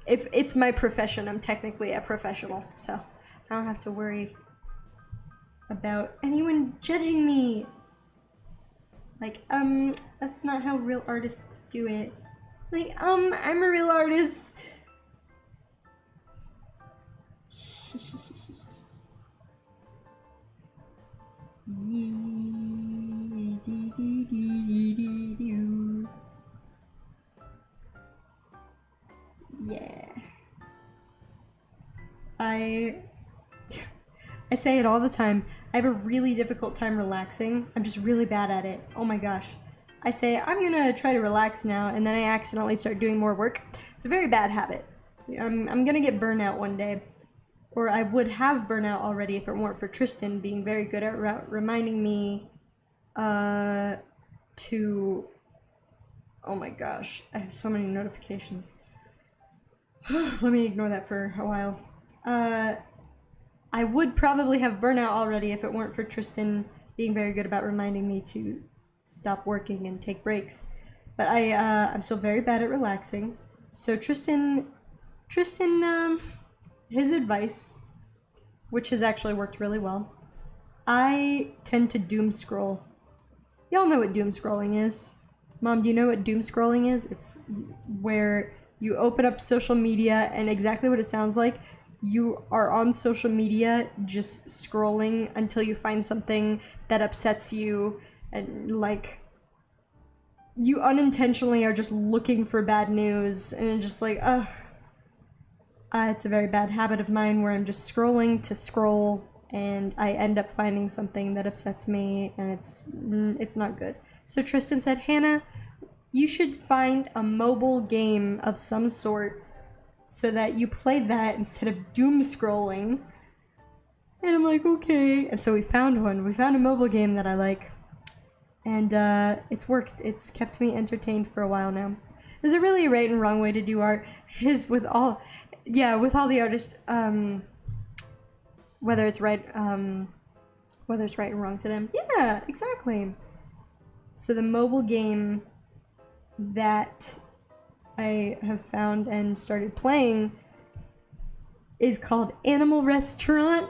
If it's my profession, I'm technically a professional, so I don't have to worry about anyone judging me. Like, that's not how real artists do it. Like, I'm a real artist. Yeah. I say it all the time. I have a really difficult time relaxing. I'm just really bad at it. Oh my gosh. I say, I'm gonna try to relax now, and then I accidentally start doing more work. It's a very bad habit. I'm gonna get burnout one day. Or I would have burnout already if it weren't for Tristan being very good at reminding me to... oh my gosh. I have so many notifications. Let me ignore that for a while. I would probably have burnout already if it weren't for Tristan being very good about reminding me to stop working and take breaks. But I'm still very bad at relaxing. So Tristan, his advice, which has actually worked really well, I tend to doom scroll. Y'all know what doom scrolling is. Mom, do you know what doom scrolling is? It's where you open up social media and exactly what it sounds like. You are on social media just scrolling until you find something that upsets you, and like you unintentionally are just looking for bad news, and it's just like, ugh. It's a very bad habit of mine where I'm just scrolling to scroll and I end up finding something that upsets me, and it's not good. So Tristan said, Hannah, you should find a mobile game of some sort so that you play that instead of doom scrolling. And I'm like, okay. And so we found one. We found a mobile game that I like. And it's worked. It's kept me entertained for a while now. Is there really a right and wrong way to do art? Is with all the artists, whether it's right and wrong to them. Yeah, exactly. So the mobile game that I have found and started playing is called Animal Restaurant.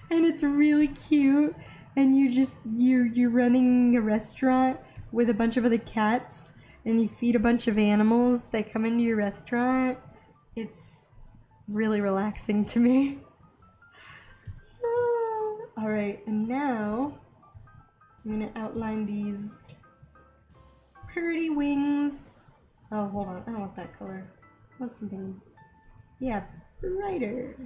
And it's really cute. And you're running a restaurant with a bunch of other cats, and you feed a bunch of animals that come into your restaurant. It's really relaxing to me. All right, and now I'm gonna outline these pretty wings. Oh, hold on, I don't want that color. I want something, yeah, brighter.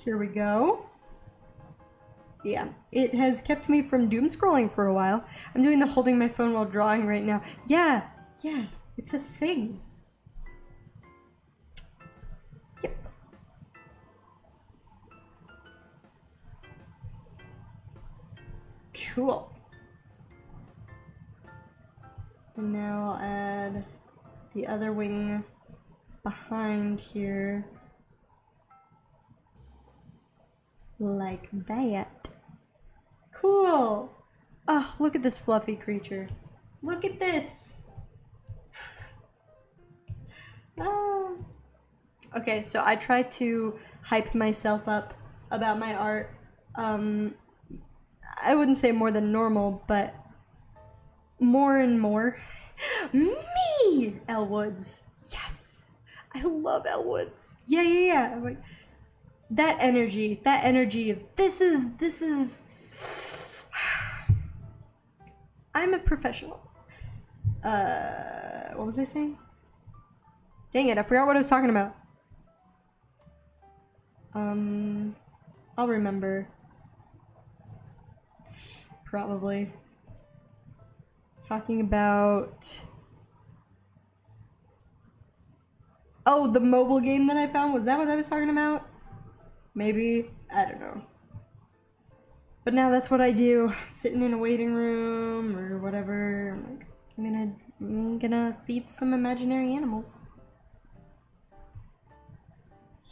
Here we go. Yeah, it has kept me from doom scrolling for a while. I'm doing the holding my phone while drawing right now. Yeah, it's a thing. Yep. Cool. And now I'll add the other wing behind here. Like that. Cool! Oh, look at this fluffy creature. Look at this! Oh. Okay, so I try to hype myself up about my art. I wouldn't say more than normal, but more and more. Me! Elle Woods. Yes! I love Elle Woods. Yeah. I'm like, that energy of this is I'm a professional. What was I saying? Dang it, I forgot what I was talking about. I'll remember. Probably. Talking about... Oh, the mobile game that I found? Was that what I was talking about? Maybe. I don't know. But now that's what I do. Sitting in a waiting room or whatever. I'm like, I'm gonna feed some imaginary animals.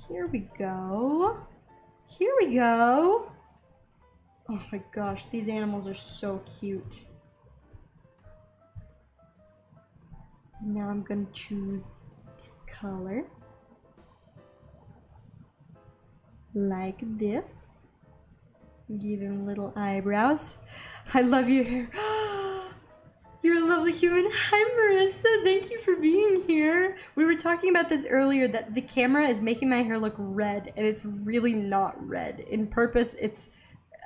Here we go. Here we go. Oh my gosh, these animals are so cute. Now I'm gonna choose this color. Like this. Give him little eyebrows. I love your hair. You're a lovely human. Hi, Marissa. Thank you for being here. We were talking about this earlier, that the camera is making my hair look red, and it's really not red. In purpose, it's...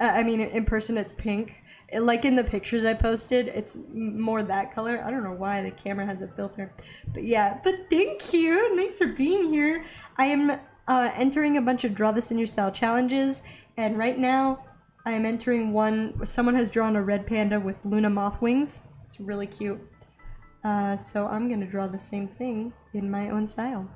in person, it's pink. Like in the pictures I posted, it's more that color. I don't know why the camera has a filter. But yeah, but thank you. And thanks for being here. I am entering a bunch of Draw This in Your Style challenges, and right now I am entering one. Someone has drawn a red panda with Luna moth wings. It's really cute. So I'm gonna draw the same thing in my own style.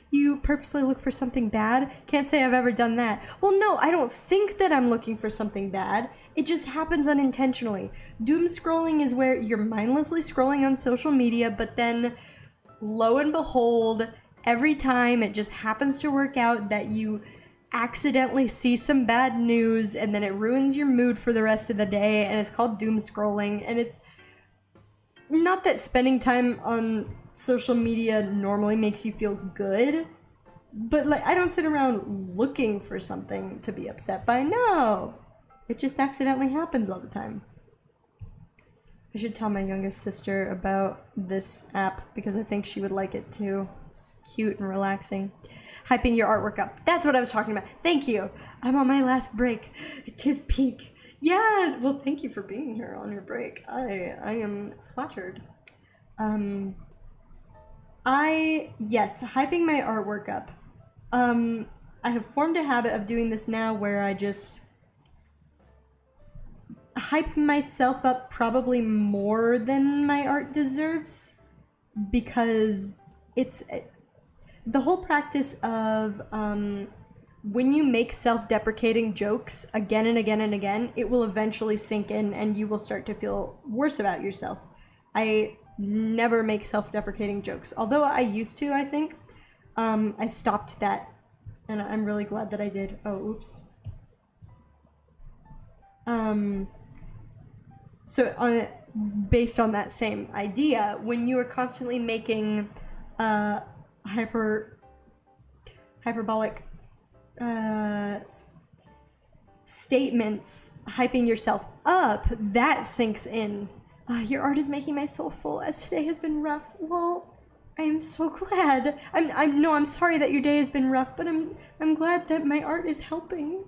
You purposely look for something bad? Can't say I've ever done that. Well, no, I don't think that I'm looking for something bad. It just happens unintentionally. Doom scrolling is where you're mindlessly scrolling on social media, but then, lo and behold, every time it just happens to work out that you accidentally see some bad news, and then it ruins your mood for the rest of the day, and it's called doom scrolling. And it's not that spending time on social media normally makes you feel good, but like, I don't sit around looking for something to be upset by. No, it just accidentally happens all the time. I should tell my youngest sister about this app because I think she would like it too. It's cute and relaxing. Hyping your artwork up. That's what I was talking about. Thank you. I'm on my last break. It is peak. Yeah, well, thank you for being here on your break. I am flattered. Yes, hyping my artwork up. I have formed a habit of doing this now where I just hype myself up probably more than my art deserves, because it's the whole practice of when you make self-deprecating jokes again and again and again, it will eventually sink in and you will start to feel worse about yourself. I never make self-deprecating jokes, although I used to, I think. I stopped that, and I'm really glad that I did. Oh, oops. So based on that same idea, when you are constantly making hyperbolic statements, hyping yourself up, that sinks in Your art is making my soul full, as today has been rough. Well, I am so glad. I'm sorry that your day has been rough, but I'm glad that my art is helping.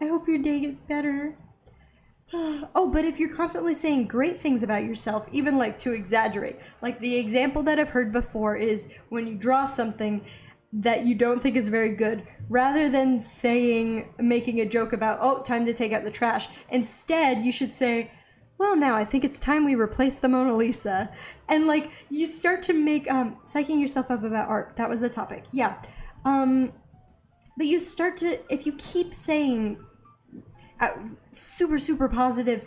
I hope your day gets better. Oh, but if you're constantly saying great things about yourself, even like to exaggerate, like the example that I've heard before is when you draw something that you don't think is very good, rather than making a joke about, oh, time to take out the trash, instead you should say, well, now I think it's time we replace the Mona Lisa. And like, you start to make, psyching yourself up about art. That was the topic. Yeah. But you start to, if you keep saying super positive,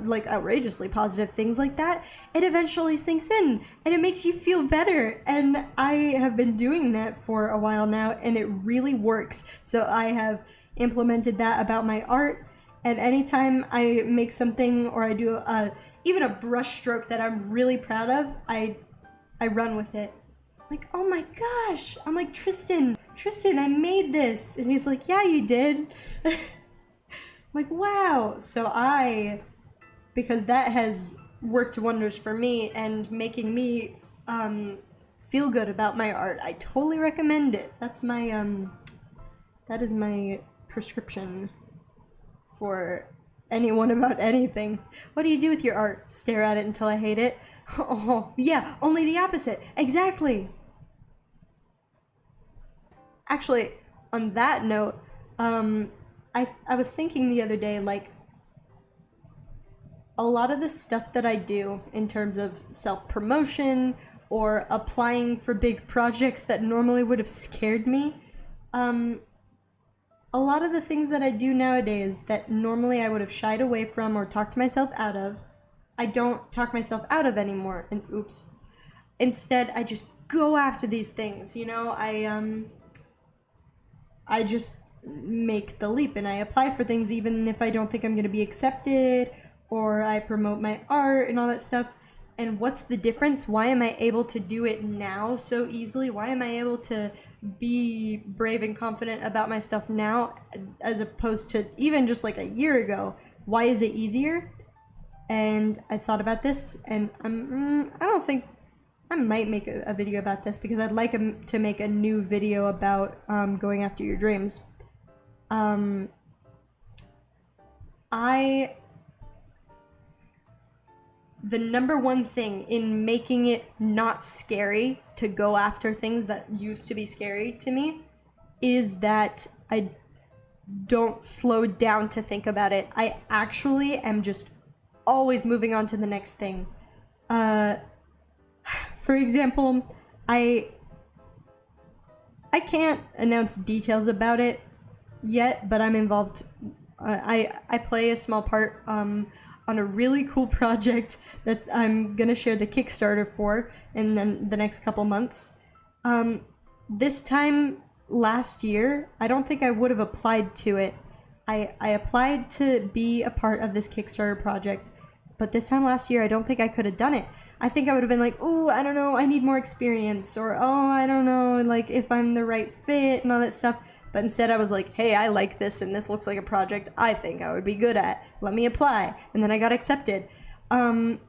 like outrageously positive things like that, it eventually sinks in and it makes you feel better. And I have been doing that for a while now and it really works. So I have implemented that about my art, and anytime I make something or I do even a brush stroke that I'm really proud of, I run with it. Like, oh my gosh, I'm like, Tristan, I made this. And he's like, yeah, you did. Like, wow. So because that has worked wonders for me and making me feel good about my art, I totally recommend it. That is my prescription for anyone about anything. What do you do with your art? Stare at it until I hate it? Oh, yeah, only the opposite. Exactly. Actually, on that note, I was thinking the other day, like, a lot of the stuff that I do in terms of self-promotion or applying for big projects that normally would have scared me, a lot of the things that I do nowadays that normally I would have shied away from or talked myself out of, I don't talk myself out of anymore. And oops. Instead, I just go after these things, you know? I just make the leap and I apply for things even if I don't think I'm going to be accepted, or I promote my art and all that stuff. And what's the difference? Why am I able to do it now so easily? Why am I able to be brave and confident about my stuff now as opposed to even just like a year ago? Why is it easier? And I thought about this, and I don't think I might make a video about this because I'd like to make a new video about going after your dreams. The number one thing in making it not scary to go after things that used to be scary to me is that I don't slow down to think about it. I actually am just always moving on to the next thing. For example, I can't announce details about it yet, but I'm involved. I play a small part on a really cool project that I'm gonna share the Kickstarter for in the next couple months. This time last year, I don't think I would have applied to it. I applied to be a part of this Kickstarter project, but this time last year, I don't think I could have done it. I think I would have been like, oh, I don't know, I need more experience, or oh, I don't know, like if I'm the right fit and all that stuff. But instead I was like, hey, I like this and this looks like a project I think I would be good at. Let me apply. And then I got accepted. I'm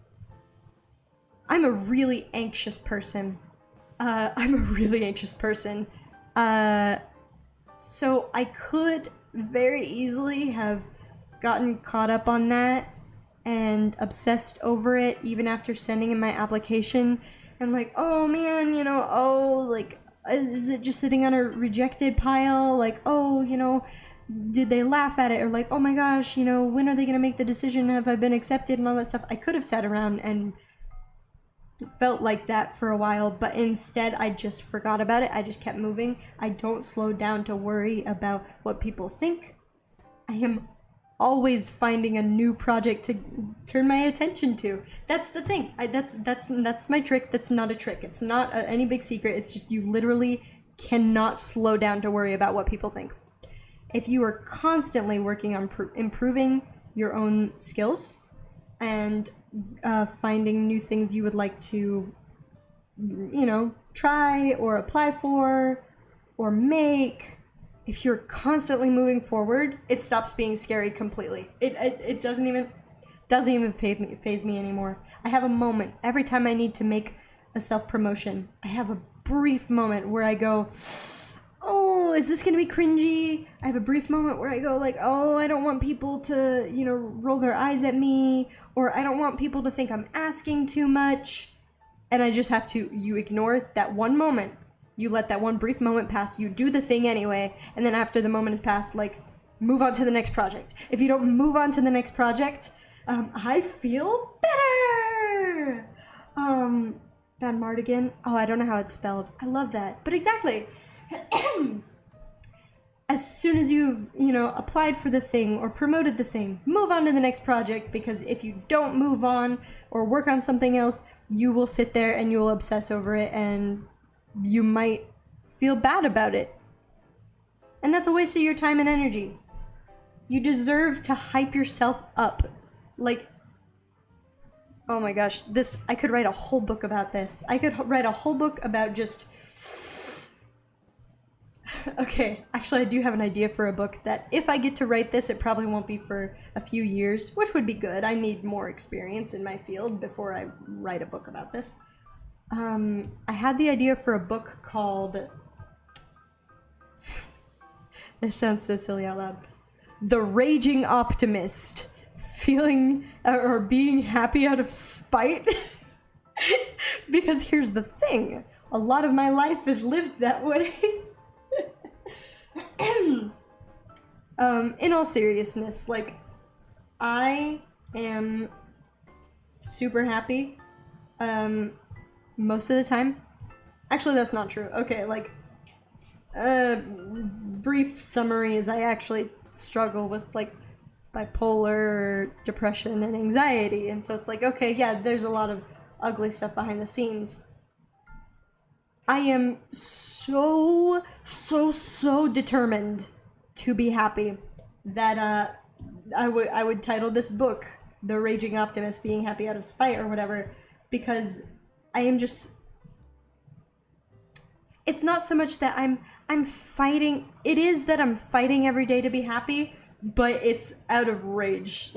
a really anxious person. So I could very easily have gotten caught up on that and obsessed over it even after sending in my application and like, oh man, you know, oh, like, is it just sitting on a rejected pile? Like, oh, you know, did they laugh at it? Or like, oh my gosh, you know, when are they gonna make the decision? Have I been accepted? And all that stuff. I could have sat around and felt like that for a while, but instead I just forgot about it. I just kept moving. I don't slow down to worry about what people think. I am always finding a new project to turn my attention to. That's the thing. That's my trick. That's not a trick. It's not any big secret. It's just you literally cannot slow down to worry about what people think. If you are constantly working on improving your own skills and finding new things you would like to, you know, try or apply for or make, if you're constantly moving forward, it stops being scary completely. It doesn't even, Doesn't even faze me anymore. I have a moment every time I need to make a self-promotion. I have a brief moment where I go, oh, is this gonna be cringy? I have a brief moment where I go like, oh, I don't want people to, roll their eyes at me, or I don't want people to think I'm asking too much. And I just have to, you ignore that one moment. You let that one brief moment pass, you do the thing anyway, and then after the moment has passed, like, move on to the next project. If you don't move on to the next project, I feel better! Van Mardigan. Oh, I don't know how it's spelled. I love that. But exactly. As soon as you've, applied for the thing or promoted the thing, move on to the next project, because if you don't move on or work on something else, you will sit there and you will obsess over it and you might feel bad about it. And that's a waste of your time and energy. You deserve to hype yourself up. Like, oh my gosh, I could write a whole book about this. I could write a whole book about just... Okay, actually I do have an idea for a book that if I get to write this, it probably won't be for a few years, which would be good. I need more experience in my field before I write a book about this. I had the idea for a book called... This sounds so silly out loud. The Raging Optimist. Feeling or being happy out of spite. Because here's the thing. A lot of my life is lived that way. In all seriousness, like, I am super happy most of the time. Actually, that's not true. Okay, like, brief summary is I actually struggle with, like, bipolar, depression, and anxiety, and so it's like, okay, yeah, there's a lot of ugly stuff behind the scenes. I am so determined to be happy that I would title this book The Raging Optimist, Being Happy Out of Spite or whatever, because I am just... It's not so much that I'm fighting... It is that I'm fighting every day to be happy, but it's out of rage.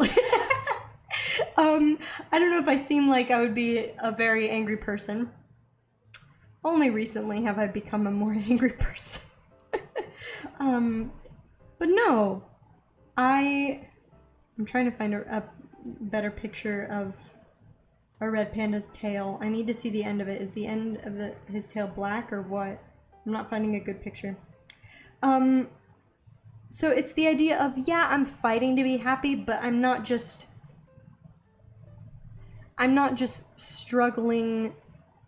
I don't know if I seem like I would be a very angry person. Only recently have I become a more angry person. But no, I'm trying to find a better picture of a red panda's tail. I need to see the end of it. Is the end of his tail black or what? I'm not finding a good picture. So it's the idea of, yeah, I'm fighting to be happy, but I'm not just struggling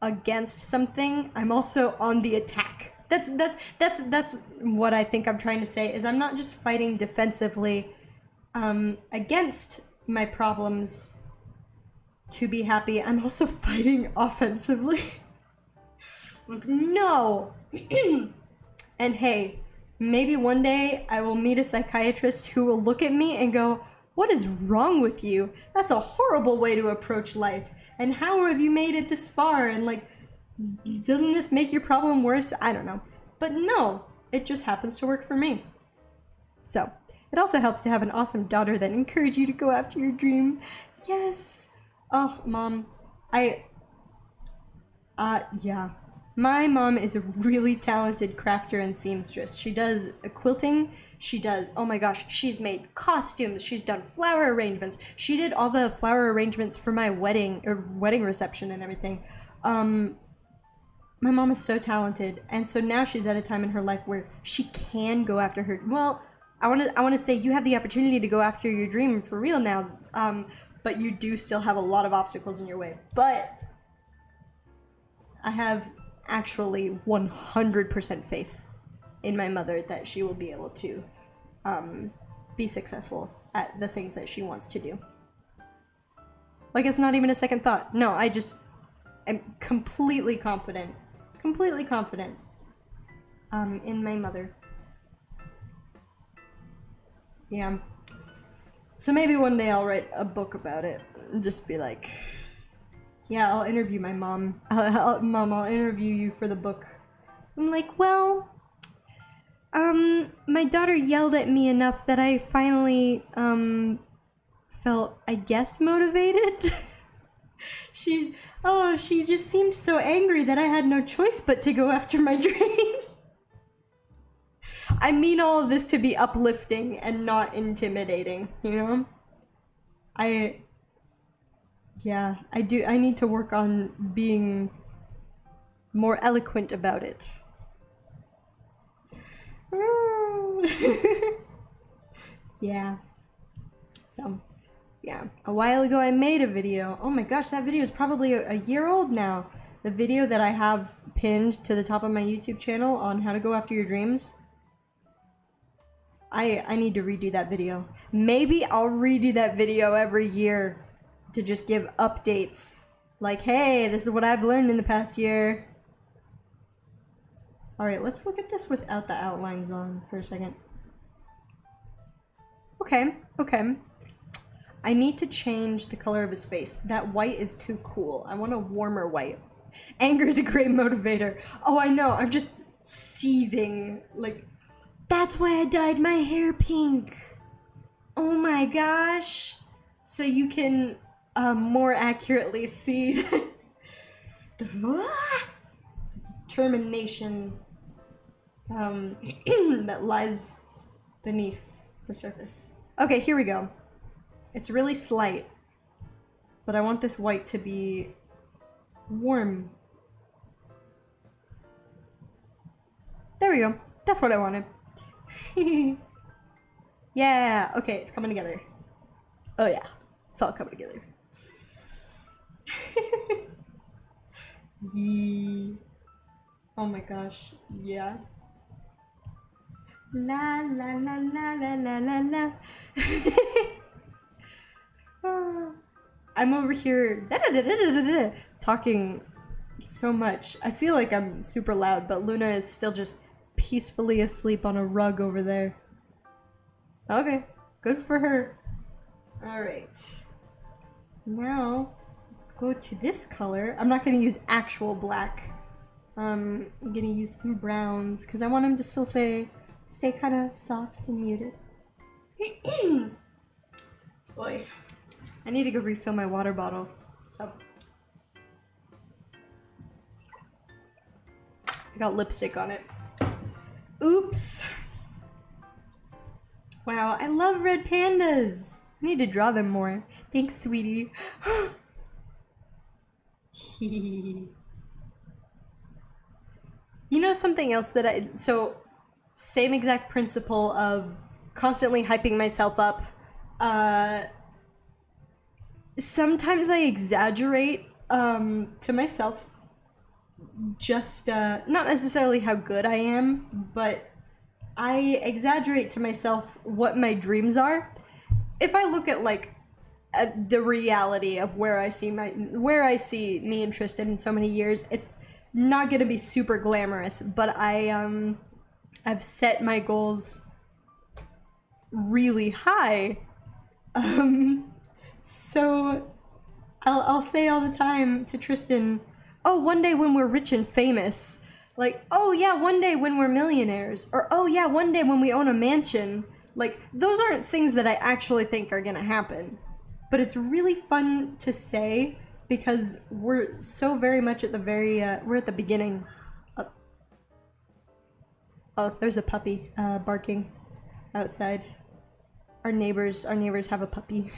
against something. I'm also on the attack. That's what I think I'm trying to say, is I'm not just fighting defensively against my problems to be happy. I'm also fighting offensively. No. And hey, maybe one day I will meet a psychiatrist who will look at me and go, what is wrong with you? That's a horrible way to approach life. And how have you made it this far? And like, doesn't this make your problem worse? I don't know. But no, it just happens to work for me. So, it also helps to have an awesome daughter that encourages you to go after your dream. Yes. Oh, Mom. Yeah. My mom is a really talented crafter and seamstress. She does quilting. She does, oh my gosh, she's made costumes. She's done flower arrangements. She did all the flower arrangements for my wedding reception and everything. My mom is so talented, and so now she's at a time in her life where she can go after her. Well, I want to say you have the opportunity to go after your dream for real now, but you do still have a lot of obstacles in your way. But I have actually 100% faith in my mother that she will be able to be successful at the things that she wants to do. Like, it's not even a second thought. No, I just am completely confident in my mother. Yeah. So maybe one day I'll write a book about it and just be like, yeah, I'll interview my mom. Mom, I'll interview you for the book. I'm like, well, my daughter yelled at me enough that I finally felt, I guess, motivated. she just seemed so angry that I had no choice but to go after my dreams. I mean all of this to be uplifting and not intimidating, you know? I need to work on being more eloquent about it. Yeah. So, yeah. A while ago I made a video. Oh my gosh, that video is probably a year old now. The video that I have pinned to the top of my YouTube channel on how to go after your dreams. I need to redo that video. Maybe I'll redo that video every year to just give updates. Like, hey, this is what I've learned in the past year. Alright, let's look at this without the outlines on for a second. Okay. I need to change the color of his face. That white is too cool. I want a warmer white. Anger is a great motivator. Oh, I know. I'm just seething. Like, that's why I dyed my hair pink. Oh my gosh. So you can more accurately see the determination that lies beneath the surface. Okay, here we go. It's really slight, but I want this white to be warm. There we go. That's what I wanted. Yeah, okay, it's coming together. Oh yeah, it's all coming together. Yee. Oh my gosh, yeah. La la la la la la la la. I'm over here talking so much. I feel like I'm super loud, but Luna is still just peacefully asleep on a rug over there. Okay, good for her. Alright. Now, go to this color. I'm not gonna use actual black. I'm gonna use some browns, because I want him to still stay kind of soft and muted. Boy, I need to go refill my water bottle. So, I got lipstick on it. Oops. Wow, I love red pandas. I need to draw them more. Thanks, sweetie. You know something else that so same exact principle of constantly hyping myself up. Sometimes I exaggerate to myself just not necessarily how good I am, but I exaggerate to myself what my dreams are. If I look at like at the reality of where I see me and Tristan in so many years, it's not gonna be super glamorous, but I've set my goals really high. So I'll say all the time to Tristan, oh, one day when we're rich and famous, like, oh yeah, one day when we're millionaires, or oh yeah, one day when we own a mansion. Like, those aren't things that I actually think are gonna happen, but it's really fun to say because we're so very much at the very we're at the beginning. Oh, there's a puppy barking outside. Our neighbors have a puppy.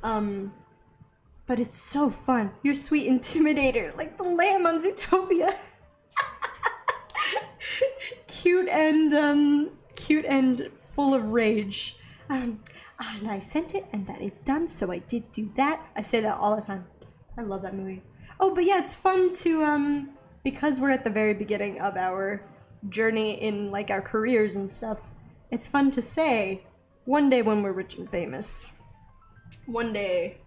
But it's so fun. You're sweet intimidator, like the lamb on Zootopia. Cute and full of rage. And I sent it, and that is done. So I did do that. I say that all the time. I love that movie. Oh, but yeah, it's fun to because we're at the very beginning of our journey in like our careers and stuff. It's fun to say, one day when we're rich and famous. One day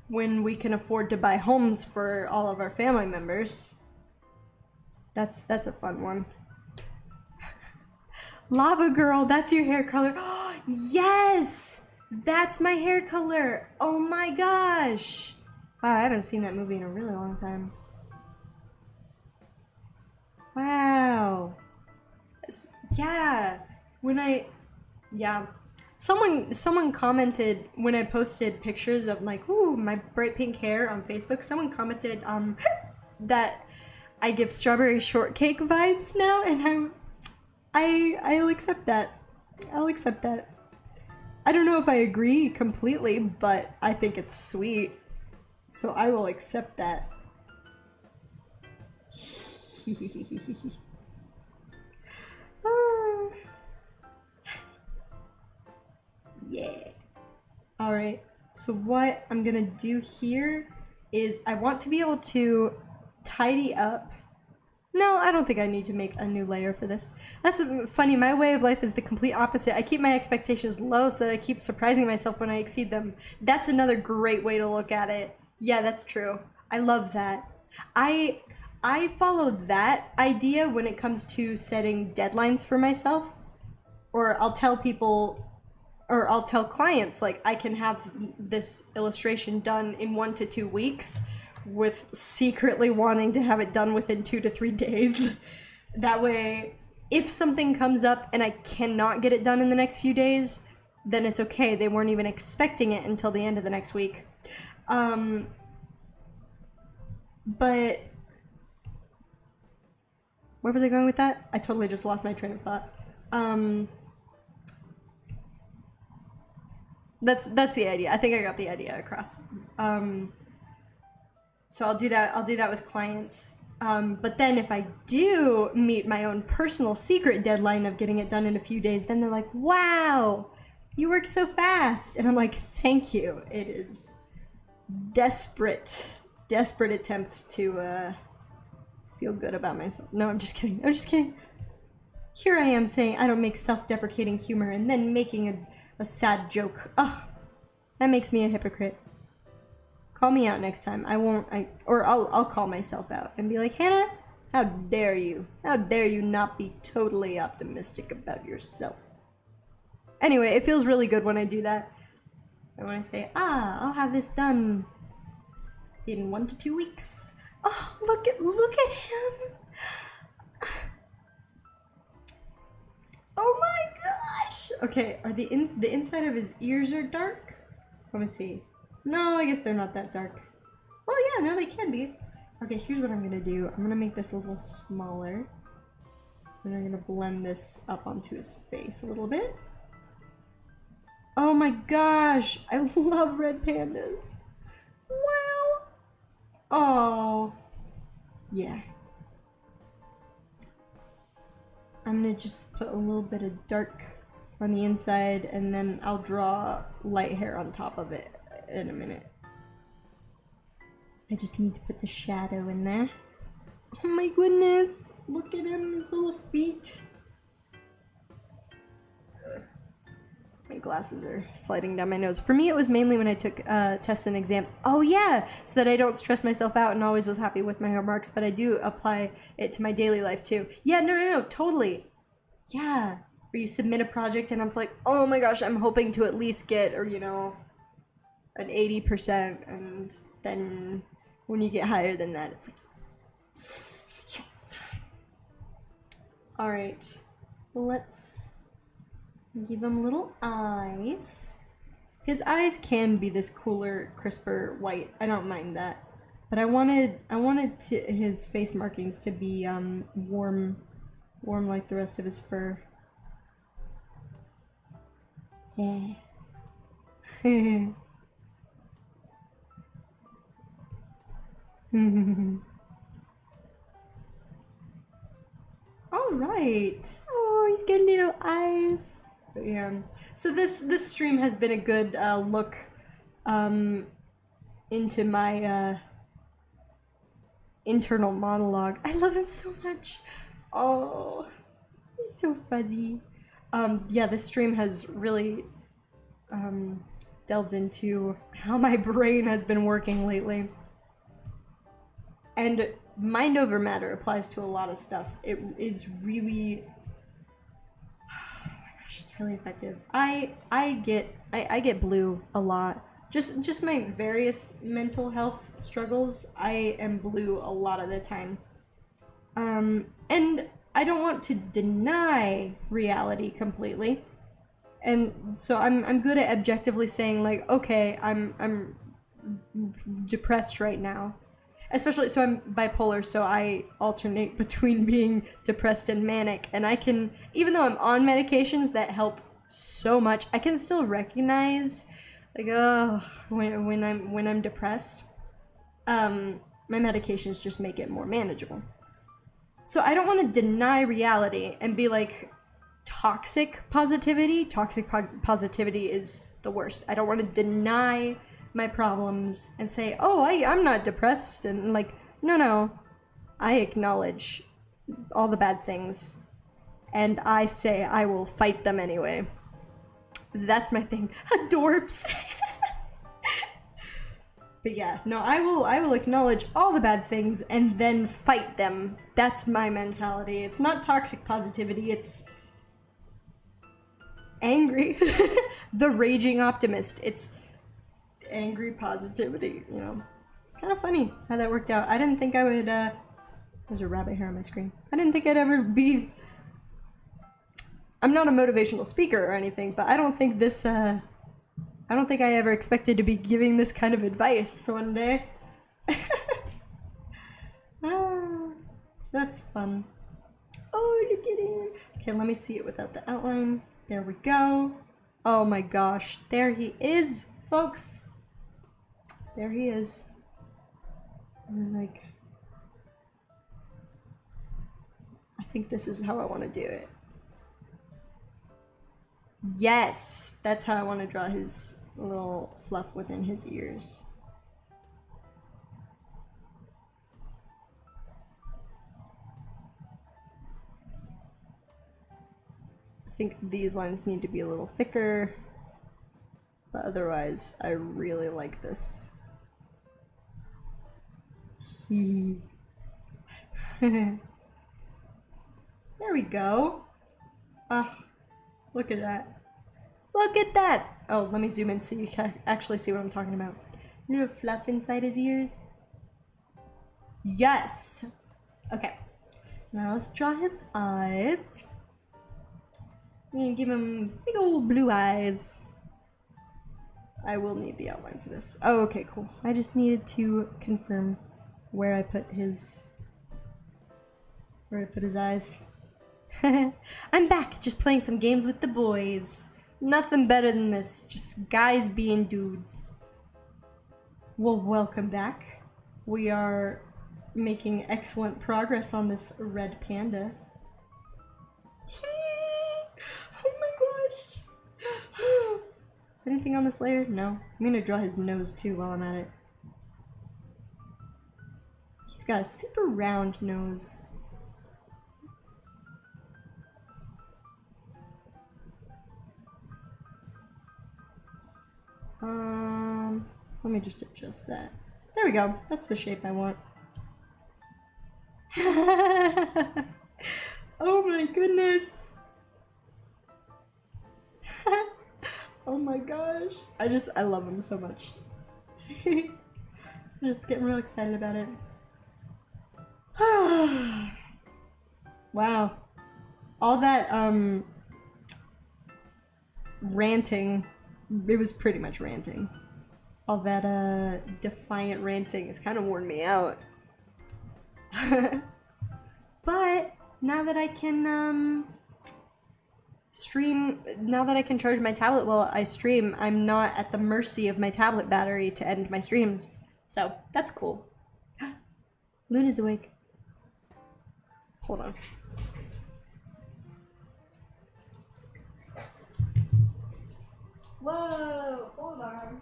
when we can afford to buy homes for all of our family members. That's a fun one. Lava Girl, that's your hair color. Yes! That's my hair color. Oh my gosh. Wow, I haven't seen that movie in a really long time. Wow. Yeah. Someone commented when I posted pictures of like, ooh, my bright pink hair on Facebook. Someone commented that I give strawberry shortcake vibes now, and I'll accept that. I'll accept that. I don't know if I agree completely, but I think it's sweet, so I will accept that. Yeah. Alright, so what I'm gonna do here is I want to be able to tidy up. No, I don't think I need to make a new layer for this. That's funny, my way of life is the complete opposite. I keep my expectations low so that I keep surprising myself when I exceed them. That's another great way to look at it. Yeah, that's true. I love that. I follow that idea when it comes to setting deadlines for myself. Or I'll tell people, or I'll tell clients, like, I can have this illustration done in 1 to 2 weeks, with secretly wanting to have it done within 2 to 3 days. That way, if something comes up and I cannot get it done in the next few days, then it's okay. They weren't even expecting it until the end of the next week. But where was I going with that? I totally just lost my train of thought. That's the idea. I think I got the idea across. So I'll do that with clients. But then if I do meet my own personal secret deadline of getting it done in a few days, then they're like, wow, you work so fast. And I'm like, thank you. It is desperate attempt to feel good about myself. No, I'm just kidding. Here I am saying I don't make self-deprecating humor and then making a sad joke. Ugh, that makes me a hypocrite. Call me out next time. I'll call myself out and be like, Hannah, how dare you? How dare you not be totally optimistic about yourself? Anyway, it feels really good when I do that. And when I say, I'll have this done in 1 to 2 weeks. Oh, look at him. Oh my gosh. Okay, are the inside of his ears are dark? Let me see. No, I guess they're not that dark. Well, yeah, no, they can be. Okay, here's what I'm gonna do. I'm gonna make this a little smaller. And I'm gonna blend this up onto his face a little bit. Oh my gosh, I love red pandas. Wow. Oh. Yeah. I'm gonna just put a little bit of dark on the inside, and then I'll draw light hair on top of it in a minute. I just need to put the shadow in there. Oh my goodness! Look at him, his little feet. My glasses are sliding down my nose. For me, it was mainly when I took tests and exams. Oh yeah! So that I don't stress myself out and always was happy with my remarks, but I do apply it to my daily life too. Yeah, no, totally. Yeah. Where you submit a project and I'm like, oh my gosh, I'm hoping to at least get, or you know, an 80%, and then when you get higher than that, it's like, yes. Alright, let's give him little eyes. His eyes can be this cooler, crisper white. I don't mind that. But I wanted his face markings to be warm like the rest of his fur. Yeah. All right. Oh, he's got little eyes. But yeah. So this stream has been a good look into my internal monologue. I love him so much. Oh, he's so fuzzy. Yeah, this stream has really delved into how my brain has been working lately. And mind over matter applies to a lot of stuff. It is really, oh my gosh, it's really effective. I get blue a lot. Just my various mental health struggles, I am blue a lot of the time. And I don't want to deny reality completely. And so I'm good at objectively saying like, okay, I'm depressed right now. Especially, so I'm bipolar, so I alternate between being depressed and manic. And I can, even though I'm on medications that help so much, I can still recognize, like, oh, when I'm depressed. My medications just make it more manageable. So I don't want to deny reality and be like, toxic positivity. Toxic positivity is the worst. I don't want to deny my problems and say, oh, I'm not depressed, and like, no, I acknowledge all the bad things and I say I will fight them anyway. That's my thing. Adorbs. But yeah, no, I will acknowledge all the bad things and then fight them. That's my mentality. It's not toxic positivity, it's angry. The raging optimist. It's angry positivity, you know. It's kind of funny how that worked out. I didn't think I would, there's a rabbit hair on my screen. I didn't think I'd ever be, I'm not a motivational speaker or anything, but I don't think this, I don't think I ever expected to be giving this kind of advice one day. So that's fun. Oh, you're getting, okay, let me see it without the outline. There we go. Oh my gosh, there he is, folks. There he is. And like, I think this is how I want to do it. Yes, that's how I want to draw his little fluff within his ears. I think these lines need to be a little thicker, but otherwise I really like this. There we go. Oh, look at that. Look at that! Oh, let me zoom in so you can actually see what I'm talking about. Little fluff inside his ears. Yes! Okay. Now let's draw his eyes. I'm gonna give him big old blue eyes. I will need the outline for this. Oh, okay, cool. I just needed to confirm where I put his eyes. I'm back, just playing some games with the boys. Nothing better than this, just guys being dudes. Well, welcome back. We are making excellent progress on this red panda. Oh my gosh. Is anything on this layer? No. I'm gonna draw his nose too while I'm at it. He's got a super round nose. Let me just adjust that. There we go. That's the shape I want. Oh my goodness. Oh my gosh. I love him so much. I'm just getting real excited about it. Wow. All that, ranting, it was pretty much ranting. All that, defiant ranting has kind of worn me out. But now that I can, stream, now that I can charge my tablet while I stream, I'm not at the mercy of my tablet battery to end my streams. So, that's cool. Luna's awake. Hold on. Whoa, hold on.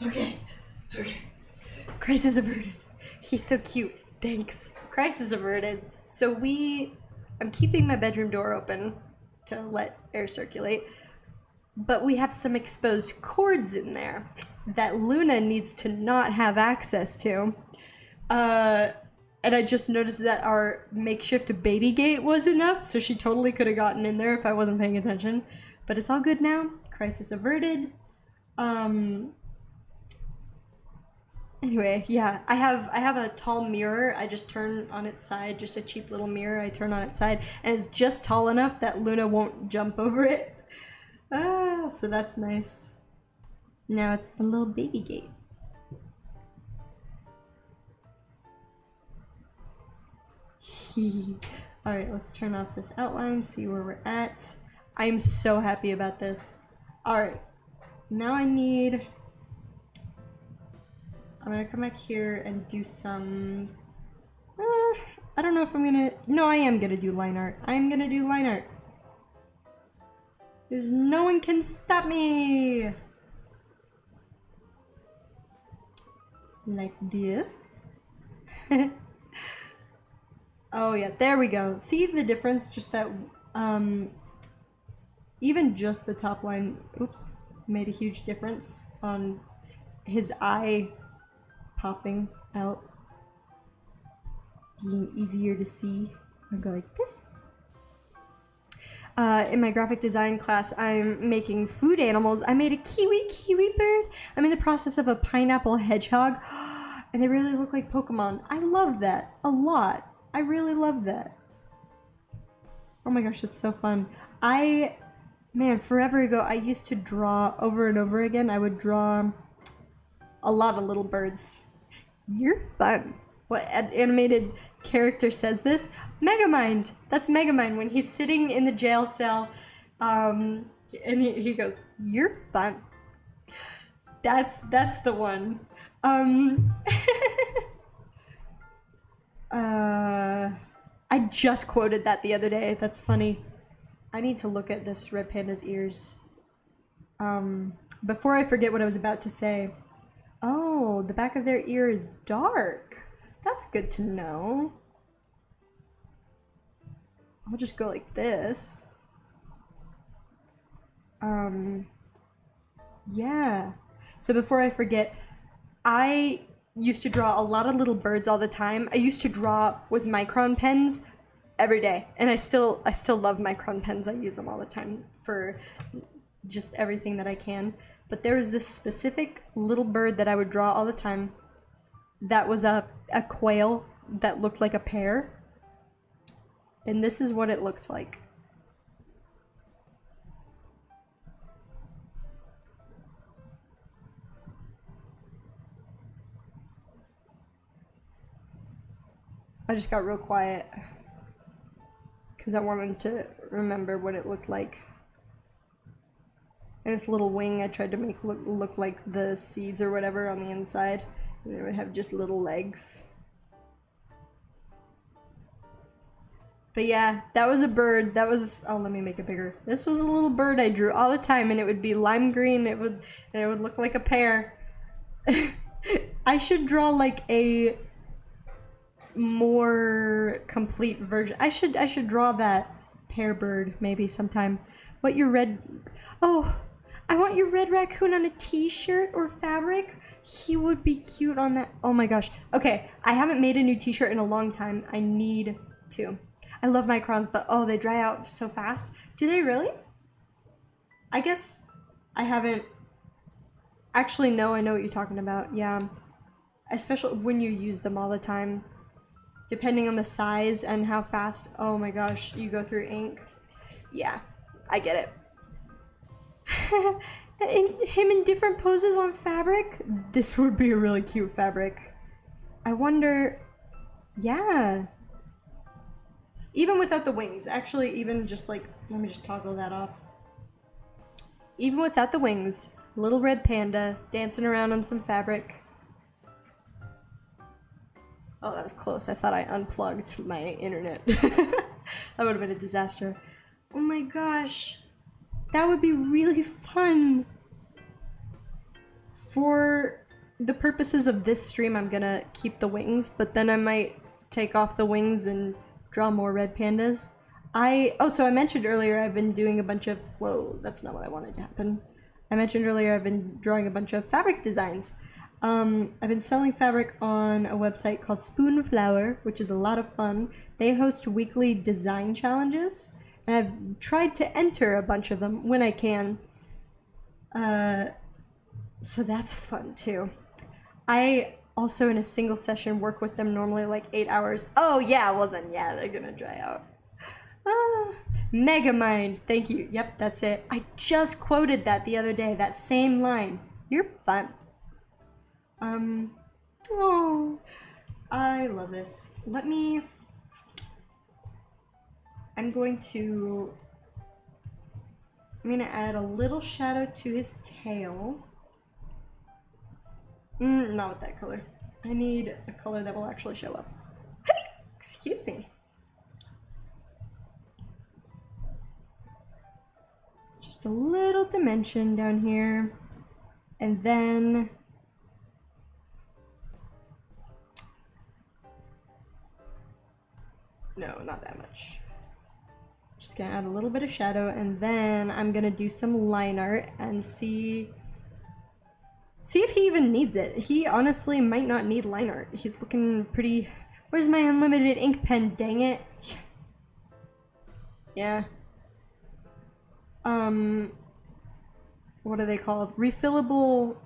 Okay. Crisis averted. He's so cute. Thanks. Crisis averted. So I'm keeping my bedroom door open to let air circulate, but we have some exposed cords in there that Luna needs to not have access to. And I just noticed that our makeshift baby gate wasn't up, so she totally could have gotten in there if I wasn't paying attention. But it's all good now. Crisis averted. Anyway, yeah, I have a tall mirror. I just turn on its side, just a cheap little mirror. I turn on its side, and it's just tall enough that Luna won't jump over it. Ah, so that's nice. Now it's the little baby gate. Alright, let's turn off this outline, see where we're at. I'm so happy about this. Alright, now I'm gonna come back here and do some... I don't know if I'm gonna... No, I am gonna do line art. I'm gonna do line art. There's no one can stop me! Like this. Oh yeah, there we go. See the difference? Just that, even just the top line, oops, made a huge difference on his eye popping out. Being easier to see. I'll go like this. In my graphic design class, I'm making food animals. I made a kiwi bird. I'm in the process of a pineapple hedgehog. And they really look like Pokemon. I love that a lot. I really love that. Oh my gosh, it's so fun. Man, forever ago, I used to draw over and over again. I would draw a lot of little birds. You're fun. What animated character says this? Megamind! That's Megamind when he's sitting in the jail cell, and he goes, "You're fun." That's the one. I just quoted that the other day. That's funny. I need to look at this red panda's ears. Before I forget what I was about to say. Oh, the back of their ear is dark. That's good to know. I'll just go like this. Yeah. So before I forget, I used to draw a lot of little birds all the time. I used to draw with Micron pens every day, and I still love Micron pens. I use them all the time for just everything that I can. But there was this specific little bird that I would draw all the time. That was a quail that looked like a pear. And this is what it looked like. I just got real quiet because I wanted to remember what it looked like. And its little wing I tried to make look like the seeds or whatever on the inside. And it would have just little legs. But yeah, that was a bird. That was, oh, let me make it bigger. This was a little bird I drew all the time, and it would be lime green. It would look like a pear. I should draw like a more complete version. I should draw that pear bird maybe sometime. What your red? Oh, I want your red raccoon on a t-shirt or fabric. He would be cute on that. Oh my gosh. Okay, I haven't made a new t-shirt in a long time. I need to. I love microns, but oh, they dry out so fast. Do they really? I guess I haven't. Actually, no, I know what you're talking about. Yeah. Especially when you use them all the time. Depending on the size and how fast, oh my gosh, you go through ink. Yeah, I get it. Him in different poses on fabric? This would be a really cute fabric. I wonder, yeah. Even without the wings, actually, even just like, let me just toggle that off. Even without the wings, little red panda dancing around on some fabric. Oh, that was close. I thought I unplugged my internet. That would have been a disaster. Oh my gosh. That would be really fun. For the purposes of this stream, I'm gonna keep the wings, but then I might take off the wings and draw more red pandas. So I mentioned earlier I've been doing a bunch of, whoa, that's not what I wanted to happen. I mentioned earlier I've been drawing a bunch of fabric designs. I've been selling fabric on a website called Spoonflower, which is a lot of fun. They host weekly design challenges, and I've tried to enter a bunch of them when I can. So that's fun too. I also in a single session work with them normally like 8 hours. Oh yeah, well then yeah, they're gonna dry out. Megamind, thank you. Yep, that's it. I just quoted that the other day, that same line. You're fun. Oh, I love this. I'm gonna add a little shadow to his tail. Not with that color. I need a color that will actually show up. Excuse me. Just a little dimension down here. And then no, not that much. Just gonna add a little bit of shadow, and then I'm gonna do some line art and see if he even needs it. He honestly might not need line art. He's looking pretty... Where's my unlimited ink pen, dang it? Yeah. What are they called? Refillable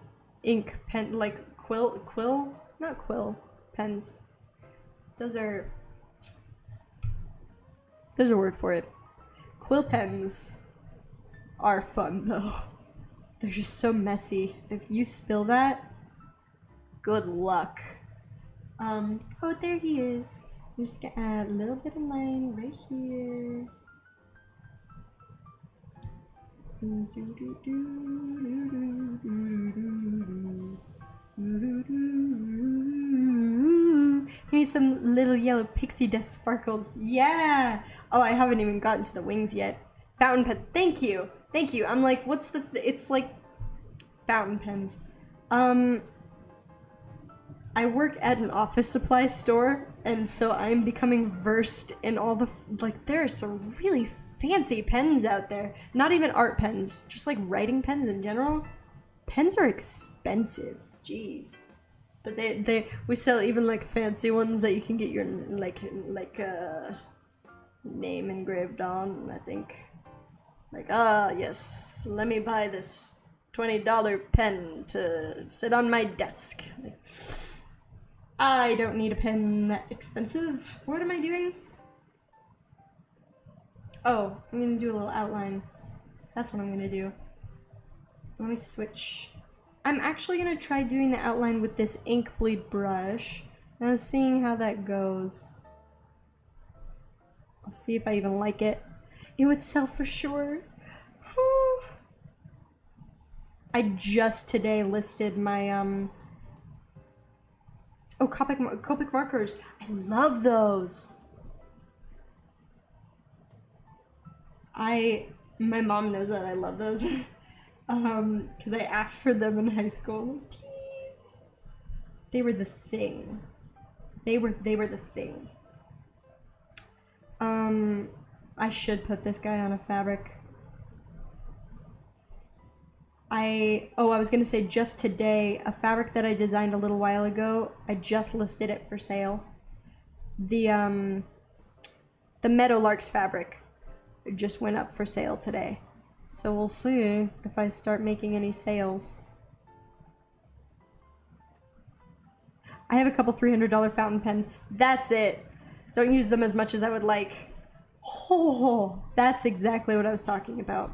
ink pen, like quill? Not quill, pens. There's a word for it. Quill pens are fun though. They're just so messy. If you spill that, good luck. Oh, there he is. I'm just gonna add a little bit of line right here. He needs some little yellow pixie dust sparkles. Yeah! Oh, I haven't even gotten to the wings yet. Fountain pens. Thank you! Thank you. I'm like, what's the it's like fountain pens. I work at an office supply store, and so I'm becoming versed in all the like there are some really fancy pens out there. Not even art pens, just like writing pens in general. Pens are expensive. Jeez. But we sell even like fancy ones that you can get your name engraved on, I think. Like, yes, let me buy this $20 pen to sit on my desk. Like, I don't need a pen that expensive. What am I doing? Oh, I'm gonna do a little outline. That's what I'm gonna do. Let me switch. I'm actually gonna try doing the outline with this ink bleed brush. And I'm seeing how that goes. I'll see if I even like it. It would sell for sure. I just today listed my Copic markers. I love those. My mom knows that I love those. Because I asked for them in high school. Please. They were the thing. They were the thing. I should put this guy on a fabric. I was gonna say just today, a fabric that I designed a little while ago, I just listed it for sale. The Meadowlarks fabric just went up for sale today. So we'll see if I start making any sales. I have a couple $300 fountain pens. That's it. Don't use them as much as I would like. Oh, that's exactly what I was talking about.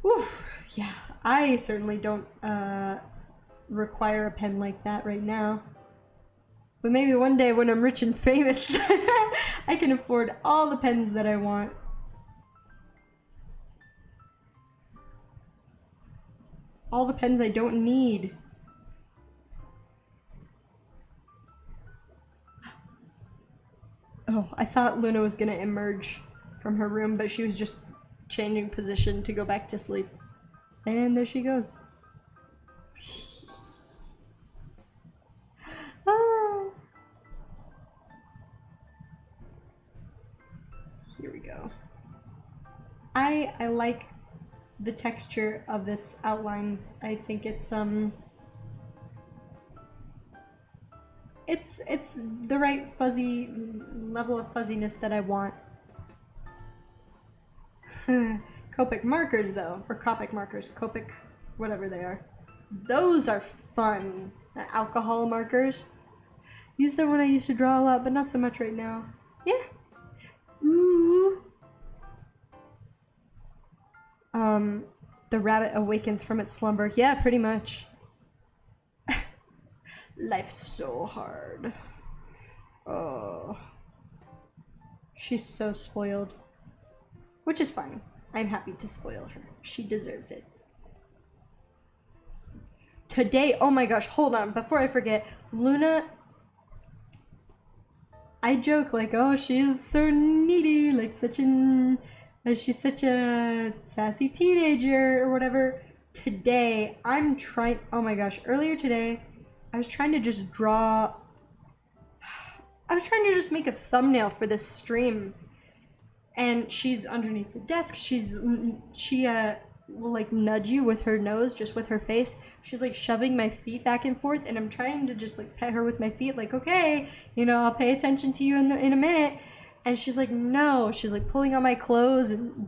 Oof, yeah, I certainly don't require a pen like that right now. But maybe one day when I'm rich and famous, I can afford all the pens that I want. All the pens I don't need. Oh, I thought Luna was gonna emerge from her room, but she was just changing position to go back to sleep. And there she goes. Here we go. I like the texture of this outline. I think it's the right fuzzy level of fuzziness that I want. Copic markers though, or Copic markers. Copic whatever they are. Those are fun. The alcohol markers. Use them when I used to draw a lot, but not so much right now. Yeah. Ooh. The rabbit awakens from its slumber. Yeah, pretty much. Life's so hard. Oh. She's so spoiled. Which is fine. I'm happy to spoil her. She deserves it. Today, oh my gosh, hold on. Before I forget, Luna... I joke like, oh, she's so needy, like she's such a sassy teenager or whatever. Today, I'm trying, oh my gosh, earlier today, I was trying to just make a thumbnail for this stream. And she's underneath the desk. She will like nudge you with her nose, just with her face. She's like shoving my feet back and forth, and I'm trying to just like pet her with my feet, like, okay, you know, I'll pay attention to you in a minute. And she's like, no. She's like pulling on my clothes and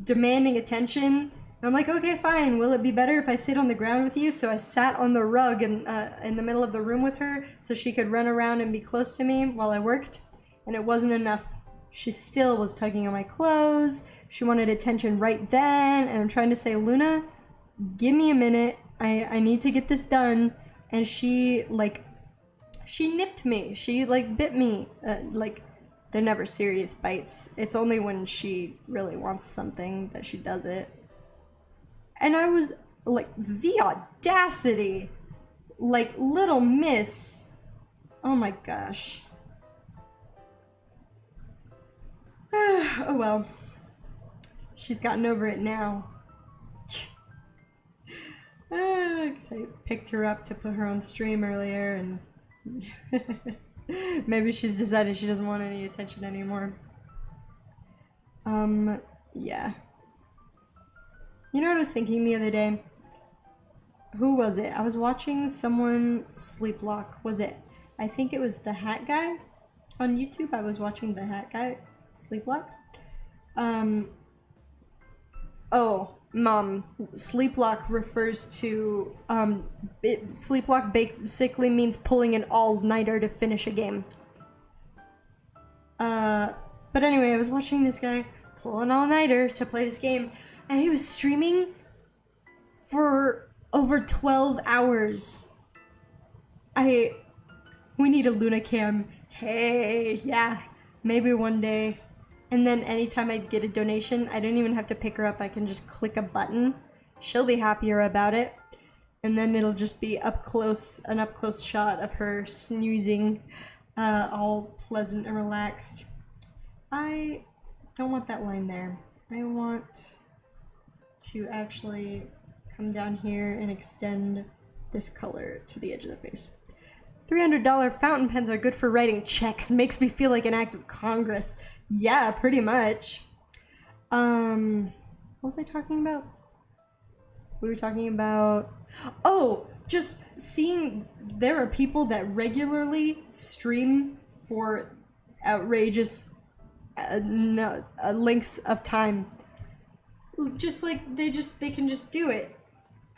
demanding attention. And I'm like, okay, fine. Will it be better if I sit on the ground with you? So I sat on the rug in the middle of the room with her, so she could run around and be close to me while I worked. And it wasn't enough. She still was tugging on my clothes. She wanted attention right then, and I'm trying to say, Luna, give me a minute. I need to get this done. And she nipped me. She like bit me. Like, they're never serious bites. It's only when she really wants something that she does it. And I was like, the audacity. Like, little miss. Oh my gosh. Oh well. She's gotten over it now. Cause I picked her up to put her on stream earlier, and maybe she's decided she doesn't want any attention anymore. Yeah. You know what I was thinking the other day? Who was it? I was watching someone sleepwalk. Was it? I think it was the Hat Guy on YouTube. I was watching the Hat Guy sleepwalk. Oh, Mom, sleepwalk refers to, sleepwalk basically means pulling an all-nighter to finish a game. But anyway, I was watching this guy pull an all-nighter to play this game, and he was streaming for over 12 hours. We need a Luna cam. Hey, yeah, maybe one day. And then anytime I get a donation, I don't even have to pick her up. I can just click a button. She'll be happier about it. And then it'll just be an up close shot of her snoozing, all pleasant and relaxed. I don't want that line there. I want to actually come down here and extend this color to the edge of the face. $300 fountain pens are good for writing checks. Makes me feel like an act of Congress. Yeah, pretty much. What was I talking about? We were talking about... Oh, just seeing there are people that regularly stream for outrageous lengths of time. Just like, they can just do it.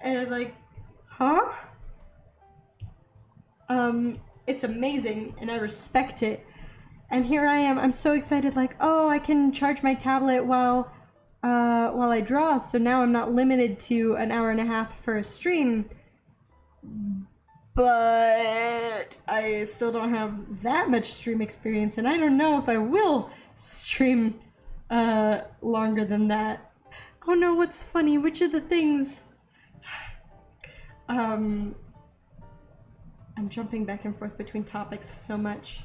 And I'm like, huh? It's amazing, and I respect it. And here I am, I'm so excited, like, oh, I can charge my tablet while I draw, so now I'm not limited to an hour and a half for a stream. But I still don't have that much stream experience, and I don't know if I will stream longer than that. Oh no, what's funny? Which of the things? I'm jumping back and forth between topics so much.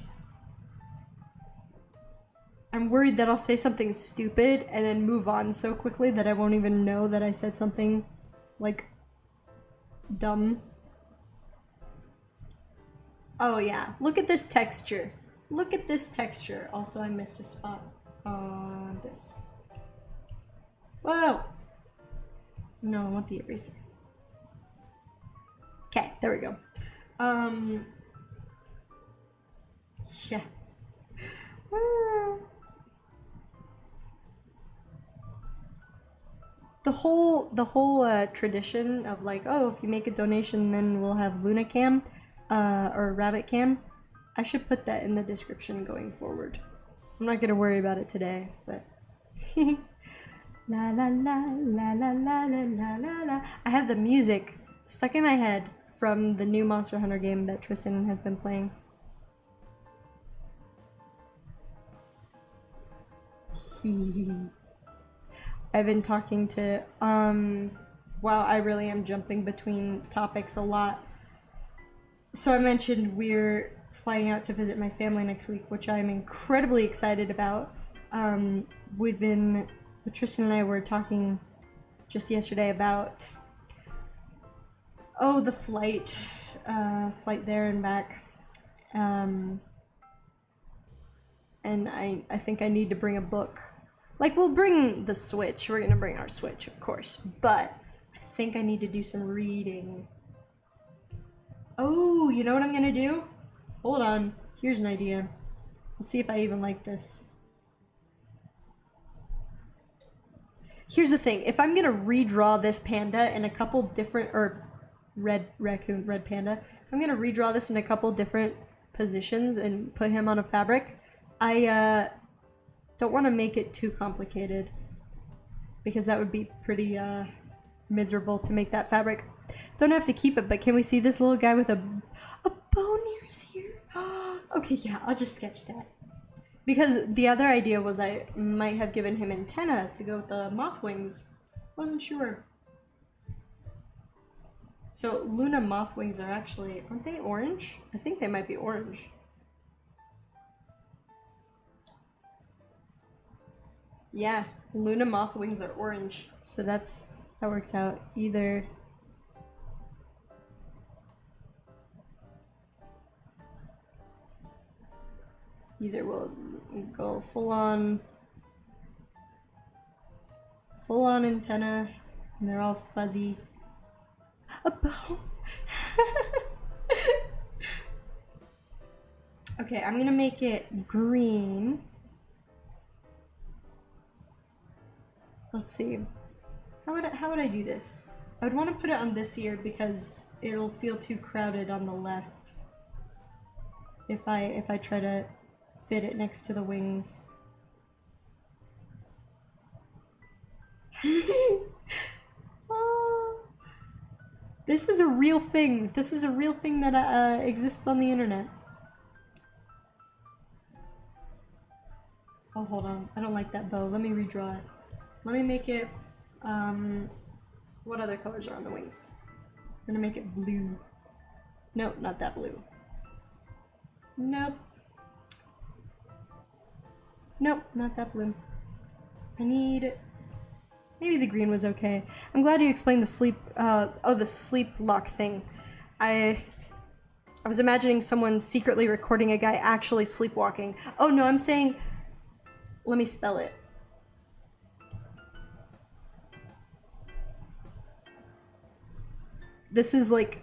I'm worried that I'll say something stupid and then move on so quickly that I won't even know that I said something, like, dumb. Oh yeah, look at this texture. Look at this texture. Also, I missed a spot on this. Whoa! No, I want the eraser. Okay, there we go. Yeah. the whole tradition of like, oh, if you make a donation, then we'll have Luna Cam, or Rabbit Cam. I should put that in the description going forward. I'm not gonna worry about it today, but la la la la la la la la la. I have the music stuck in my head from the new Monster Hunter game that Tristan has been playing. I've been talking to wow, I really am jumping between topics a lot. So I mentioned we're flying out to visit my family next week, which I'm incredibly excited about. Tristan and I were talking just yesterday about the flight there and back. And I think I need to bring a book. Like, we'll bring the Switch. We're gonna bring our Switch, of course. But I think I need to do some reading. Oh, you know what I'm gonna do? Hold on. Here's an idea. Let's see if I even like this. Here's the thing. If I'm gonna redraw this panda in a couple different... Or red panda. If I'm gonna redraw this in a couple different positions and put him on a fabric, I don't want to make it too complicated, because that would be pretty miserable to make that fabric. Don't have to keep it, but can we see this little guy with a bow near his ear? Okay, yeah, I'll just sketch that. Because the other idea was I might have given him antenna to go with the moth wings. Wasn't sure. So Luna moth wings are actually, aren't they orange? I think they might be orange. Yeah, Luna moth wings are orange, so that works out. Either we'll go full on antenna, and they're all fuzzy. A bow. Okay, I'm gonna make it green. Let's see. How would I do this? I would want to put it on this ear because it'll feel too crowded on the left if I try to fit it next to the wings. Oh, this is a real thing. This is a real thing that exists on the internet. Oh, hold on. I don't like that bow. Let me redraw it. Let me make it, what other colors are on the wings? I'm gonna make it blue. Nope, not that blue. Nope. Nope, not that blue. I need... Maybe the green was okay. I'm glad you explained the sleep, the sleep lock thing. I was imagining someone secretly recording a guy actually sleepwalking. Oh no, I'm saying... Let me spell it. This is like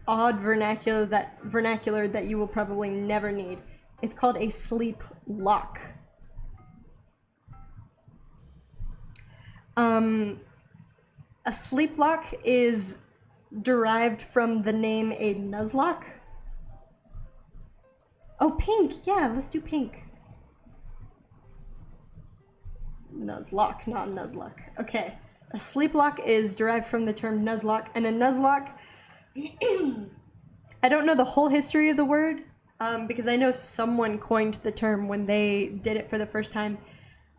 odd vernacular that you will probably never need. It's called a sleep lock. A sleep lock is derived from the name a Nuzlocke. Oh, pink. Yeah, let's do pink. Nuzlocke, not Nuzlocke. Okay. A sleep lock is derived from the term Nuzlocke, and a Nuzlocke, I don't know the whole history of the word, because I know someone coined the term when they did it for the first time.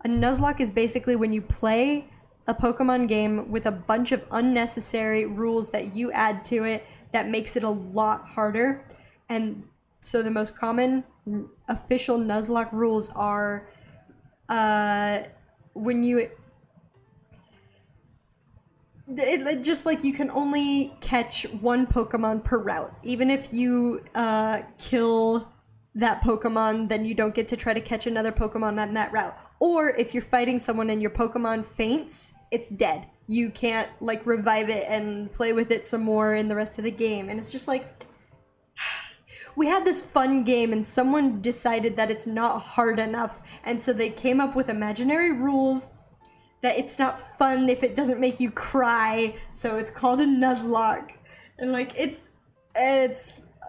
A Nuzlocke is basically when you play a Pokemon game with a bunch of unnecessary rules that you add to it that makes it a lot harder. And so the most common official Nuzlocke rules are when you... just like you can only catch one Pokemon per route. Even if you kill that Pokemon, then you don't get to try to catch another Pokemon on that route. Or if you're fighting someone and your Pokemon faints, it's dead. You can't like revive it and play with it some more in the rest of the game. And it's just like, we had this fun game and someone decided that it's not hard enough. And so they came up with imaginary rules that it's not fun if it doesn't make you cry, so it's called a Nuzlocke. And like it's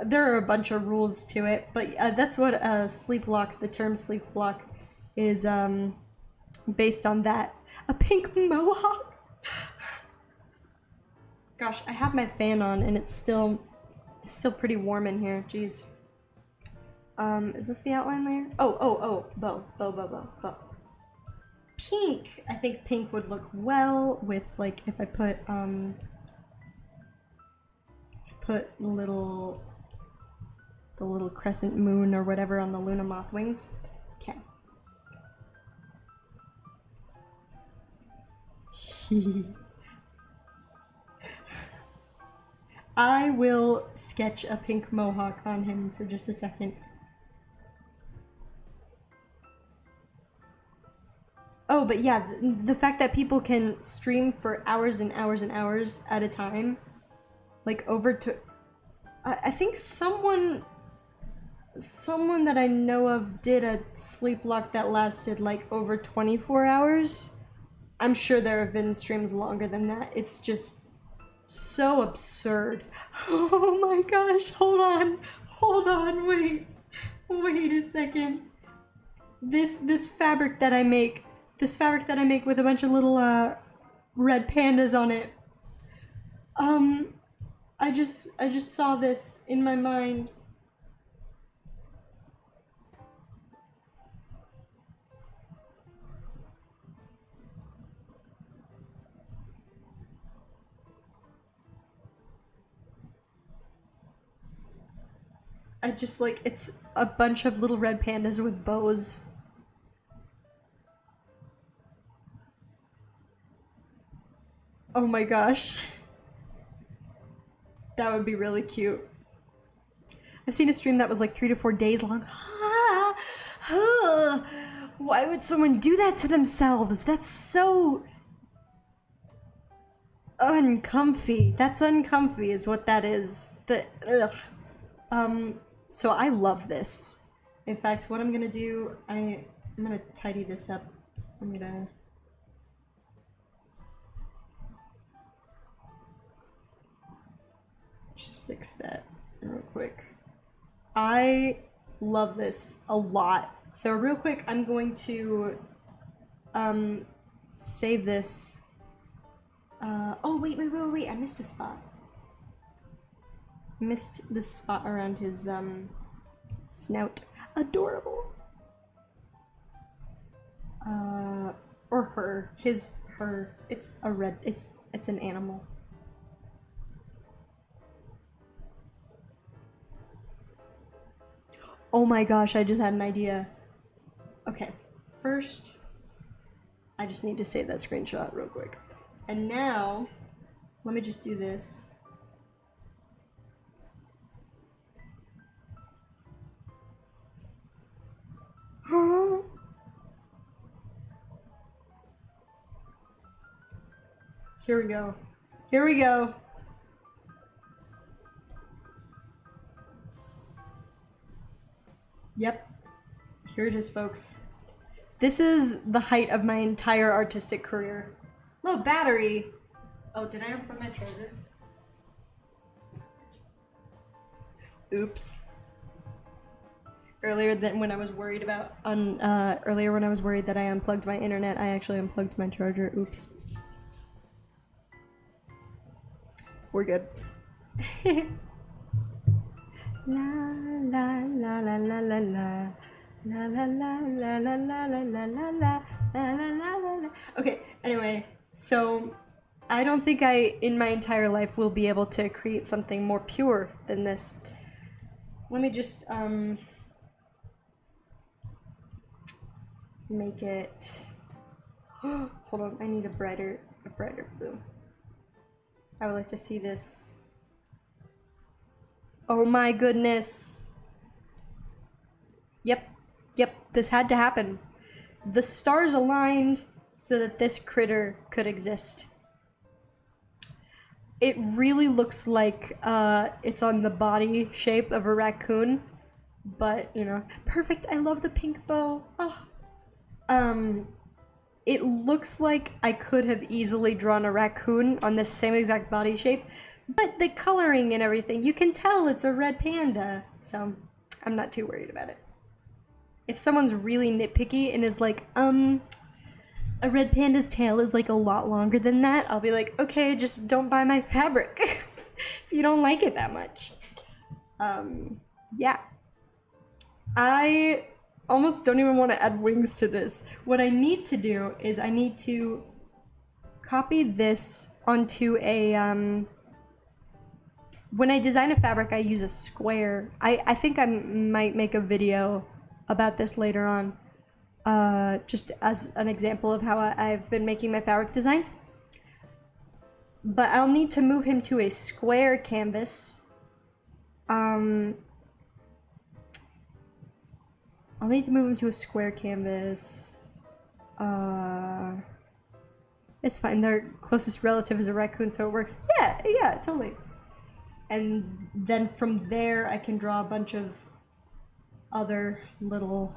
there are a bunch of rules to it, but that's what sleep lock, the term sleep lock, is based on that. A pink mohawk. Gosh, I have my fan on and it's still pretty warm in here. Jeez. Is this the outline layer? Oh, bow. Pink. I think pink would look well with, like, if I put the little crescent moon or whatever on the Luna moth wings. Okay. I will sketch a pink mohawk on him for just a second. Oh, but yeah, the fact that people can stream for hours and hours and hours at a time, like over to, I think someone that I know of did a sleep lock that lasted like over 24 hours. I'm sure there have been streams longer than that. It's just so absurd. Oh my gosh, hold on, wait a second. This fabric that I make with a bunch of little red pandas on it. I just saw this in my mind. I just like, it's a bunch of little red pandas with bows. Oh my gosh. That would be really cute. I've seen a stream that was like 3 to 4 days long. Why would someone do that to themselves? That's so uncomfy. That's uncomfy is what that is. So I love this. In fact, what I'm gonna do, I'm gonna tidy this up. I'm gonna just fix that real quick. I love this a lot. So real quick, I'm going to save this. Oh wait, I missed a spot. Missed this spot around his snout. Adorable. Or her. Her. It's a red, it's an animal. Oh my gosh, I just had an idea. Okay, first, I just need to save that screenshot real quick. And now, let me just do this. Here we go. Here we go. Yep. Here it is, folks. This is the height of my entire artistic career. Low battery. Oh, did I unplug my charger? Oops. Earlier when I was worried that I unplugged my internet, I actually unplugged my charger. Oops. We're good. La la la la la la la. La la la la la la la la la la la la. Okay, anyway, so I don't think I in my entire life will be able to create something more pure than this. Let me just make it. Hold on, I need a brighter blue. I would like to see this. Oh my goodness. Yep, this had to happen. The stars aligned so that this critter could exist. It really looks like it's on the body shape of a raccoon, but you know, perfect. I love the pink bow. Oh. it looks like I could have easily drawn a raccoon on the same exact body shape, but the coloring and everything, you can tell it's a red panda, so I'm not too worried about it. If someone's really nitpicky and is like, a red panda's tail is like a lot longer than that, I'll be like, okay, just don't buy my fabric if you don't like it that much. Yeah. I almost don't even want to add wings to this. What I need to do is I need to copy this onto a, when I design a fabric, I use a square. I think I might make a video about this later on, just as an example of how I've been making my fabric designs. But I'll need to move him to a square canvas. I'll need to move him to a square canvas. It's fine. Their closest relative is a raccoon, so it works. Yeah, totally. And then from there, I can draw a bunch of other little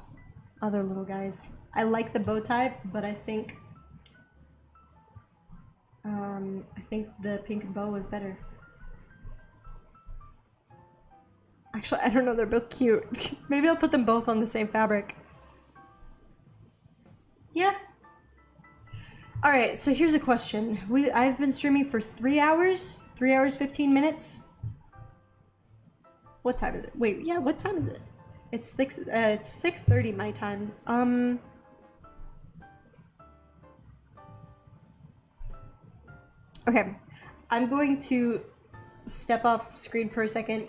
guys. I like the bow tie, but I think the pink bow is better. Actually, I don't know, they're both cute. Maybe I'll put them both on the same fabric. Yeah. Alright, so here's a question. I've been streaming for 3 hours? 3 hours, 15 minutes? What time is it? Wait, yeah, what time is it? It's 6:30 my time. Okay. I'm going to step off screen for a second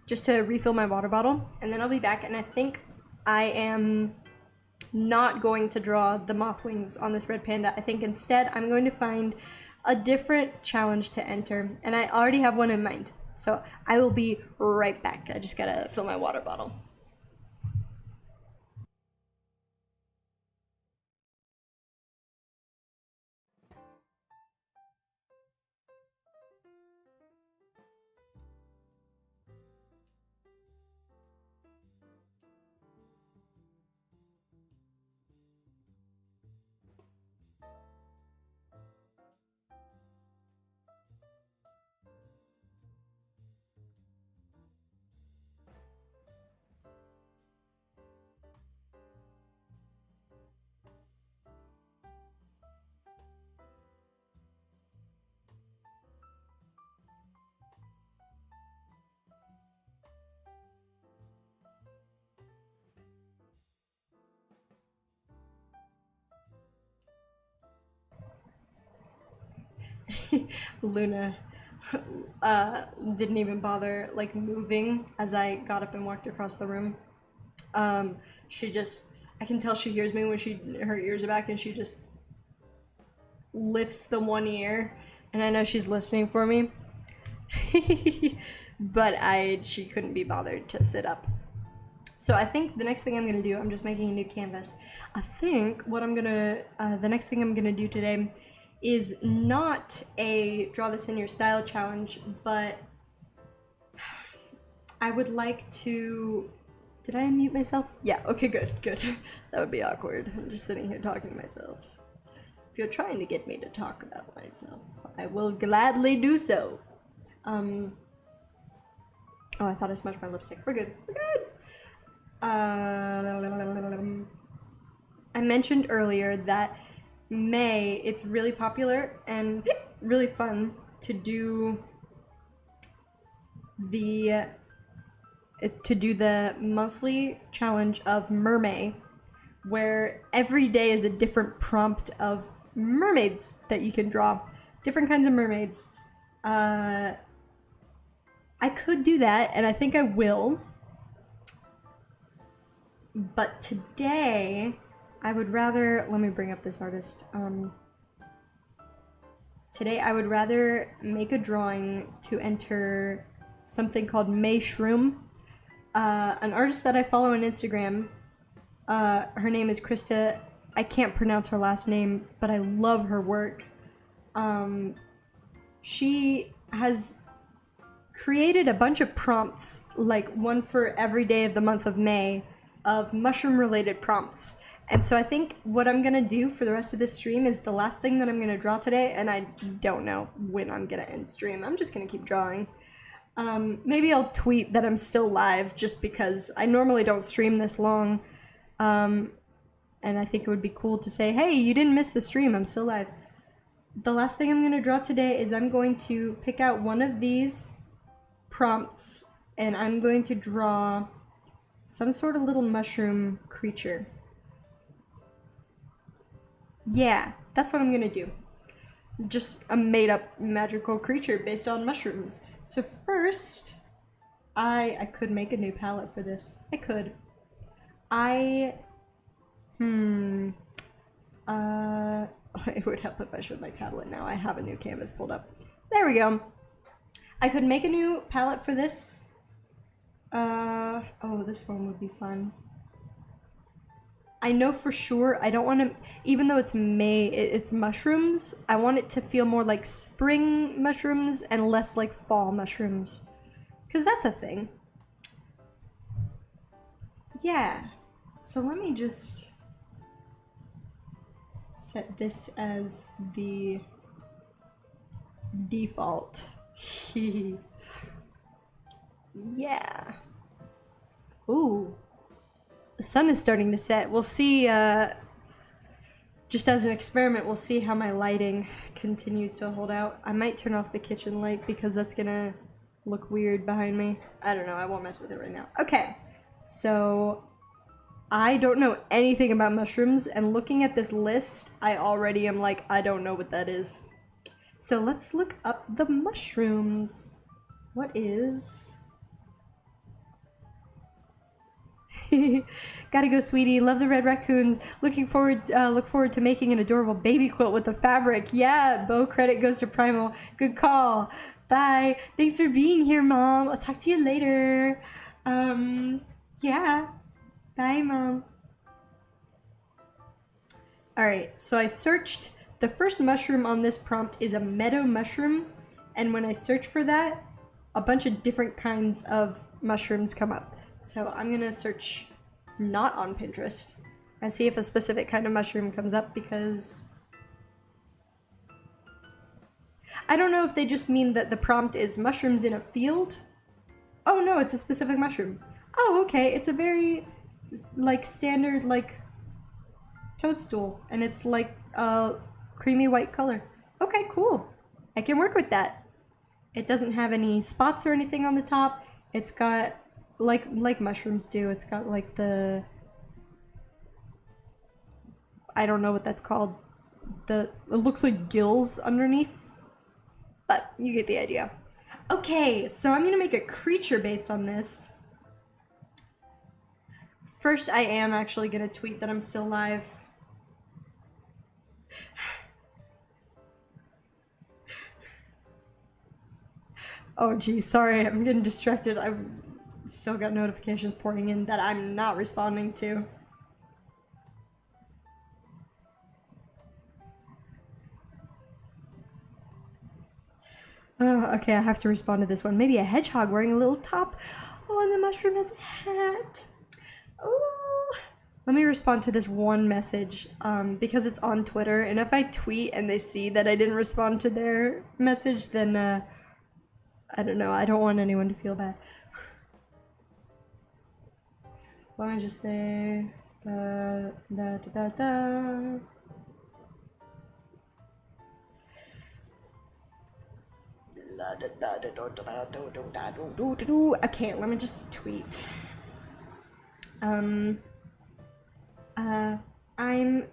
just to refill my water bottle, and then I'll be back, and I think I am not going to draw the moth wings on this red panda. I think instead I'm going to find a different challenge to enter, and I already have one in mind. So I will be right back. I just gotta fill my water bottle. Luna didn't even bother like moving as I got up and walked across the room. She just, I can tell she hears me when her ears are back, and she just lifts the one ear, and I know she's listening for me. But she couldn't be bothered to sit up. So I think the next thing I'm gonna do, I'm just making a new canvas. I think what I'm gonna, the next thing I'm gonna do today is not a draw this in your style challenge, but I would like to, did I unmute myself? Yeah, okay, good. That would be awkward. I'm just sitting here talking to myself. If you're trying to get me to talk about myself, I will gladly do so. Oh, I thought I smudged my lipstick. We're good. I mentioned earlier that May, it's really popular and really fun to do the monthly challenge of Mermay, where every day is a different prompt of mermaids that you can draw. Different kinds of mermaids. I could do that, and I think I will. But today, I would rather, let me bring up this artist. Today I would rather make a drawing to enter something called May Shroom. An artist that I follow on Instagram, her name is Krista. I can't pronounce her last name, but I love her work. She has created a bunch of prompts, like one for every day of the month of May, of mushroom related prompts. And so I think what I'm gonna do for the rest of this stream is the last thing that I'm gonna draw today, and I don't know when I'm gonna end stream. I'm just gonna keep drawing. Maybe I'll tweet that I'm still live just because I normally don't stream this long. And I think it would be cool to say, hey, you didn't miss the stream, I'm still live. The last thing I'm gonna draw today is I'm going to pick out one of these prompts and I'm going to draw some sort of little mushroom creature. Yeah, that's what I'm gonna do. Just a made-up magical creature based on mushrooms. So first, I could make a new palette for this. I could. It would help if I showed my tablet now. I have a new canvas pulled up. There we go. I could make a new palette for this. Oh, this one would be fun. I know for sure I don't want to, even though it's May, it's mushrooms, I want it to feel more like spring mushrooms and less like fall mushrooms. Because that's a thing. Yeah. So let me just set this as the default. Yeah. Ooh. The sun is starting to set. We'll see, just as an experiment, we'll see how my lighting continues to hold out. I might turn off the kitchen light because that's gonna look weird behind me. I don't know, I won't mess with it right now. Okay, so I don't know anything about mushrooms, and looking at this list, I already am like, I don't know what that is. So let's look up the mushrooms. What is... Gotta go, sweetie. Love the red raccoons. Look forward to making an adorable baby quilt with the fabric. Yeah, Bo, credit goes to Primal. Good call. Bye. Thanks for being here, Mom. I'll talk to you later. Yeah. Bye, Mom. Alright, so I searched. The first mushroom on this prompt is a meadow mushroom, and when I search for that, a bunch of different kinds of mushrooms come up. So I'm gonna search not on Pinterest and see if a specific kind of mushroom comes up, because I don't know if they just mean that the prompt is mushrooms in a field. Oh no, it's a specific mushroom. Oh, okay, it's a very like standard like toadstool, and it's like a creamy white color. Okay, cool. I can work with that. It doesn't have any spots or anything on the top. It's got like mushrooms do. It's got like the, I don't know what that's called. It looks like gills underneath, but you get the idea. Okay, so I'm gonna make a creature based on this. First, I am actually gonna tweet that I'm still live. Oh gee, sorry, I'm getting distracted. I've still got notifications pouring in that I'm not responding to. Oh, okay, I have to respond to this one. Maybe a hedgehog wearing a little top. Oh, and the mushroom has a hat. Oh, let me respond to this one message because it's on Twitter, and if I tweet and they see that I didn't respond to their message, then I don't know, I don't want anyone to feel bad. Let me just say okay, let me just tweet. I'm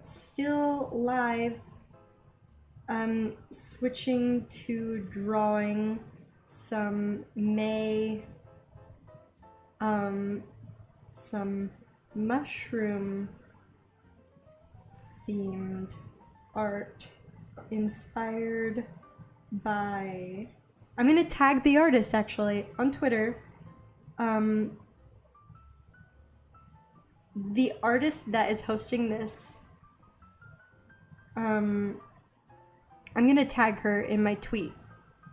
still live. Switching to drawing some some mushroom themed art inspired by, I'm gonna tag the artist actually on Twitter. The artist that is hosting this, I'm gonna tag her in my tweet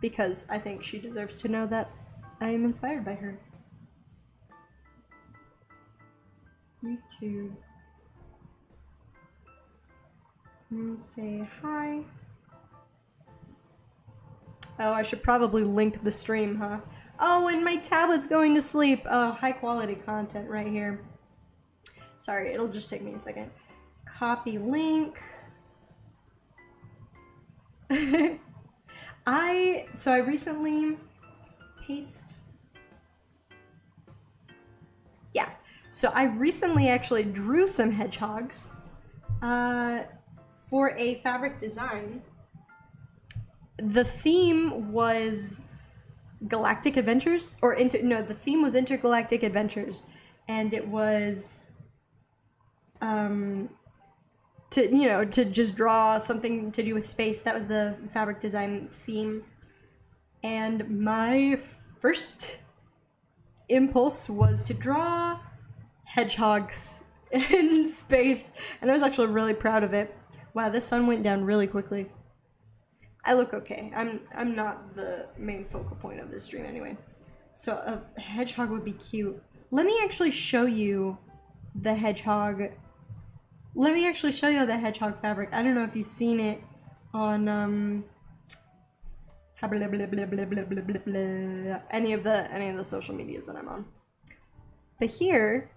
because I think she deserves to know that I am inspired by her. YouTube. Say hi. Oh, I should probably link the stream, huh? Oh, and my tablet's going to sleep. Oh, high quality content right here. Sorry, it'll just take me a second. Copy link. I recently paste. Yeah. So I recently actually drew some hedgehogs for a fabric design. The theme was Galactic Adventures, or the theme was Intergalactic Adventures, and it was to just draw something to do with space. That was the fabric design theme. And my first impulse was to draw hedgehogs in space, and I was actually really proud of it. Wow, the sun went down really quickly. I look okay. I'm not the main focal point of this stream anyway. So a hedgehog would be cute. Let me actually show you the hedgehog. Let me actually show you the hedgehog fabric. I don't know if you've seen it on any of the social medias that I'm on. But here,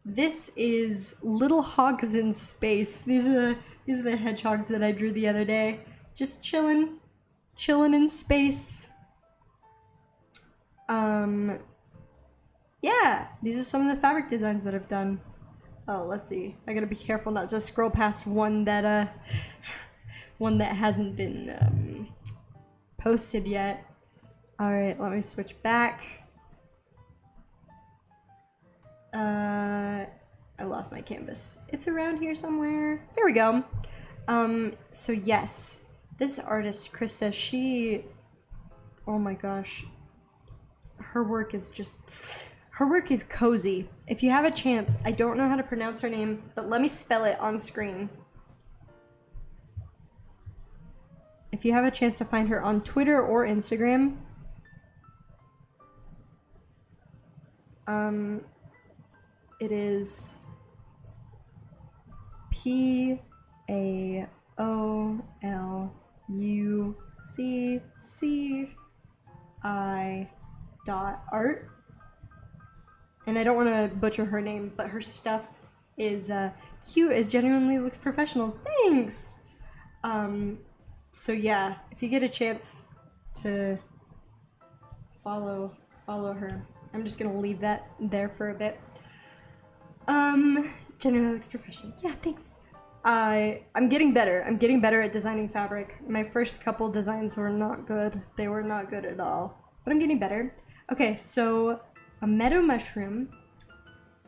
this is little hogs in space. These are the hedgehogs that I drew the other day. Just chilling in space. Yeah, these are some of the fabric designs that I've done. Oh, let's see. I gotta be careful not to scroll past one that hasn't been posted yet. All right, let me switch back. I lost my canvas. It's around here somewhere. Here we go. So yes, this artist, Krista, oh my gosh, her work is cozy. If you have a chance, I don't know how to pronounce her name, but let me spell it on screen. If you have a chance to find her on Twitter or Instagram, it is PAOLUCCI.art. And I don't want to butcher her name, but her stuff is cute. It genuinely looks professional. Thanks! So yeah, if you get a chance to follow her, I'm just gonna leave that there for a bit. Genuinely looks professional. Yeah, thanks. I'm getting better. I'm getting better at designing fabric. My first couple designs were not good. They were not good at all. But I'm getting better. Okay, so a meadow mushroom.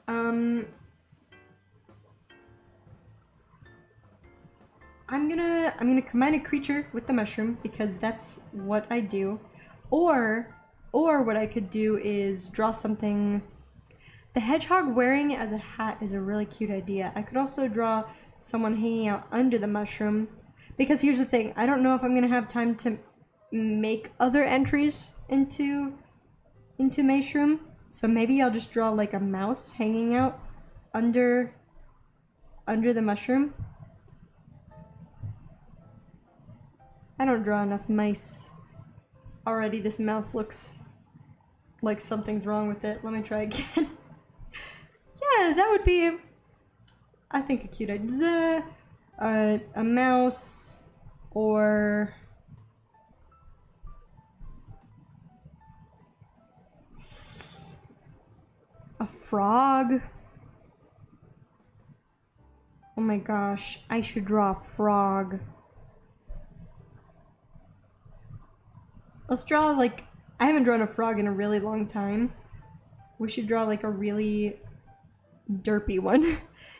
I'm gonna combine a creature with the mushroom because that's what I do. Or what I could do is draw something. The hedgehog wearing it as a hat is a really cute idea. I could also draw someone hanging out under the mushroom, because here's the thing, I don't know if I'm gonna have time to make other entries into Mushroom, so maybe I'll just draw like a mouse hanging out under the mushroom. I don't draw enough mice. Already this mouse looks like something's wrong with it. Let me try again. Yeah, that would be, I think, a cute idea. A mouse, or a frog. Oh my gosh, I should draw a frog. Let's draw, like, I haven't drawn a frog in a really long time. We should draw like a really derpy one.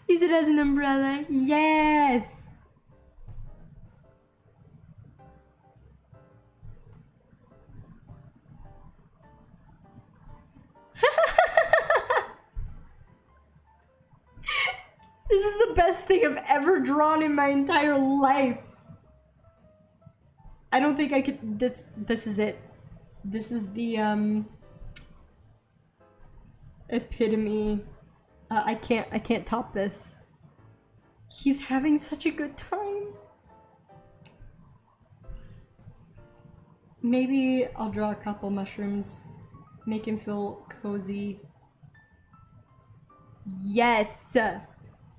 Use it as an umbrella. Yes! This is the best thing I've ever drawn in my entire life. I don't think I could, this is it. This is the epitome. I can't top this. He's having such a good time. maybe I'll draw a couple mushrooms, make him feel cozy. Yes!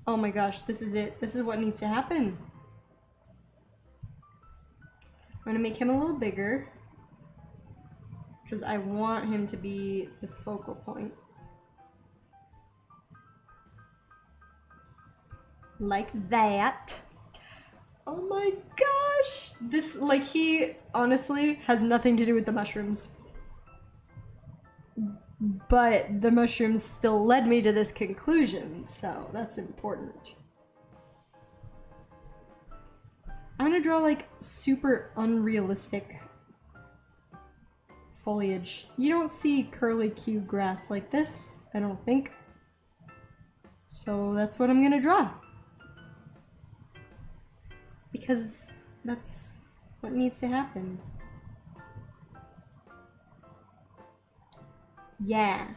Oh my gosh, this is it. This is what needs to happen. I'm gonna make him a little bigger because I want him to be the focal point. Like that. Oh my gosh! This, like, he honestly has nothing to do with the mushrooms. But the mushrooms still led me to this conclusion, so that's important. I'm gonna draw like super unrealistic foliage. You don't see curly-Q grass like this, I don't think. So that's what I'm gonna draw. Because that's what needs to happen. Yeah.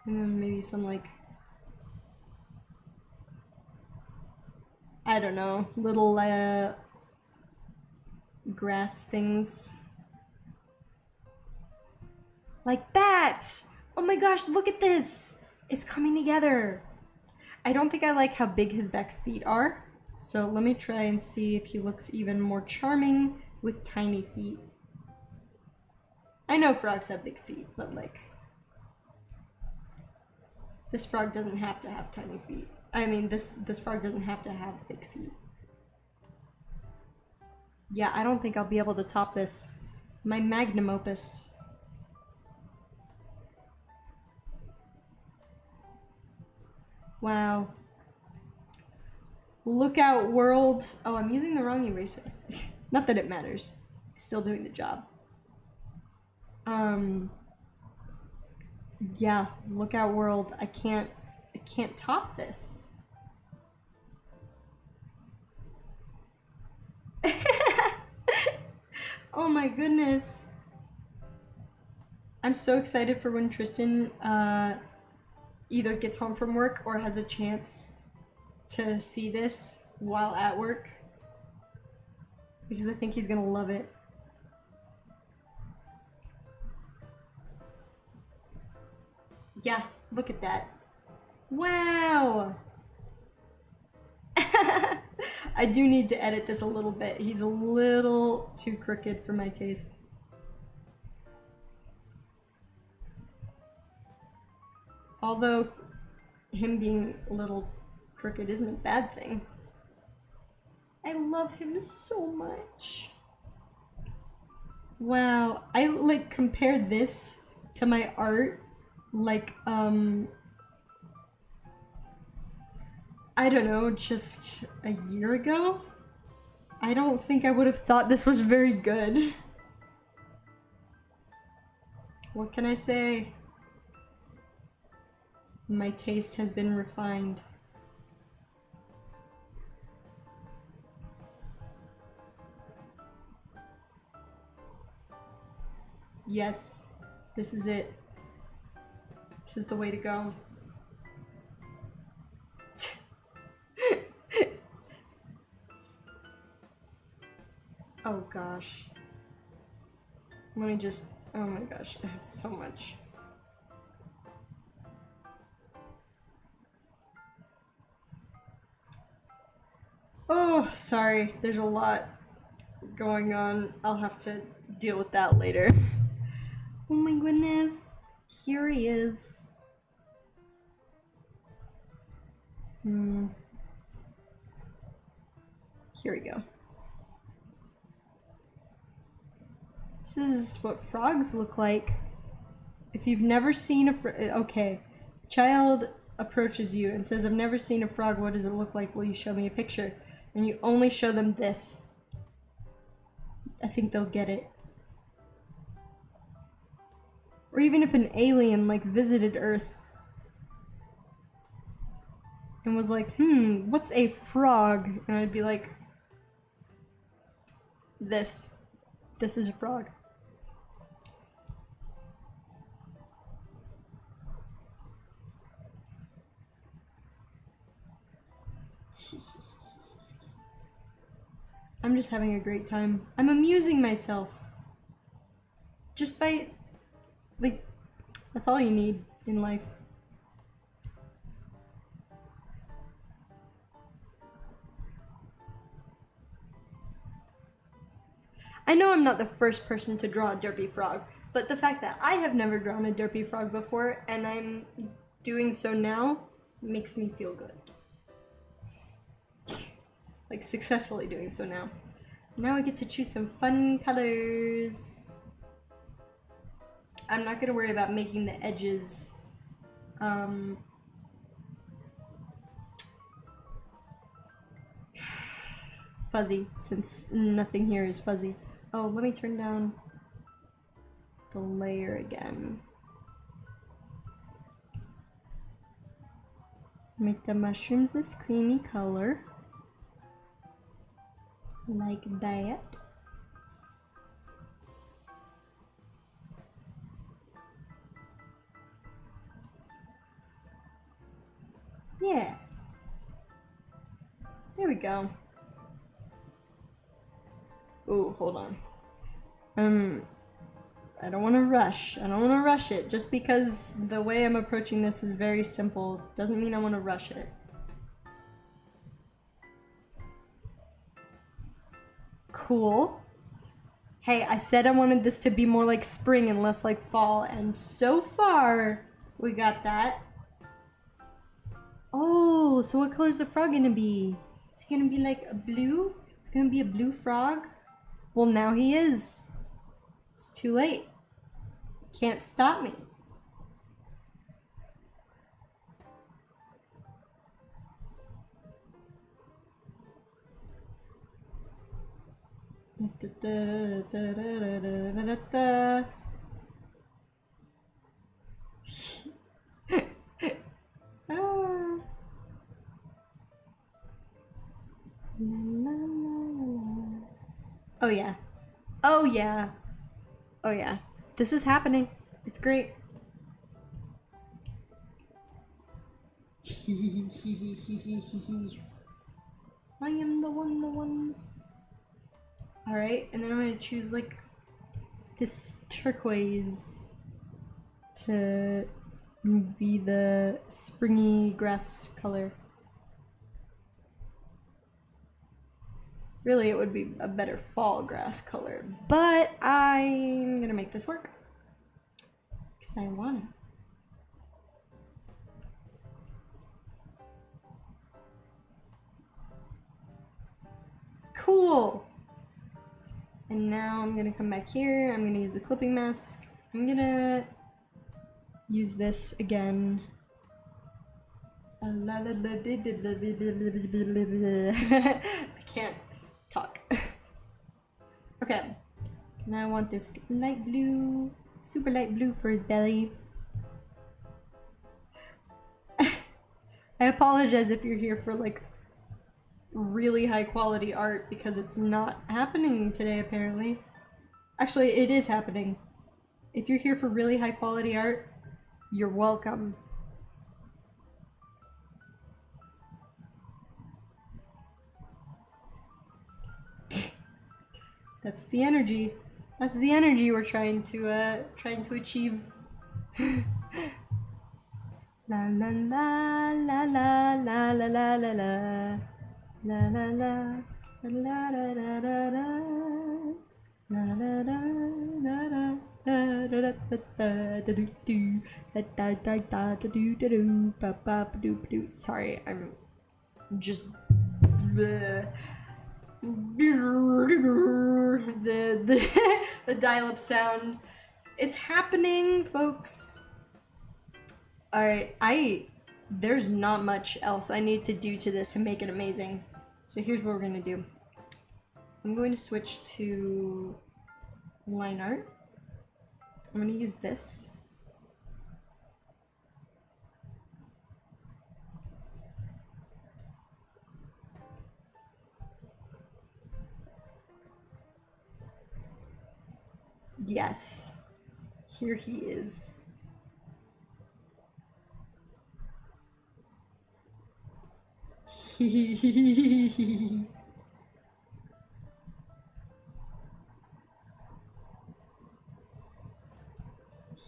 And then maybe some like, I don't know, little grass things. Like that! Oh my gosh, look at this! It's coming together. I don't think I like how big his back feet are. So let me try and see if he looks even more charming with tiny feet. I know frogs have big feet, but like, this frog doesn't have to have tiny feet. I mean, this frog doesn't have to have big feet. Yeah, I don't think I'll be able to top this. My magnum opus. Wow. Look out, world. Oh, I'm using the wrong eraser. Not that it matters. It's still doing the job. Yeah, look out, world. I can't top this. Oh my goodness. I'm so excited for when Tristan either gets home from work or has a chance to see this while at work, because I think he's gonna love it. Yeah, look at that. Wow! I do need to edit this a little bit. He's a little too crooked for my taste. Although him being a little crooked isn't a bad thing. I love him so much. Wow, I like compared this to my art like I don't know, just a year ago. I don't think I would have thought this was very good. What can I say? My taste has been refined. Yes, this is it. This is the way to go. Oh gosh. Let me just, oh my gosh, I have so much. Oh, sorry, there's a lot going on. I'll have to deal with that later. Oh my goodness, here he is. Here we go. This is what frogs look like. If you've never seen a okay, child approaches you and says, I've never seen a frog, what does it look like? Will you show me a picture? And you only show them this. I think they'll get it. Or even if an alien like visited Earth and was like, what's a frog? And I'd be like, this. This is a frog. I'm just having a great time. I'm amusing myself. Just by, like, that's all you need in life. I know I'm not the first person to draw a derpy frog, but the fact that I have never drawn a derpy frog before and I'm doing so now makes me feel good. Like, successfully doing so now. Now I get to choose some fun colors. I'm not gonna worry about making the edges fuzzy, since nothing here is fuzzy. Oh, let me turn down the layer again. Make the mushrooms this creamy color. Like that. Yeah. There we go. Oh, hold on. I don't want to rush. I don't want to rush it. Just because the way I'm approaching this is very simple doesn't mean I want to rush it. Cool. Hey, I said I wanted this to be more like spring and less like fall, and so far we got that. Oh, so what color is the frog gonna be? Is he gonna be like a blue? It's gonna be a blue frog? Well, now he is. It's too late. Can't stop me. Ah. Oh yeah. Oh yeah. Oh yeah. This is happening. It's great. I am the one. Alright, and then I'm gonna choose like this turquoise to be the springy grass color. Really, it would be a better fall grass color, but I'm gonna make this work because I want it. Cool. And now I'm gonna come back here. I'm gonna use the clipping mask. I'm gonna use this again. I can't talk. Okay. Now I want this light blue, super light blue for his belly. I apologize if you're here for like really high quality art because it's not happening today apparently. Actually, it is happening. If you're here for really high quality art, you're welcome. That's the energy. That's the energy we're trying to achieve. La la la la la la la la la la. La la la la la la la la la. La la la la la la. Sorry, I'm just the dial-up sound. It's happening, folks. Alright, there's not much else I need to do to this to make it amazing. So here's what we're gonna do. I'm going to switch to line art. I'm gonna use this. Yes, here he is.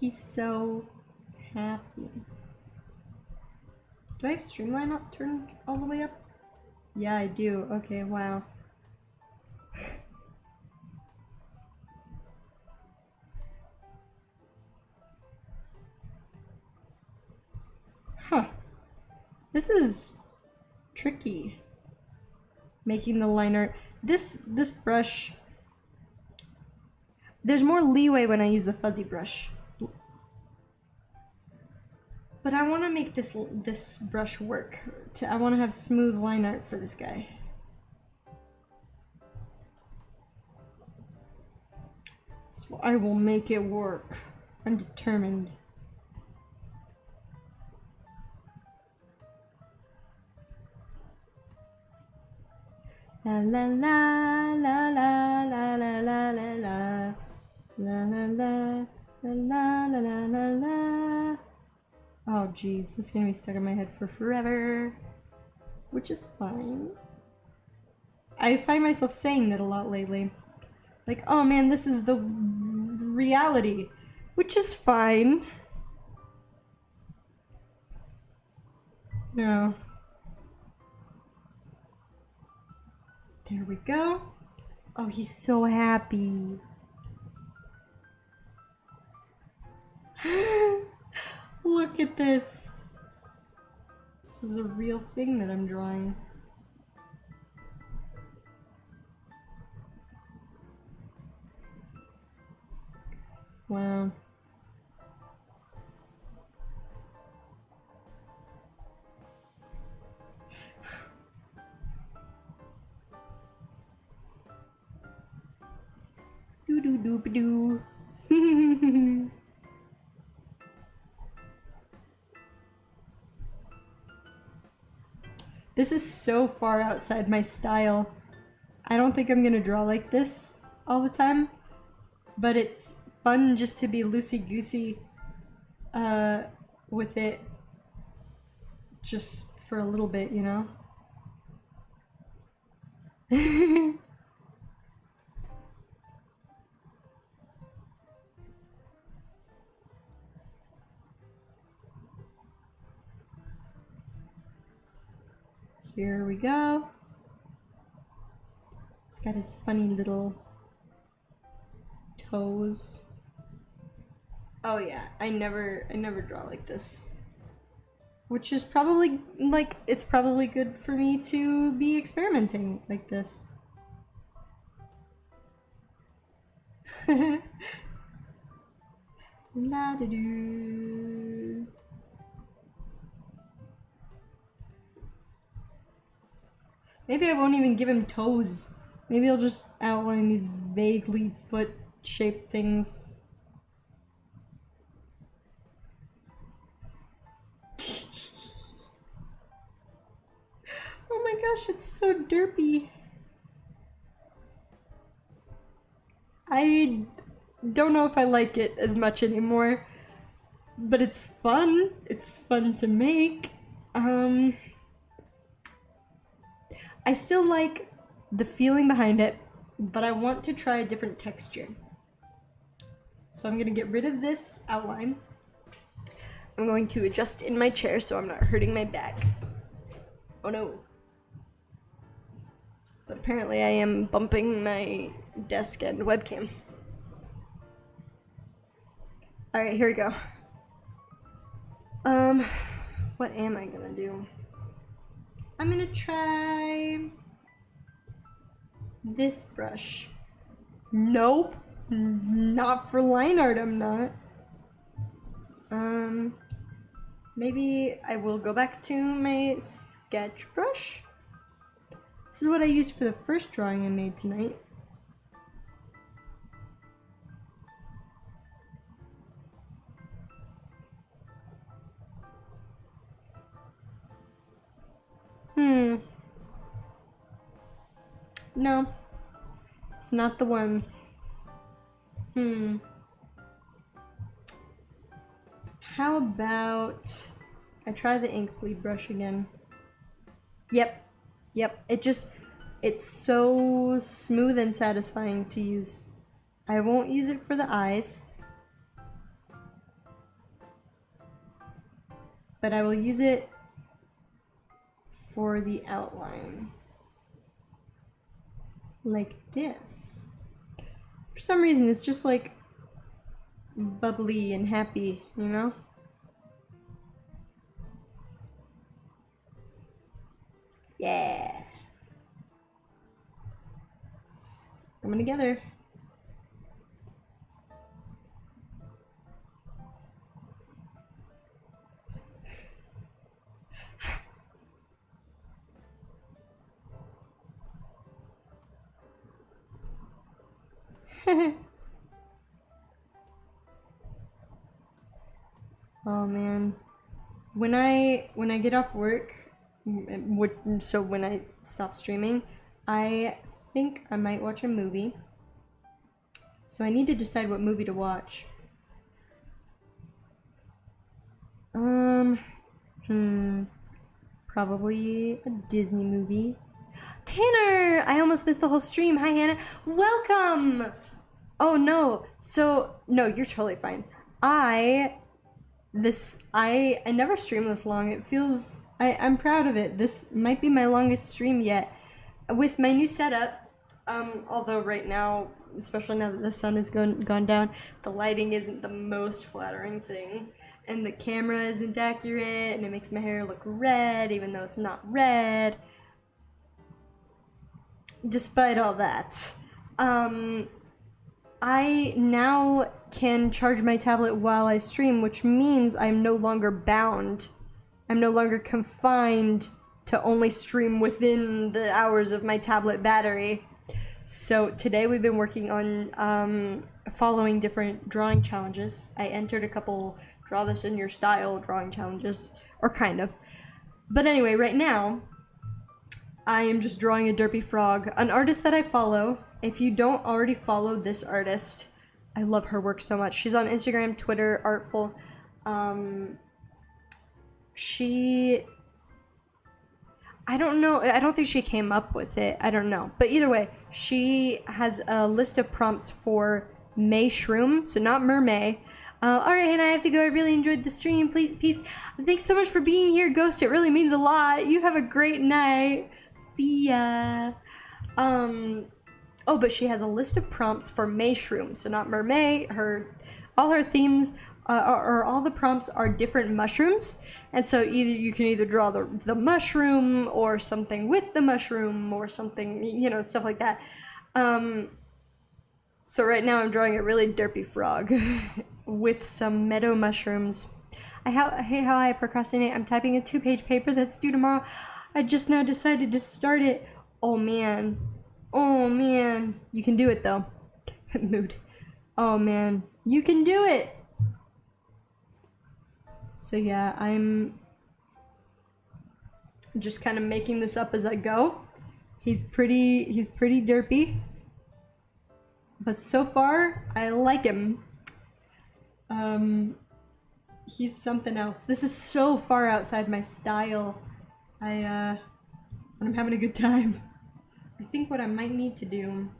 He's so happy. Do I have Streamline up turned all the way up? Yeah, I do. Okay, wow. Huh. This is tricky. Making the line art. This brush. There's more leeway when I use the fuzzy brush. But I want to make this brush work. I want to have smooth line art for this guy. So I will make it work. I'm determined. La la la la la la la la la la la la la la la la la. Oh geez, this is gonna be stuck in my head for forever, which is fine. I find myself saying that a lot lately. Like, oh man, this is the reality, which is fine. Yeah. There we go. Oh, he's so happy. Look at this. This is a real thing that I'm drawing. Wow. Doo doo doo doo. This is so far outside my style. I don't think I'm gonna draw like this all the time, but it's fun just to be loosey-goosey with it just for a little bit, you know? Here we go. It's got his funny little toes. Oh yeah, I never draw like this. Which is probably, like, it's probably good for me to be experimenting like this. La da doo. Maybe I won't even give him toes. Maybe I'll just outline these vaguely foot-shaped things. Oh my gosh, it's so derpy. I don't know if I like it as much anymore, but it's fun. It's fun to make. I still like the feeling behind it, but I want to try a different texture. So I'm gonna get rid of this outline. I'm going to adjust in my chair so I'm not hurting my back. Oh no. But apparently I am bumping my desk and webcam. Alright, here we go. What am I gonna do? I'm gonna try this brush. Nope, not for line art, I'm not. Maybe I will go back to my sketch brush. This is what I used for the first drawing I made tonight. No, it's not the one. How about I try the ink bleed brush again? Yep. It's so smooth and satisfying to use. I won't use it for the eyes. but I will use it for the outline. Like this. For some reason, it's just like bubbly and happy, you know? Yeah. It's coming together. Oh man. When I get off work, so when I stop streaming, I think I might watch a movie. So I need to decide what movie to watch. Probably a Disney movie. Tanner! I almost missed the whole stream. Hi, Hannah. Welcome! Oh, no. So, no, you're totally fine. I never streamed this long. It feels... I'm proud of it. This might be my longest stream yet. With my new setup, although right now, especially now that the sun has gone down, the lighting isn't the most flattering thing. And the camera isn't accurate, and it makes my hair look red, even though it's not red. Despite all that, I now can charge my tablet while I stream, which means I'm no longer bound. I'm no longer confined to only stream within the hours of my tablet battery. So today we've been working on following different drawing challenges. I entered a couple draw this in your style drawing challenges, or kind of. But anyway, right now, I am just drawing a derpy frog, an artist that I follow. If you don't already follow this artist, I love her work so much. She's on Instagram, Twitter, Artful. I don't know, I don't think she came up with it, I don't know. But either way, she has a list of prompts for May Shroom, so not Mermay. Alright, Hannah, I have to go. I really enjoyed the stream. Please, peace. Thanks so much for being here, Ghost. It really means a lot. You have a great night. See ya. Oh, but she has a list of prompts for May Shroom, so not Mermay. All her themes, or all the prompts are different mushrooms. And so you can either draw the mushroom, or something with the mushroom, or something, you know, stuff like that. So right now I'm drawing a really derpy frog with some meadow mushrooms. Hey, how I procrastinate. I'm typing a 2-page paper that's due tomorrow. I just now decided to start it. Oh man. Oh man. You can do it though. Mood. Oh man. You can do it. So yeah, I'm just kind of making this up as I go. He's pretty derpy. But so far, I like him. He's something else. This is so far outside my style. I'm having a good time. I think what I might need to do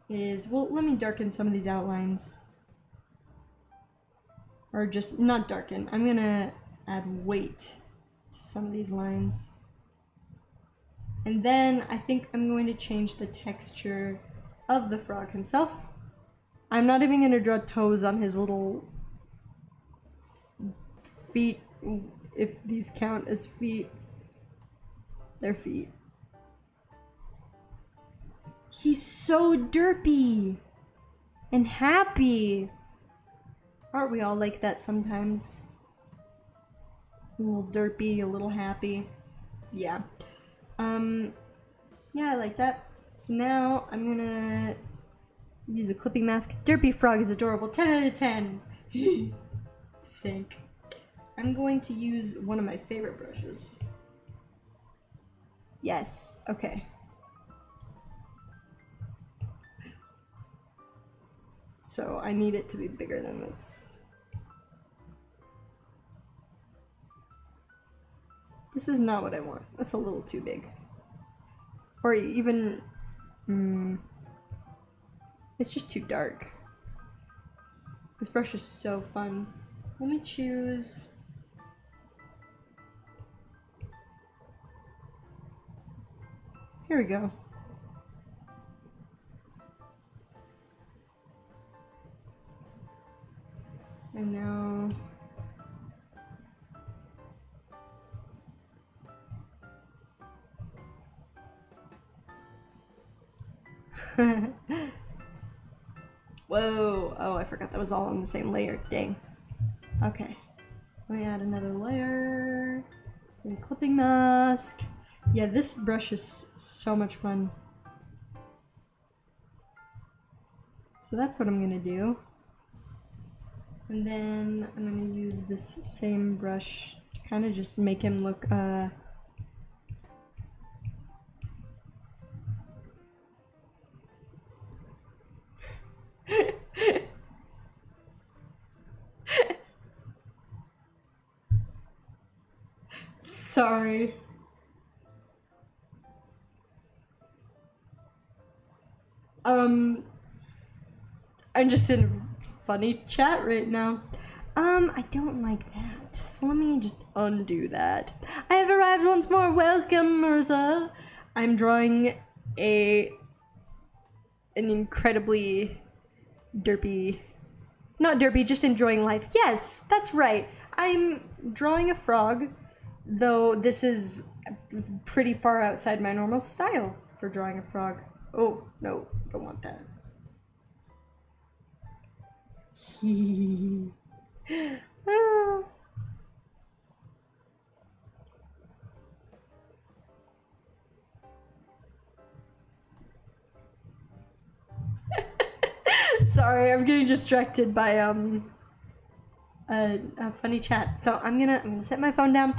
is, well, let me darken some of these outlines. Or just, not darken, I'm gonna add weight to some of these lines. And then I think I'm going to change the texture of the frog himself. I'm not even gonna draw toes on his little feet, if these count as feet. They're feet. He's so derpy and happy. Aren't we all like that sometimes? A little derpy, a little happy. Yeah. Yeah, I like that. So now I'm gonna use a clipping mask. Derpy frog is adorable. 10 out of 10. Think. I'm going to use one of my favorite brushes. Yes. Okay. So I need it to be bigger than this. This is not what I want. That's a little too big. Or even... it's just too dark. This brush is so fun. Let me choose... Here we go. I know. Whoa! Oh, I forgot that was all on the same layer. Dang. Okay. Let me add another layer. And clipping mask. Yeah, this brush is so much fun. So that's what I'm gonna do. And then I'm gonna use this same brush to kind of just make him look, Sorry. I'm just in funny chat right now. I don't like that. So let me just undo that. I have arrived once more. Welcome, Mirza. I'm drawing an incredibly derpy, not derpy, just enjoying life. Yes, that's right. I'm drawing a frog, though this is pretty far outside my normal style for drawing a frog. Oh, no, don't want that. Ah. Sorry, I'm getting distracted by a funny chat. So I'm gonna set my phone down.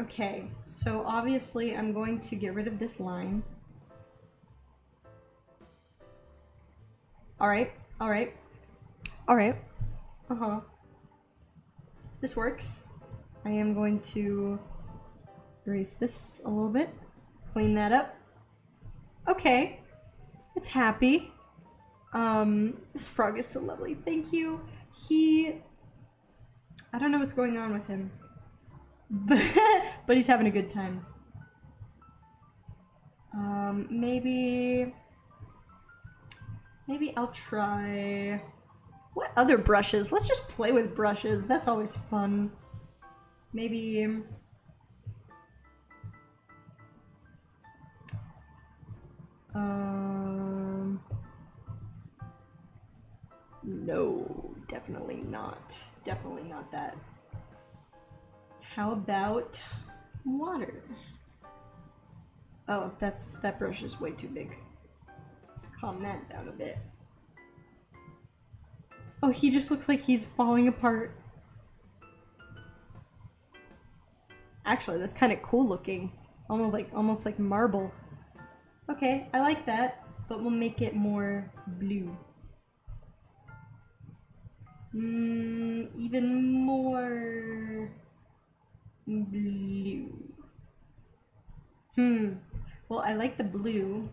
Okay, so obviously I'm going to get rid of this line. Alright. This works. I am going to erase this a little bit. Clean that up. Okay. It's happy. This frog is so lovely. Thank you. I don't know what's going on with him. But he's having a good time. Maybe I'll try... What other brushes? Let's just play with brushes. That's always fun. Maybe... No, definitely not. Definitely not that. How about water? Oh, that brush is way too big. Let's calm that down a bit. Oh, he just looks like he's falling apart. Actually, that's kind of cool looking. Almost like marble. Okay, I like that, but we'll make it more blue. Even more blue. Well, I like the blue,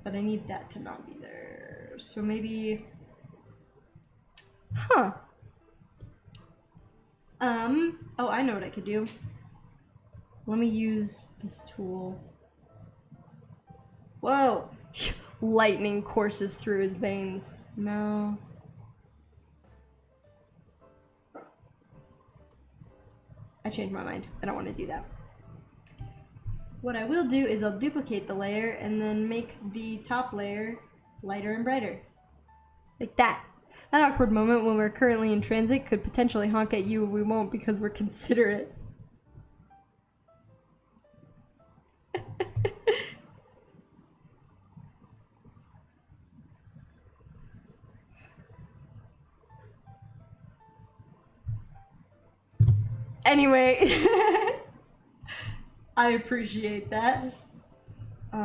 but I need that to not be there. So maybe... Huh. Oh, I know what I could do. Let me use this tool. Whoa! Lightning courses through his veins. No. I changed my mind. I don't want to do that. What I will do is I'll duplicate the layer and then make the top layer lighter and brighter. Like that. That awkward moment when we're currently in transit could potentially honk at you, and we won't because we're considerate. Anyway, I appreciate that. I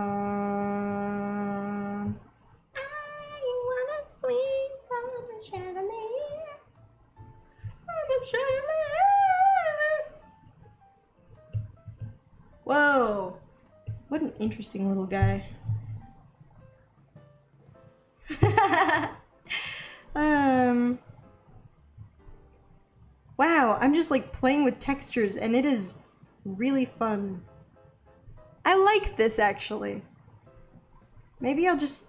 wanna swing from a chandelier. Whoa, what an interesting little guy. Wow, I'm just like playing with textures and it is really fun. I like this actually. Maybe I'll just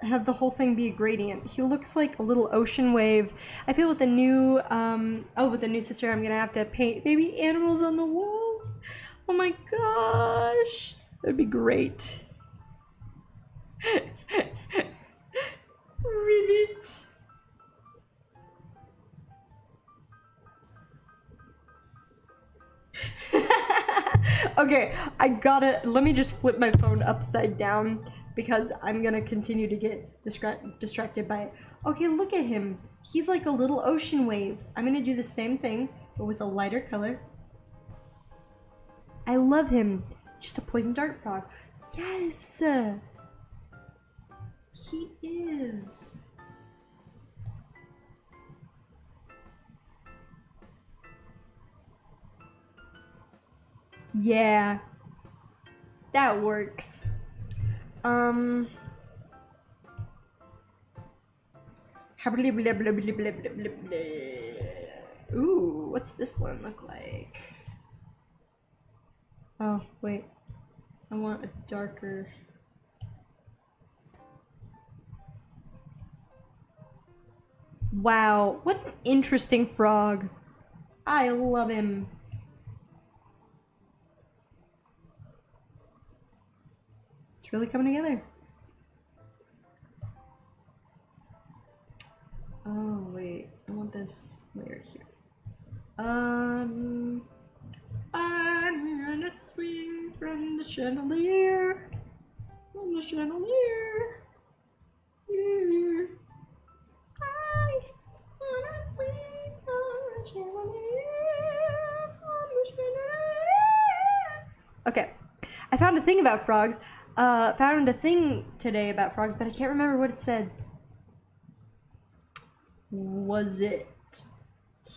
have the whole thing be a gradient. He looks like a little ocean wave. I feel with the new, with the new sister, I'm gonna have to paint maybe animals on the walls. Oh my gosh, that'd be great. Ribbit. Okay, let me just flip my phone upside down because I'm gonna continue to get distracted by it. Okay, look at him. He's like a little ocean wave. I'm gonna do the same thing, but with a lighter color. I love him. Just a poison dart frog. Yes! He is. Yeah. That works. Ooh, what's this one look like? Oh, wait. I want a darker. Wow, what an interesting frog. I love him. It's really coming together. Oh, wait. I want this layer here. I'm gonna swing from the chandelier. From the chandelier. Yeah. I wanna swing from the chandelier. From the chandelier. Okay. I found a thing about frogs. Found a thing today about frogs, but I can't remember what it said. Was it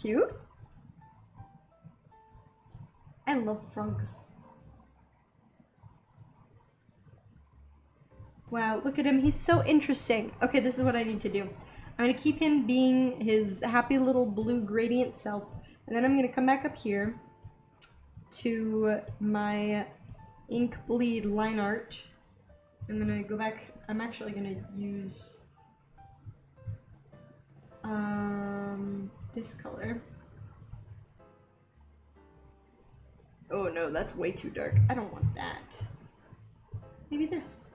cute? I love frogs. Wow, look at him. He's so interesting. Okay, this is what I need to do. I'm gonna keep him being his happy little blue gradient self, and then I'm gonna come back up here to my ink bleed line art. I'm gonna go back. I'm actually gonna use this color. Oh no, that's way too dark. I don't want that. Maybe this.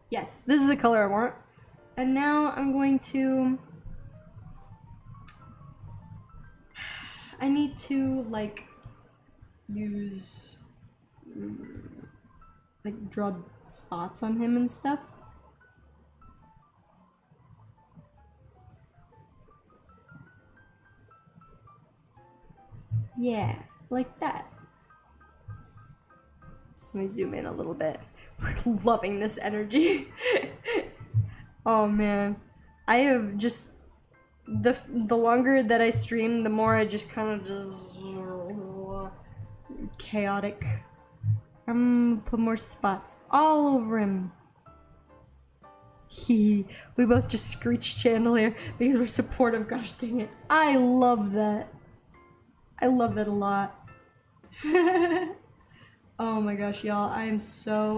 Yes, this is the color I want. And now I'm going to... I need to, like, use... like, draw spots on him and stuff. Yeah, like that. Let me zoom in a little bit. We're loving this energy. Oh man, I have just the longer that I stream, the more I just kind of just chaotic. I'm gonna put more spots all over him. We both just screeched chandelier because we're supportive. Gosh dang it, I love that. I love that a lot. Oh my gosh, y'all, I am so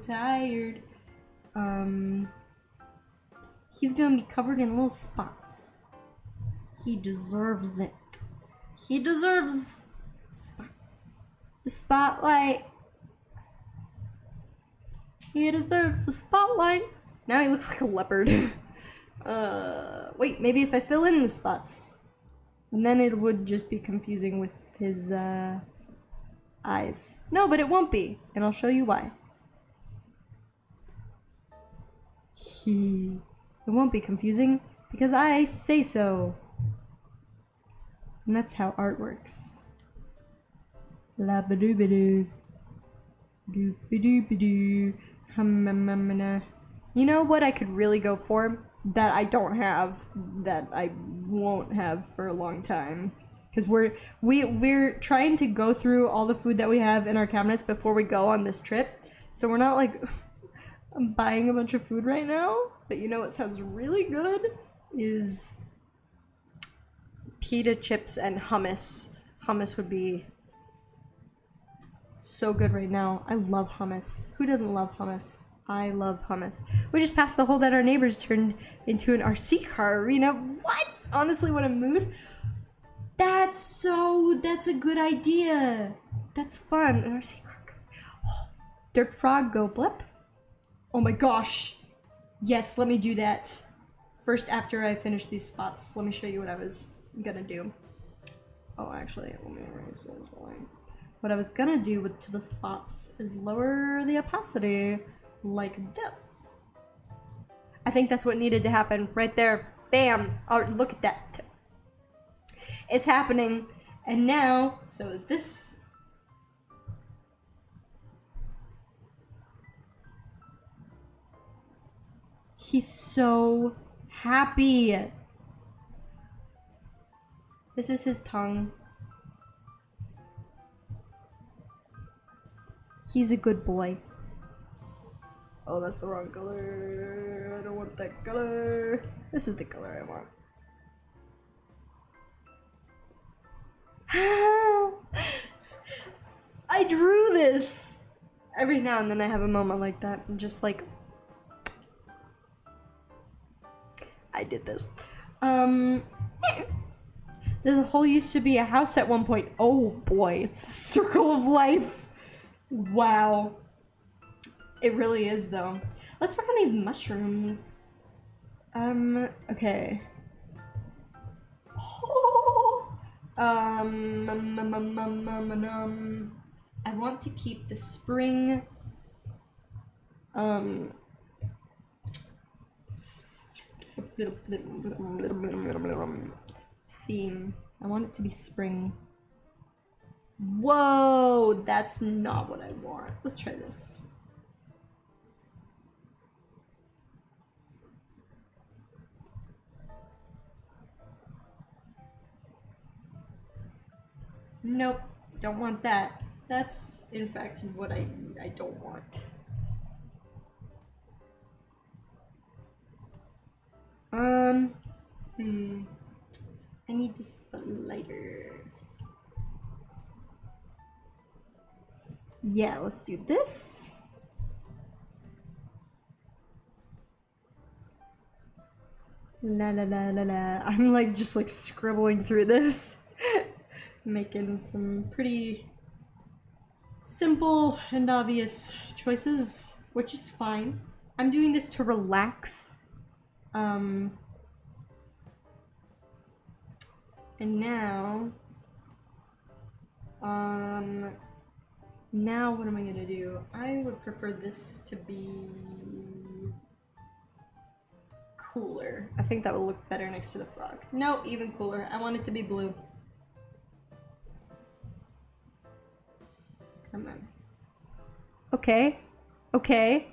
tired. He's gonna be covered in little spots. He deserves it. He deserves spots. The spotlight. He deserves the spotlight. Now he looks like a leopard. Wait, maybe if I fill in the spots. And then it would just be confusing with his eyes. No, but it won't be, and I'll show you why. It won't be confusing because I say so. And that's how art works. La ba doo ba doo. Doo ba doo ba doo. You know what I could really go for? That I don't have, that I won't have for a long time, because we're trying to go through all the food that we have in our cabinets before we go on this trip, so we're not like buying a bunch of food right now. But you know what sounds really good is pita chips and hummus. Hummus would be so good right now. I love hummus. Who doesn't love hummus? I love hummus. We just passed the hole that our neighbors turned into an RC car arena. What? Honestly, what a mood. That's a good idea. That's fun. An RC car. Oh, Dirt Frog, go blip. Oh my gosh. Yes, let me do that. First, after I finish these spots, let me show you what I was gonna do. Oh, actually, let me erase this line. What I was gonna do to the spots is lower the opacity like this. I think that's what needed to happen right there. Bam! Oh, look at that. It's happening. And now, so is this. He's so happy. This is his tongue. He's a good boy. Oh, that's the wrong color. I don't want that color. This is the color I want. I drew this! Every now and then I have a moment like that. I'm just like, I did this. The hole used to be a house at one point. Oh boy, it's the circle of life. Wow. It really is though. Let's work on these mushrooms. Okay. I want to keep the spring theme. I want it to be spring. Whoa, that's not what I want. Let's try this. Nope, don't want that. That's in fact what I don't want. I need this lighter. Yeah, let's do this. La la la la la. I'm like just like scribbling through this. Making some pretty simple and obvious choices, which is fine. I'm doing this to relax. And now, now what am I gonna do? I would prefer this to be cooler. I think that will look better next to the frog. No, even cooler. I want it to be blue. Come on. Okay. Okay.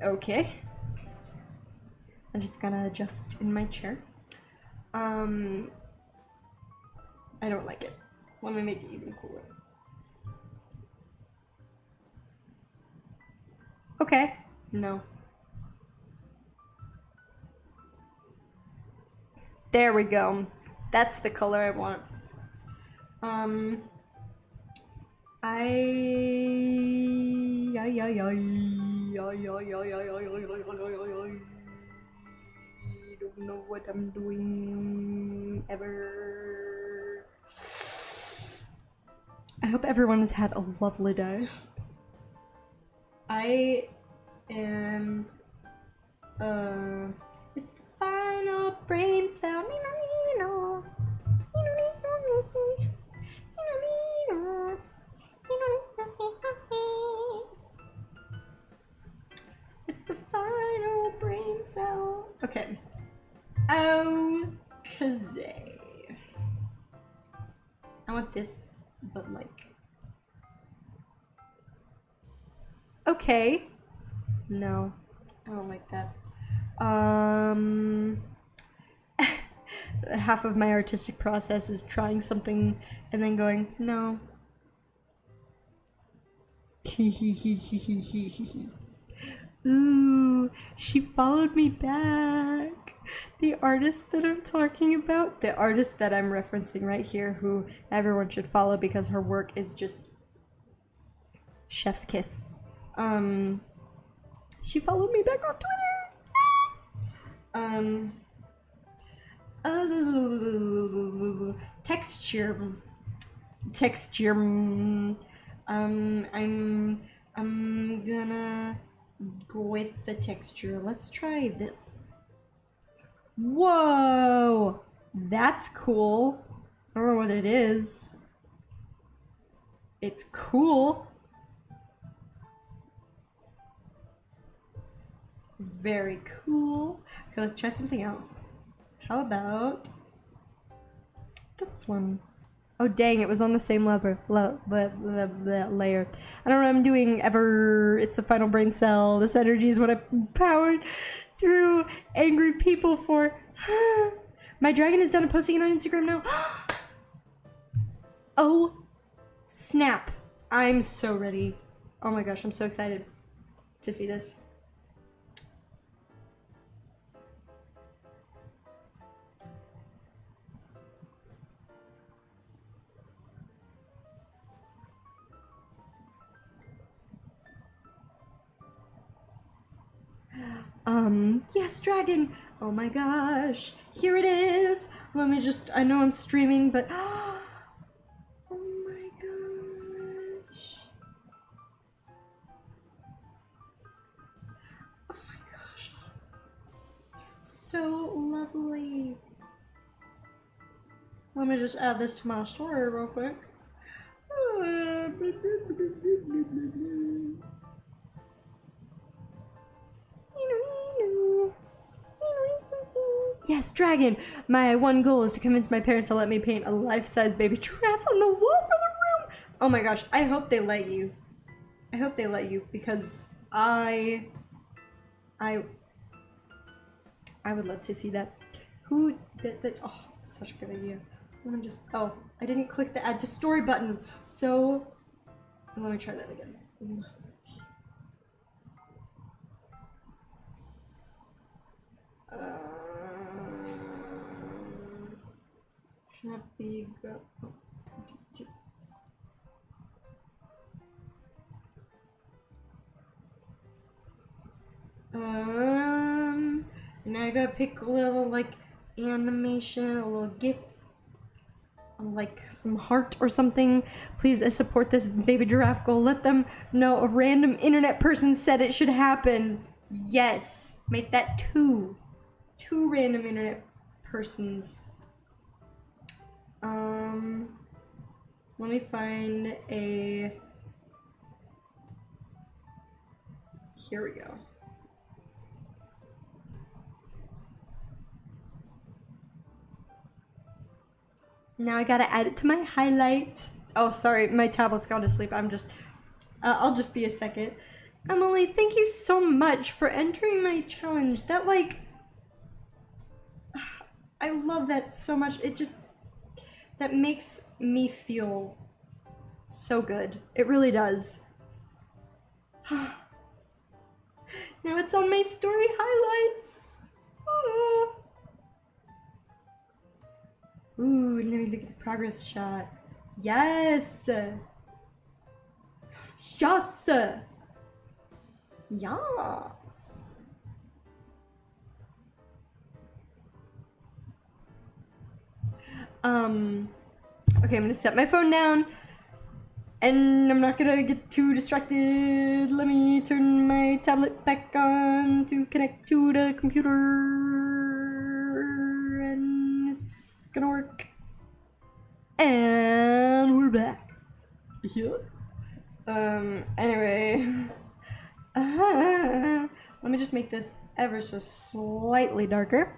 Okay. I'm just gonna adjust in my chair. I don't like it. Let me make it even cooler. Okay. No. There we go. That's the color I want. I don't know what I'm doing ever. I hope everyone has had a lovely day. I am it's the final brain cell. It's the final brain cell. Okay. Kazay. I want this, but like. Okay. No, I don't like that. Half of my artistic process is trying something and then going, no. Ooh, she followed me back. The artist that I'm talking about, the artist that I'm referencing right here, who everyone should follow because her work is just chef's kiss. She followed me back on Twitter. Texture. I'm gonna go with the texture. Let's try this. Whoa, that's cool. I don't know what it is. It's cool. Very cool. Okay, let's try something else. How about this one? Oh dang, it was on the same layer. I don't know what I'm doing ever. It's the final brain cell. This energy is what I powered through angry people for. My dragon is done and posting it on Instagram now. Oh, snap. I'm so ready. Oh my gosh, I'm so excited to see this. Yes, dragon. Oh my gosh. Here it is. Let me just, I know I'm streaming, but oh my gosh. Oh my gosh. So lovely. Let me just add this to my story real quick. Yes, dragon! My one goal is to convince my parents to let me paint a life-size baby giraffe on the wall for the room! Oh my gosh, I hope they let you. I hope they let you, because I would love to see that. Who did that? Oh, such a good idea. Let me just, oh, I didn't click the add to story button. So, let me try that again. Happy go. Now I gotta pick a little like animation, a little GIF, like some heart or something. Please, I support this baby giraffe goal. Let them know a random internet person said it should happen. Yes, make that two random internet persons. Let me find a. Here we go. Now I gotta add it to my highlight. Oh, sorry, my tablet's gone to sleep. I'm just, I'll just be a second. Emily, thank you so much for entering my challenge. That, like, I love that so much. It just, that makes me feel so good. It really does. Now it's on my story highlights. Oh. Ooh, let me look at the progress shot. Yes! Yes! Yes! Okay, I'm gonna set my phone down. And I'm not gonna get too distracted. Let me turn my tablet back on to connect to the computer. And it's gonna work. And we're back. Yeah. Anyway. Let me just make this ever so slightly darker.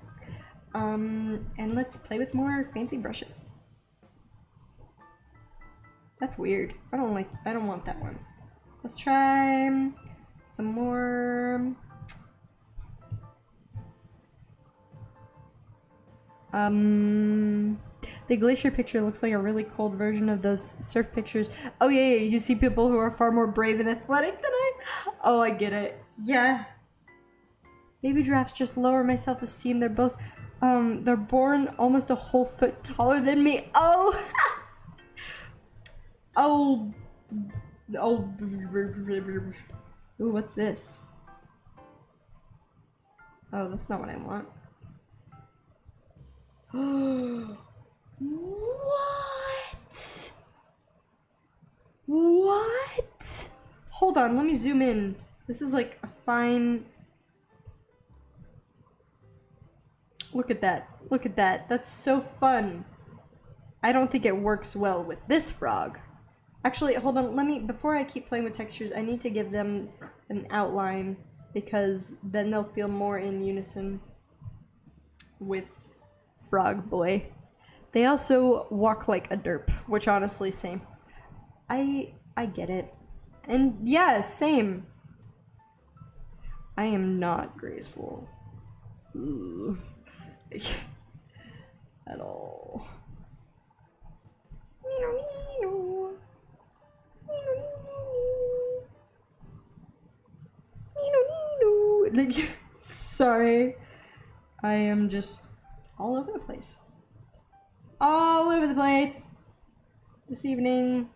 And let's play with more fancy brushes. That's weird. I don't want that one. Let's try some more. The glacier picture looks like a really cold version of those surf pictures. Oh yeah, you see people who are far more brave and athletic than I. Oh, I get it. Yeah. Baby giraffes just lower my self-esteem. They're both, they're born almost a whole foot taller than me. Oh! Oh. Oh. Ooh, what's this? Oh, that's not what I want. What? What? Hold on, let me zoom in. This is like a fine... Look at that. Look at that. That's so fun. I don't think it works well with this frog. Actually, hold on. Let me, before I keep playing with textures, I need to give them an outline because then they'll feel more in unison with Frog Boy. They also walk like a derp, which honestly, same. I get it. And yeah, same. I am not graceful. Ooh. At all. Sorry. I am just all over the place. All over the place this evening.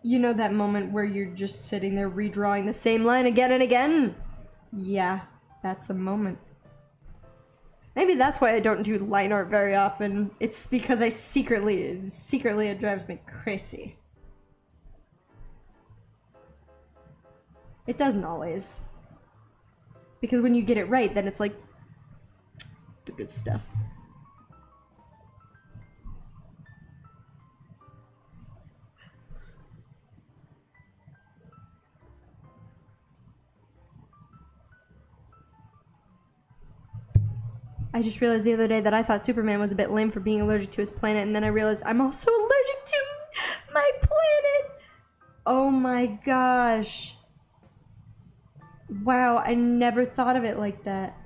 You know that moment where you're just sitting there redrawing the same line again and again? Yeah, that's a moment. Maybe that's why I don't do line art very often. It's because I secretly it drives me crazy. It doesn't always. Because when you get it right, then it's like the good stuff. I just realized the other day that I thought Superman was a bit lame for being allergic to his planet, and then I realized I'm also allergic to my planet! Oh my gosh. Wow, I never thought of it like that.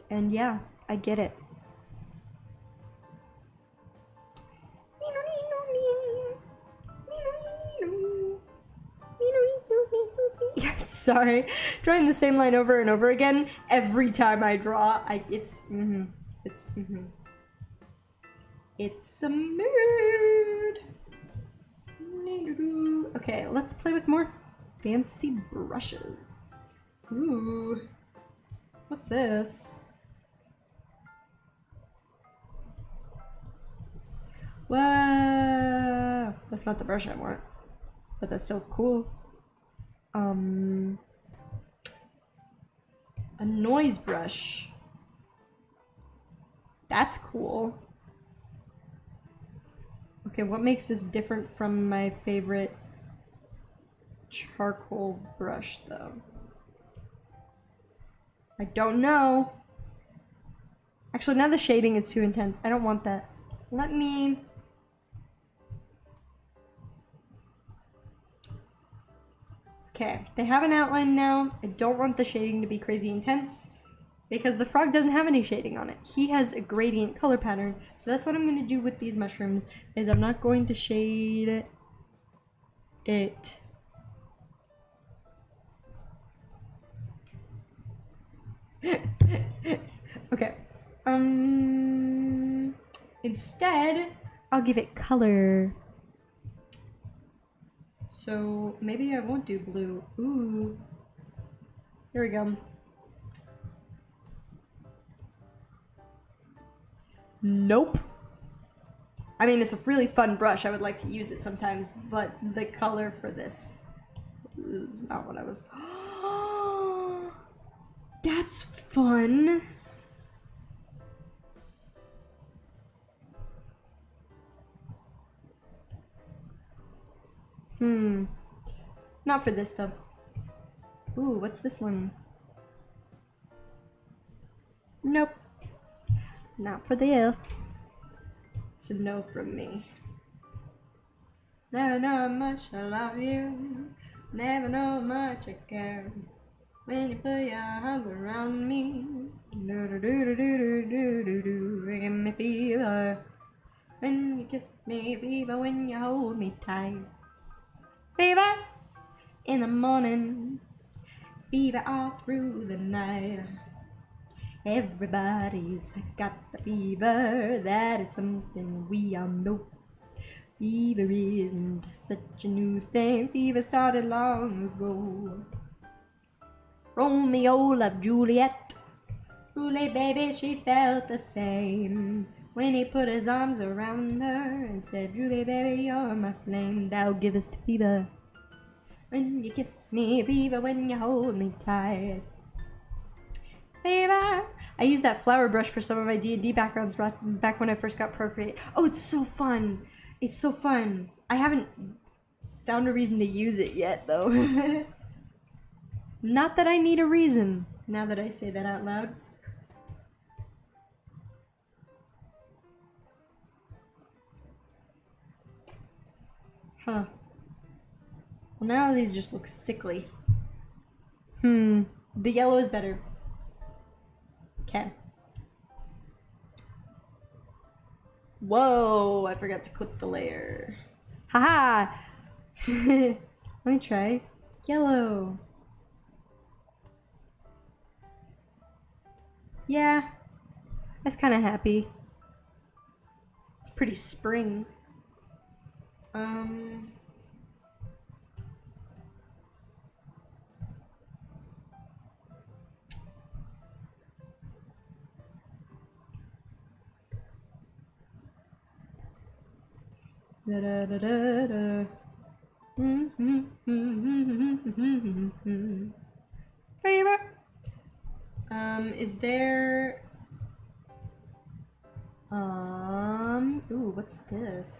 And yeah, I get it. Sorry, drawing the same line over and over again every time I draw. It's a mood. Okay, let's play with more fancy brushes. Ooh, what's this? Whoa, that's not the brush I want, but that's still cool. A noise brush. That's cool. Okay, what makes this different from my favorite charcoal brush, though? I don't know. Actually, now the shading is too intense. I don't want that. Let me... Okay, they have an outline now. I don't want the shading to be crazy intense because the frog doesn't have any shading on it. He has a gradient color pattern. So that's what I'm going to do with these mushrooms is I'm not going to shade it. Okay. Instead, I'll give it color. So maybe I won't do blue. Ooh. Here we go. Nope. I mean, it's a really fun brush. I would like to use it sometimes, but the color for this is not what I was... That's fun. Not for this, though. Ooh, what's this one? Nope. Not for this. It's a no from me. Never know how much I love you. Never know how much I care. When you put your arms around me, do do do do do do do do, give me fever. When you kiss me, fever. When you hold me tight, fever in the morning, fever all through the night. Everybody's got the fever. That is something we all know. Fever isn't such a new thing. Fever started long ago. Romeo loved Juliet. Truly, baby, she felt the same. When he put his arms around her and said, Julie, baby, you're my flame. Thou givest fever. When you kiss me, fever. When you hold me tight, fever. I used that flower brush for some of my D&D backgrounds back when I first got Procreate. Oh, it's so fun. It's so fun. I haven't found a reason to use it yet, though. Not that I need a reason, now that I say that out loud. Huh. Well, now these just look sickly. The yellow is better. Okay. Whoa, I forgot to clip the layer. Haha! Let me try. Yellow. Yeah, I was kind of happy. It's pretty spring. Da da da da da. Favor. Is there? Ooh, what's this?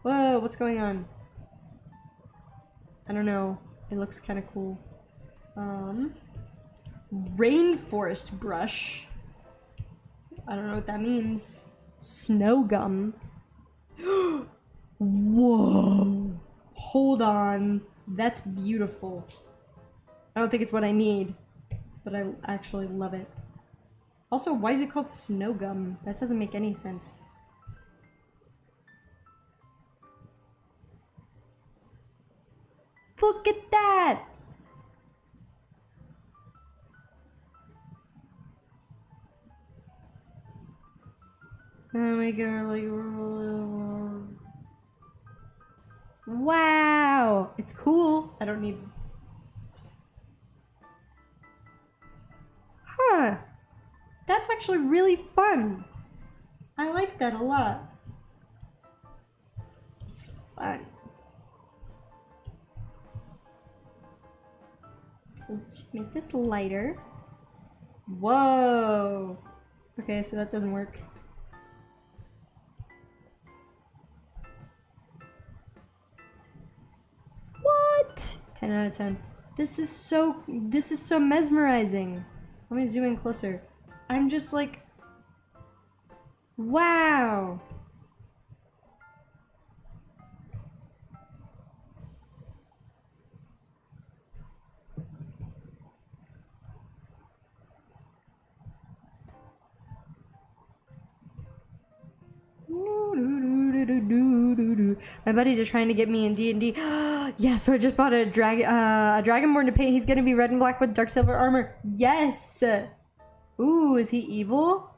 Whoa, what's going on? I don't know. It looks kind of cool. Rainforest brush. I don't know what that means. Snow gum. Whoa. Hold on. That's beautiful. I don't think it's what I need, but I actually love it. Also, why is it called snow gum? That doesn't make any sense. Look at that! Oh my god, like... Wow! It's cool. I don't need... Huh. That's actually really fun. I like that a lot. It's fun. Let's just make this lighter. Whoa. Okay, so that doesn't work. What? 10 out of 10. This is so mesmerizing. Let me zoom in closer. I'm just like, wow. My buddies are trying to get me in D&D. Yeah, so I just bought a dragonborn to paint. He's gonna be red and black with dark silver armor. Yes. Ooh, is he evil?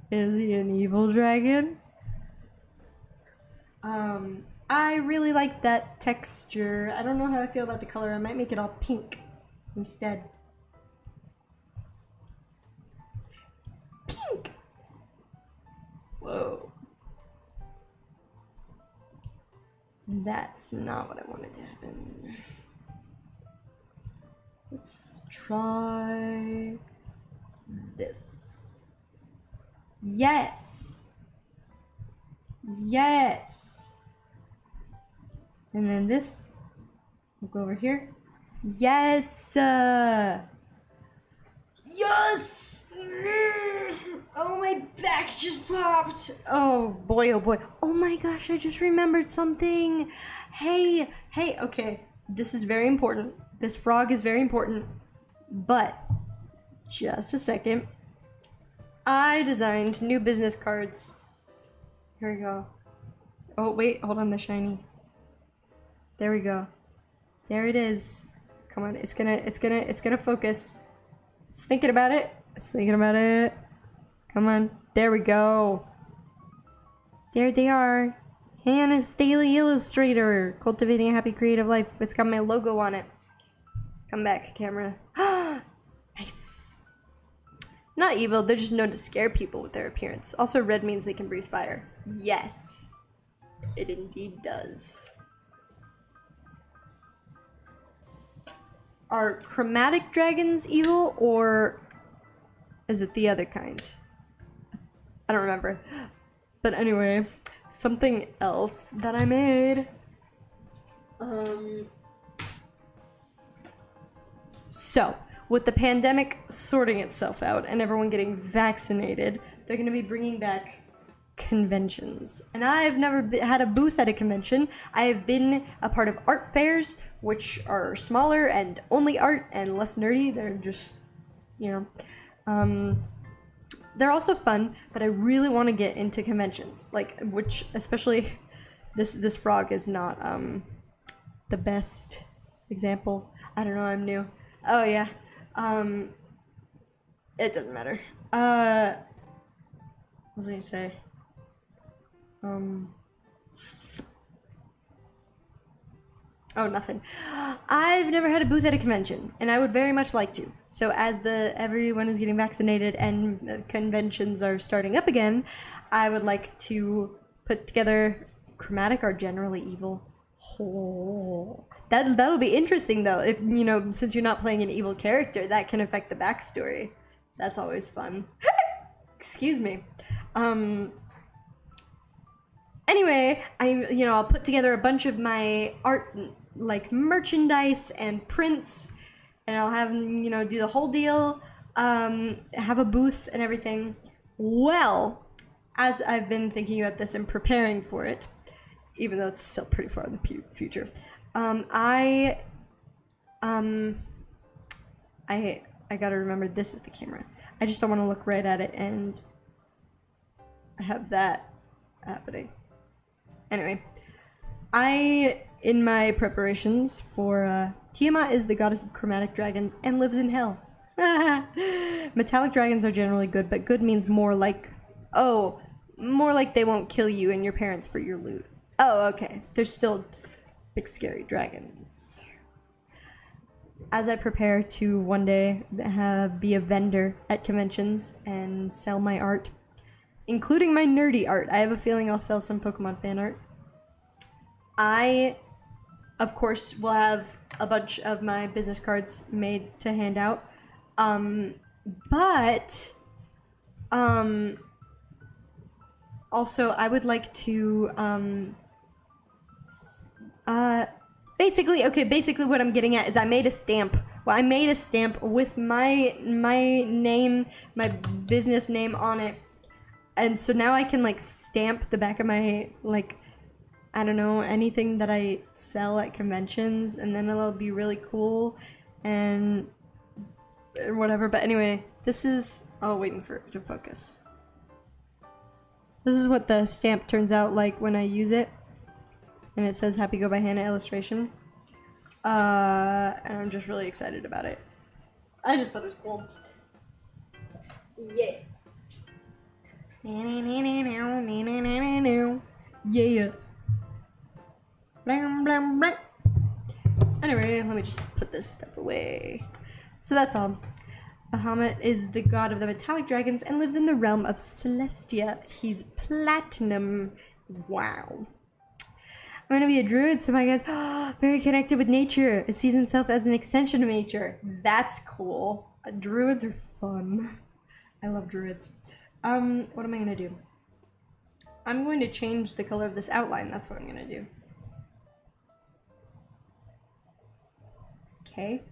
Is he an evil dragon? I really like that texture. I don't know how I feel about the color. I might make it all pink instead. Pink! Whoa. That's not what I wanted to happen. Let's try this. Yes! Yes! And then this. We'll go over here. Yes! Yes! Oh, my back just popped. Oh boy, oh boy. Oh my gosh, I just remembered something. Hey, okay. This is very important. This frog is very important. But, just a second. I designed new business cards. Here we go. Oh, wait, hold on, they're shiny. There we go. There it is. Come on, it's gonna focus. It's thinking about it. It's thinking about it. Come on. There we go. There they are. Hannah's Daily Illustrator. Cultivating a happy creative life. It's got my logo on it. Come back, camera. Nice. Not evil, they're just known to scare people with their appearance. Also, red means they can breathe fire. Yes. It indeed does. Are chromatic dragons evil, or is it the other kind? I don't remember. But anyway, something else that I made. So, with the pandemic sorting itself out and everyone getting vaccinated, they're going to be bringing back conventions. And I've never had a booth at a convention. I have been a part of art fairs, which are smaller and only art and less nerdy. They're just, you know, they're also fun, but I really want to get into conventions, like, which especially this frog is not the best example. I don't know, I'm new. Oh yeah. It doesn't matter. What was I gonna say? Oh, nothing. I've never had a booth at a convention, and I would very much like to. So as everyone is getting vaccinated and conventions are starting up again, I would like to put together. Chromatic are generally evil. Oh, that'll be interesting though. If you know, since you're not playing an evil character, that can affect the backstory. That's always fun. Excuse me. Anyway, I'll put together a bunch of my art, like merchandise and prints, and I'll have do the whole deal. Have a booth and everything. Well, as I've been thinking about this and preparing for it, even though it's still pretty far in the future, I gotta remember this is the camera. I just don't want to look right at it and have that happening. Anyway, in my preparations for, Tiamat is the goddess of chromatic dragons and lives in hell. Metallic dragons are generally good, but good means more like they won't kill you and your parents for your loot. Oh, okay. They're still big scary dragons. As I prepare to one day be a vendor at conventions and sell my art, including my nerdy art. I have a feeling I'll sell some Pokemon fan art. I, of course, will have a bunch of my business cards made to hand out. But also I would like to, basically what I'm getting at is I made a stamp. Well, I made a stamp with my name, my business name on it. And so now I can, like, stamp the back of my, like, I don't know, anything that I sell at conventions, and then it'll be really cool and whatever. But anyway, this is... Oh, waiting for it to focus. This is what the stamp turns out like when I use it. And it says Happy Go by Hannah illustration. And I'm just really excited about it. I just thought it was cool. Yeah. Yeah. Anyway, let me just put this stuff away. So that's all. Bahamut is the god of the metallic dragons and lives in the realm of Celestia. He's platinum. Wow. I'm gonna be a druid, so my guy's very connected with nature. It sees himself as an extension of nature. That's cool. Druids are fun. I love druids. What am I gonna do? I'm going to change the color of this outline. That's what I'm gonna do. Okay.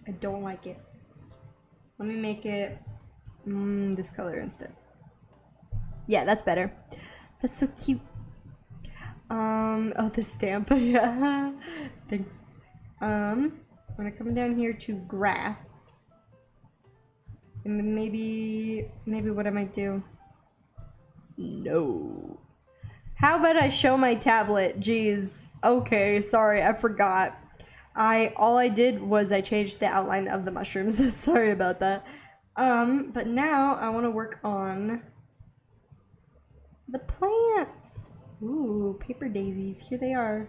I don't like it. Let me make it this color instead. Yeah, that's better. That's so cute. Oh, the stamp. Yeah. Thanks. I'm gonna come down here to grass. And maybe what I might do. No. How about I show my tablet? Jeez. Okay, sorry, I forgot. All I did was I changed the outline of the mushrooms. Sorry about that. But now I want to work on the plants. Ooh, paper daisies. Here they are.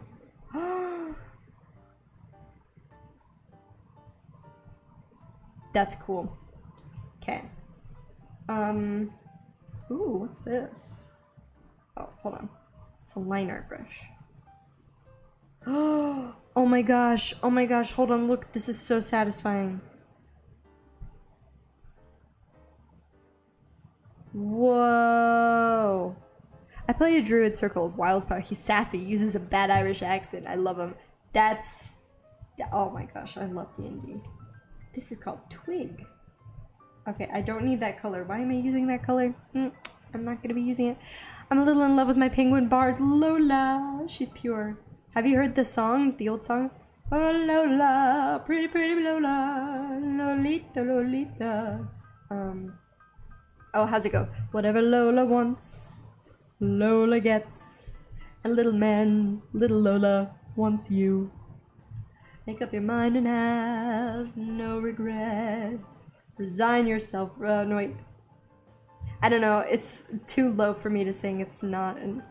That's cool. Okay. Ooh, what's this? Oh, hold on. It's a line art brush. Oh my gosh. Oh my gosh. Hold on. Look, this is so satisfying. Whoa. I play a druid Circle of Wildfire. He's sassy, uses a bad Irish accent. I love him. That's... Oh my gosh, I love D&D. This is called Twig. Okay, I don't need that color. Why am I using that color? I'm not gonna be using it. I'm a little in love with my penguin bard, Lola. She's pure. Have you heard the song? The old song? Oh, Lola, pretty, pretty Lola, Lolita, Lolita. Oh, how's it go? Whatever Lola wants, Lola gets. And little man, little Lola wants you. Make up your mind and have no regrets. Resign yourself. No, wait. I don't know. It's too low for me to sing. It's not. And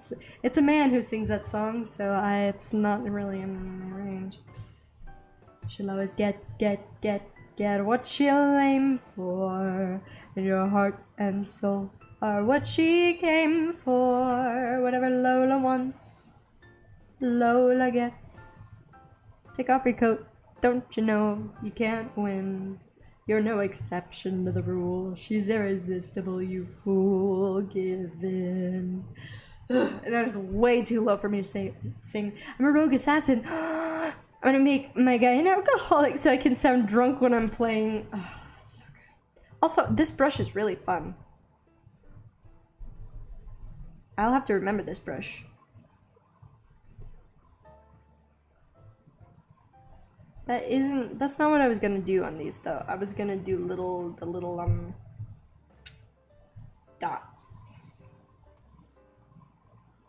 it's a man who sings that song, so it's not really in my range. She'll always get what she'll aim for. And your heart and soul are what she came for. Whatever Lola wants, Lola gets. Take off your coat. Don't you know you can't win? You're no exception to the rule. She's irresistible, you fool. Give in. That is way too low for me to sing. I'm a rogue assassin. I'm gonna make my guy an alcoholic so I can sound drunk when I'm playing. Oh, that's so good. Also, this brush is really fun. I'll have to remember this brush. That's not what I was gonna do on these though. I was gonna do the little dots.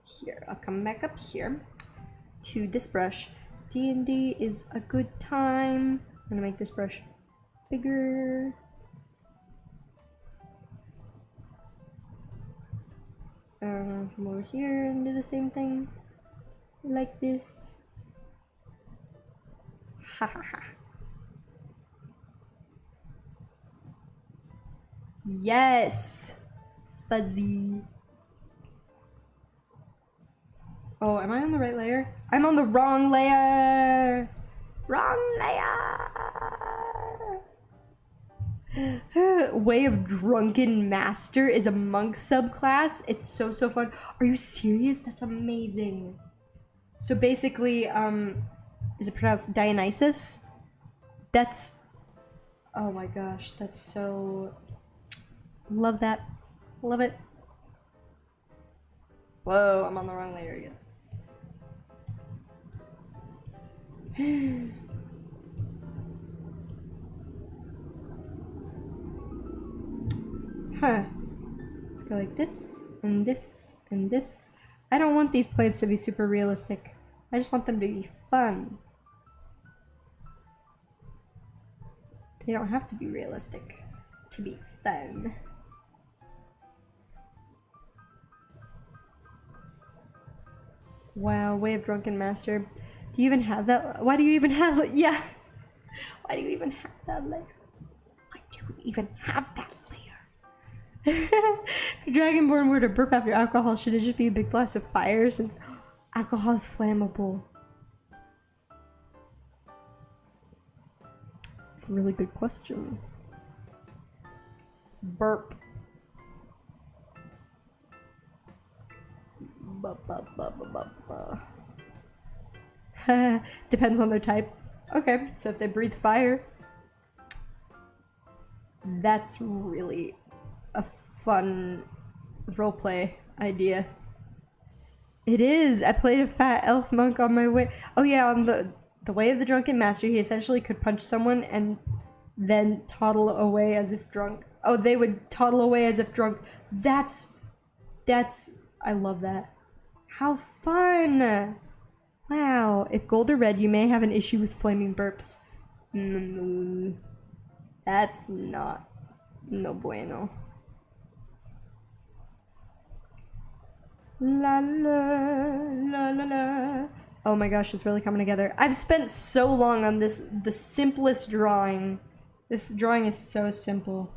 Here, I'll come back up here to this brush. D&D is a good time. I'm gonna make this brush bigger. Come over here and do the same thing like this. Ha ha ha. Yes! Fuzzy. Oh, am I on the right layer? I'm on the wrong layer! Wrong layer! Way of Drunken Master is a monk subclass. It's so fun. Are you serious? That's amazing. So basically, is it pronounced Dionysus? That's... Oh my gosh, that's so... Love that. Love it. Whoa, I'm on the wrong layer again. Huh. Let's go like this, and this, and this. I don't want these plates to be super realistic. I just want them to be fun. They don't have to be realistic to be fun. Wow, Way of Drunken Master. Do you even have that? Why do you even have, yeah. Why do you even have that layer? Why do you even have that layer? If a Dragonborn were to burp after alcohol, should it just be a big blast of fire since alcohol is flammable? It's a really good question. Burp. Depends on their type. Okay, so if they breathe fire, that's really a fun roleplay idea. It is. I played a fat elf monk on my way. Oh yeah, on the way of the drunken master, he essentially could punch someone and then toddle away as if drunk. Oh, they would toddle away as if drunk. That's I love that. How fun! Wow. If gold or red, you may have an issue with flaming burps. That's not no bueno. La la la la la. Oh my gosh, it's really coming together. I've spent so long on this, the simplest drawing. This drawing is so simple.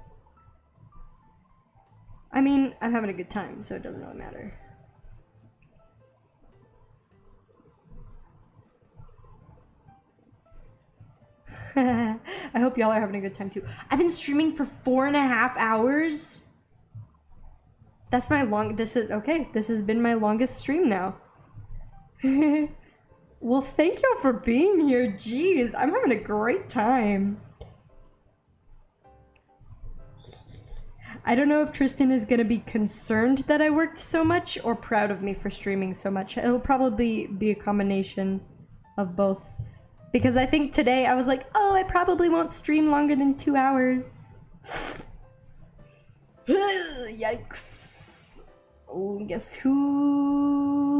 I mean, I'm having a good time, so it doesn't really matter. I hope y'all are having a good time too. I've been streaming for 4.5 hours. That's my this has been my longest stream now. Well, thank y'all for being here. Jeez, I'm having a great time. I don't know if Tristan is gonna be concerned that I worked so much or proud of me for streaming so much. It'll probably be a combination of both. Because I think today I was like, oh, I probably won't stream longer than 2 hours. Yikes. Oh, guess who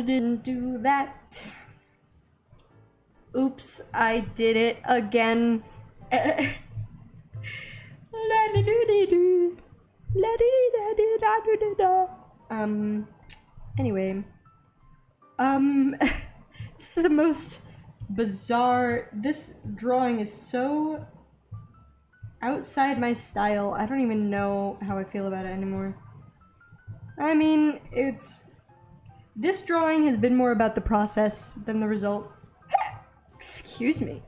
didn't do that? Oops, I did it again. Anyway. This is the most bizarre. This drawing is so outside my style. I don't even know how I feel about it anymore. I mean, this drawing has been more about the process than the result. Excuse me.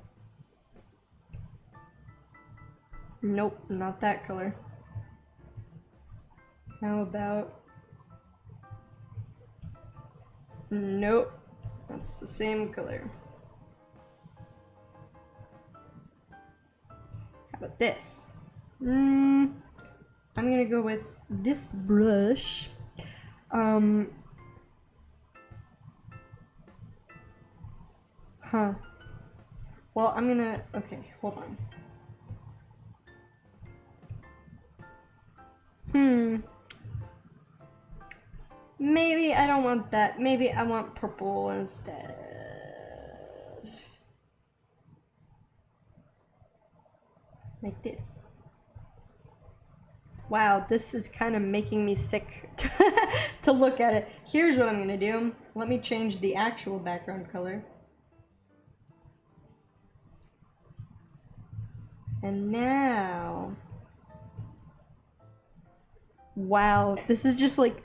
Nope, not that color. How about... Nope, that's the same color. How about this? I'm gonna go with this brush. Well, I'm gonna... Okay, hold on. Maybe I don't want that. Maybe I want purple instead. Like this. Wow, this is kind of making me sick to look at it. Here's what I'm gonna do. Let me change the actual background color. And now... Wow, this is just like...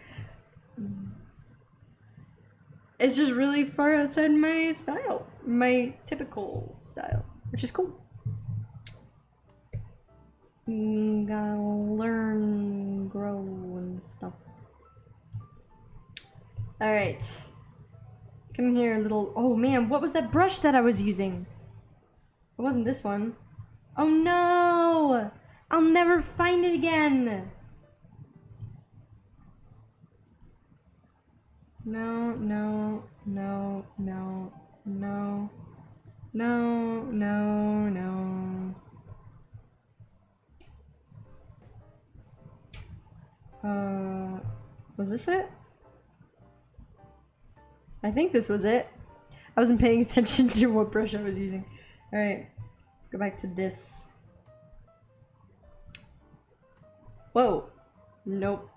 It's just really far outside my style. My typical style, which is cool. Gotta learn, grow, and stuff. Alright. Come here, little... Oh man, what was that brush that I was using? It wasn't this one. Oh no! I'll never find it again! No, no, no, no, no, no, no, no. Was this it? I think this was it. I wasn't paying attention to what brush I was using. Alright, let's go back to this. Whoa. Nope.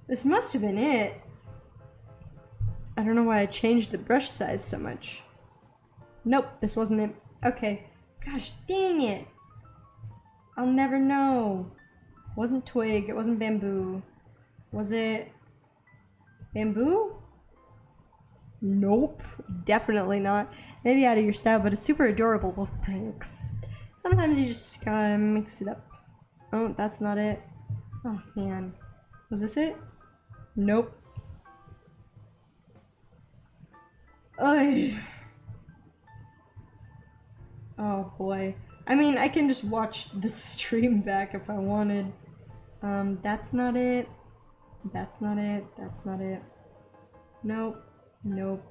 This must have been it. I don't know why I changed the brush size so much. Nope, this wasn't it. Okay. Gosh dang it. I'll never know. It wasn't twig, it wasn't bamboo. Was it bamboo? Nope, definitely not. Maybe out of your style, but it's super adorable. Well, thanks. Sometimes you just gotta mix it up. Oh, that's not it. Oh man. Was this it? Nope. Oy. Oh boy. I mean, I can just watch the stream back if I wanted. That's not it. That's not it. That's not it. Nope. Nope.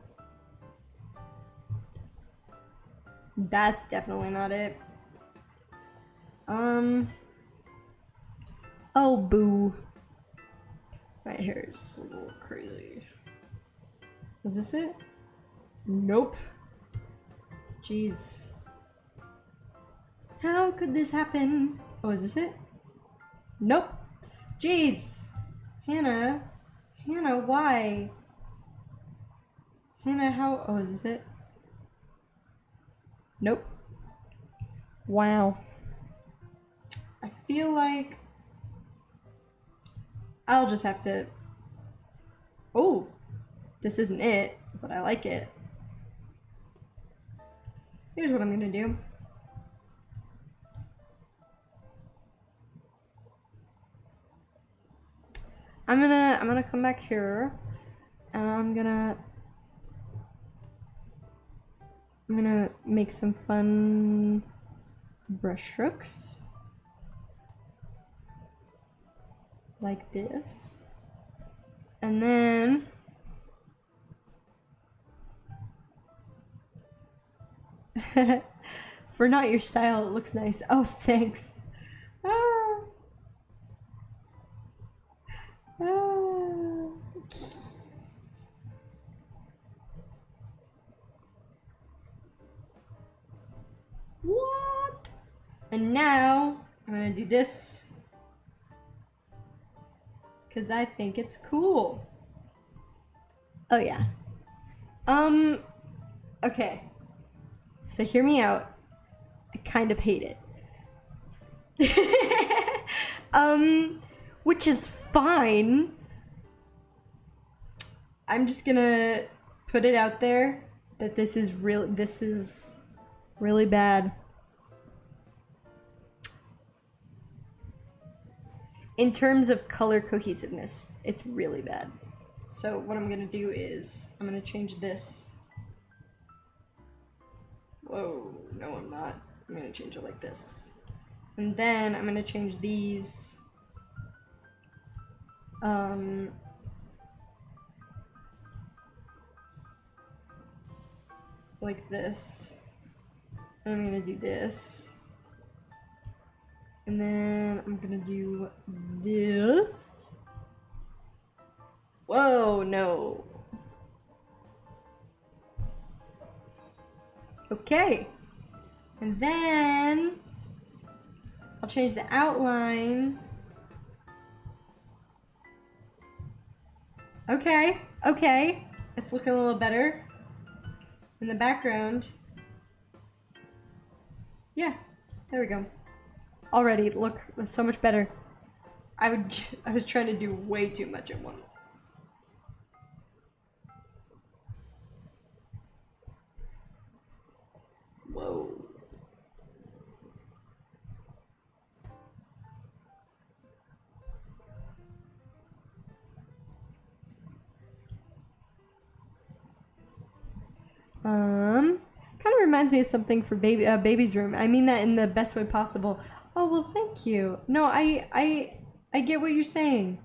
That's definitely not it. Oh, boo. My hair is a little crazy. Is this it? Nope. Jeez. How could this happen? Oh, is this it? Nope. Jeez. Hannah. Hannah, why? Hannah, how? Oh, is this it? Nope. Wow. I feel like I'll just have to... Oh, this isn't it, but I like it. Here's what I'm gonna do. I'm gonna come back here, and I'm gonna make some fun brush strokes. Like this. And then for not your style, it looks nice. Oh, thanks. Ah. Ah. What? And now I'm gonna do this because I think it's cool. Oh yeah. Okay. So hear me out. I kind of hate it. Which is fine. I'm just gonna put it out there that this is really bad. In terms of color cohesiveness, it's really bad. So what I'm gonna do is I'm gonna change this. Whoa, no I'm not. I'm gonna change it like this. And then I'm gonna change these. Like this. And I'm gonna do this. And then I'm gonna do this. Whoa, no. Okay. And then I'll change the outline. Okay, okay. It's looking a little better. In the background. Yeah, there we go. Already, look, that's so much better. I was trying to do way too much at once. Whoa. Kind of reminds me of something for baby's room. I mean that in the best way possible. Oh, well, thank you. No, I get what you're saying.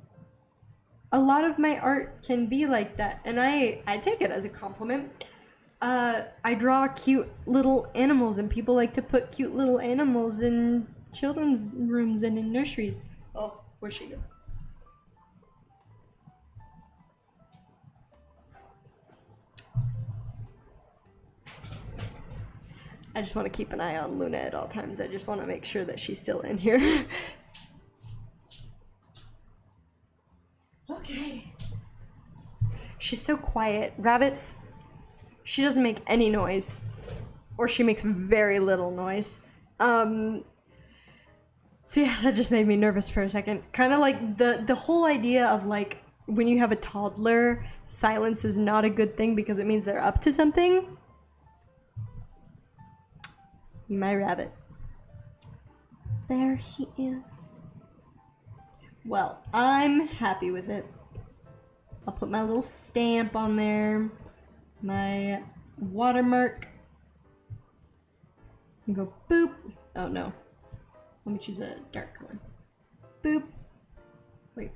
A lot of my art can be like that, and I take it as a compliment. I draw cute little animals, and people like to put cute little animals in children's rooms and in nurseries. Oh, where'd she go? I just want to keep an eye on Luna at all times. I just want to make sure that she's still in here. Okay. She's so quiet. Rabbits, she doesn't make any noise. Or she makes very little noise. So yeah, that just made me nervous for a second. Kind of like the whole idea of like, when you have a toddler, silence is not a good thing because it means they're up to something. My rabbit. There he is. Well, I'm happy with it. I'll put my little stamp on there. My watermark. And go boop. Oh no. Let me choose a dark one. Boop. Wait.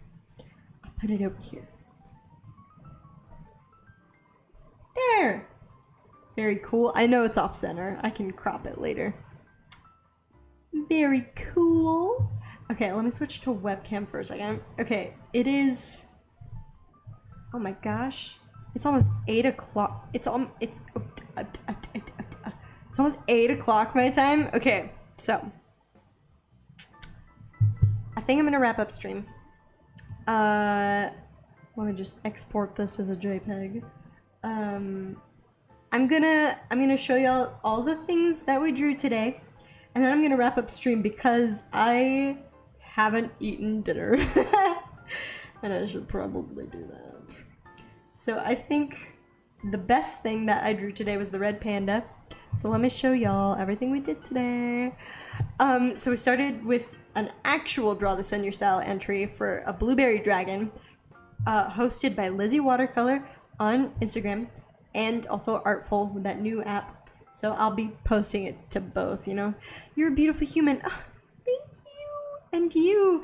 I'll put it over here. There! Very cool. I know it's off center. I can crop it later. Very cool. Okay, let me switch to webcam for a second. Okay, it is... Oh my gosh. It's almost 8 o'clock. It's almost 8 o'clock my time. Okay, so I think I'm gonna wrap up stream. Let me just export this as a JPEG. I'm gonna show y'all all the things that we drew today, and then I'm gonna wrap up stream because I haven't eaten dinner. And I should probably do that. So I think the best thing that I drew today was the red panda. So let me show y'all everything we did today. So we started with an actual Draw This in Your Style entry for a blueberry dragon, hosted by Lizzie Watercolor on Instagram, and also Artful with that new app. So I'll be posting it to both, you know. You're a beautiful human. Oh, thank you. And you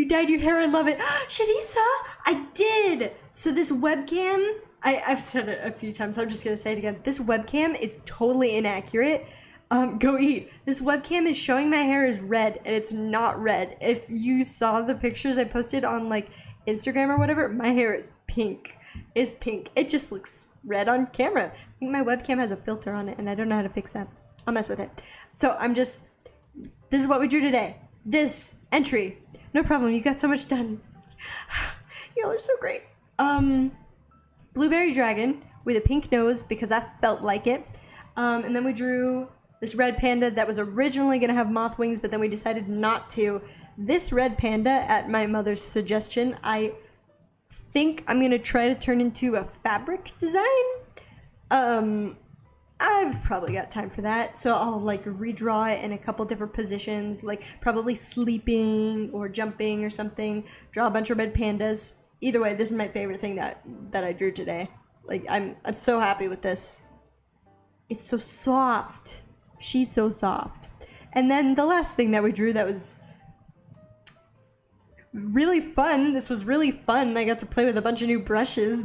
dyed your hair. I love it. Shadisa, I did. So this webcam, I've said it a few times. I'm just going to say it again. This webcam is totally inaccurate. Go eat. This webcam is showing my hair is red, and it's not red. If you saw the pictures I posted on like Instagram or whatever, my hair is pink. It's pink. It just looks red on camera. I think my webcam has a filter on it, and I don't know how to fix that. I'll mess with it. So this is what we drew today. This entry. No problem, you got so much done. Y'all are so great. Blueberry dragon with a pink nose because I felt like it. And then we drew this red panda that was originally gonna have moth wings, but then we decided not to. This red panda, at my mother's suggestion, I think I'm gonna try to turn into a fabric design. I've probably got time for that, so I'll like redraw it in a couple different positions, like probably sleeping or jumping or something. Draw a bunch of red pandas. Either way, this is my favorite thing that I drew today. Like I'm so happy with this. It's so soft. She's so soft. And then the last thing that we drew that was really fun. This was really fun. I got to play with a bunch of new brushes.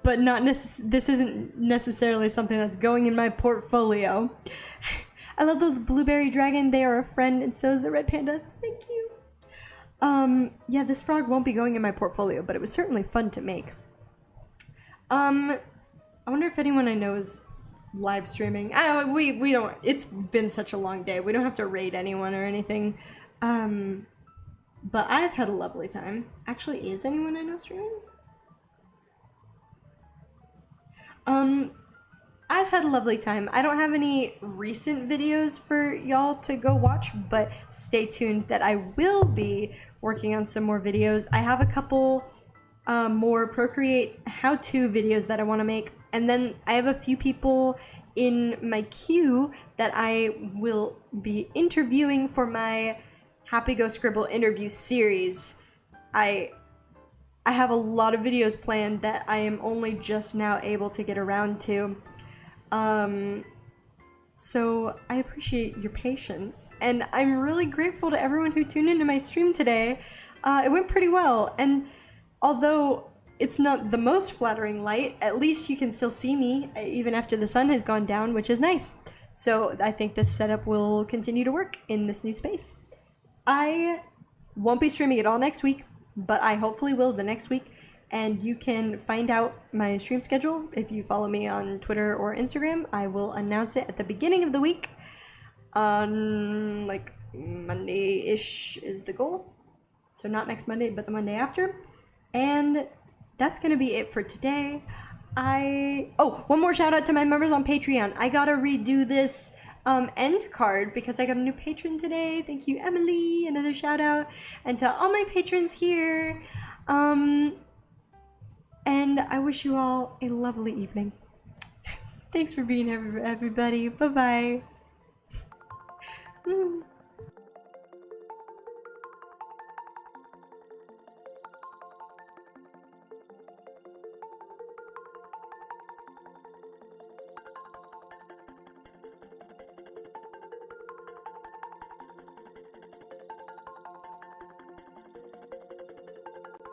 But this isn't necessarily something that's going in my portfolio. I love the blueberry dragon. They are a friend, and so is the red panda. Thank you. Yeah, this frog won't be going in my portfolio, but it was certainly fun to make. I wonder if anyone I know is live streaming. We don't. It's been such a long day. We don't have to raid anyone or anything. But I've had a lovely time. Actually, is anyone I know streaming? I've had a lovely time. I don't have any recent videos for y'all to go watch, but stay tuned that I will be working on some more videos. I have a couple more Procreate how-to videos that I want to make, and then I have a few people in my queue that I will be interviewing for my Happy Go Scribble interview series. I have a lot of videos planned that I am only just now able to get around to. So I appreciate your patience, and I'm really grateful to everyone who tuned into my stream today. It went pretty well, and although it's not the most flattering light, at least you can still see me even after the sun has gone down, which is nice. So I think this setup will continue to work in this new space. I won't be streaming at all next week, but I hopefully will the next week, and you can find out my stream schedule if you follow me on Twitter or Instagram. I will announce it at the beginning of the week, on like Monday-ish is the goal, so not next Monday but the Monday after. And that's gonna be it for today. One more shout out to my members on Patreon. I gotta redo this end card because I got a new patron today. Thank you, Emily. Another shout out. And to all my patrons here. And I wish you all a lovely evening. Thanks for being here, everybody. Bye-bye.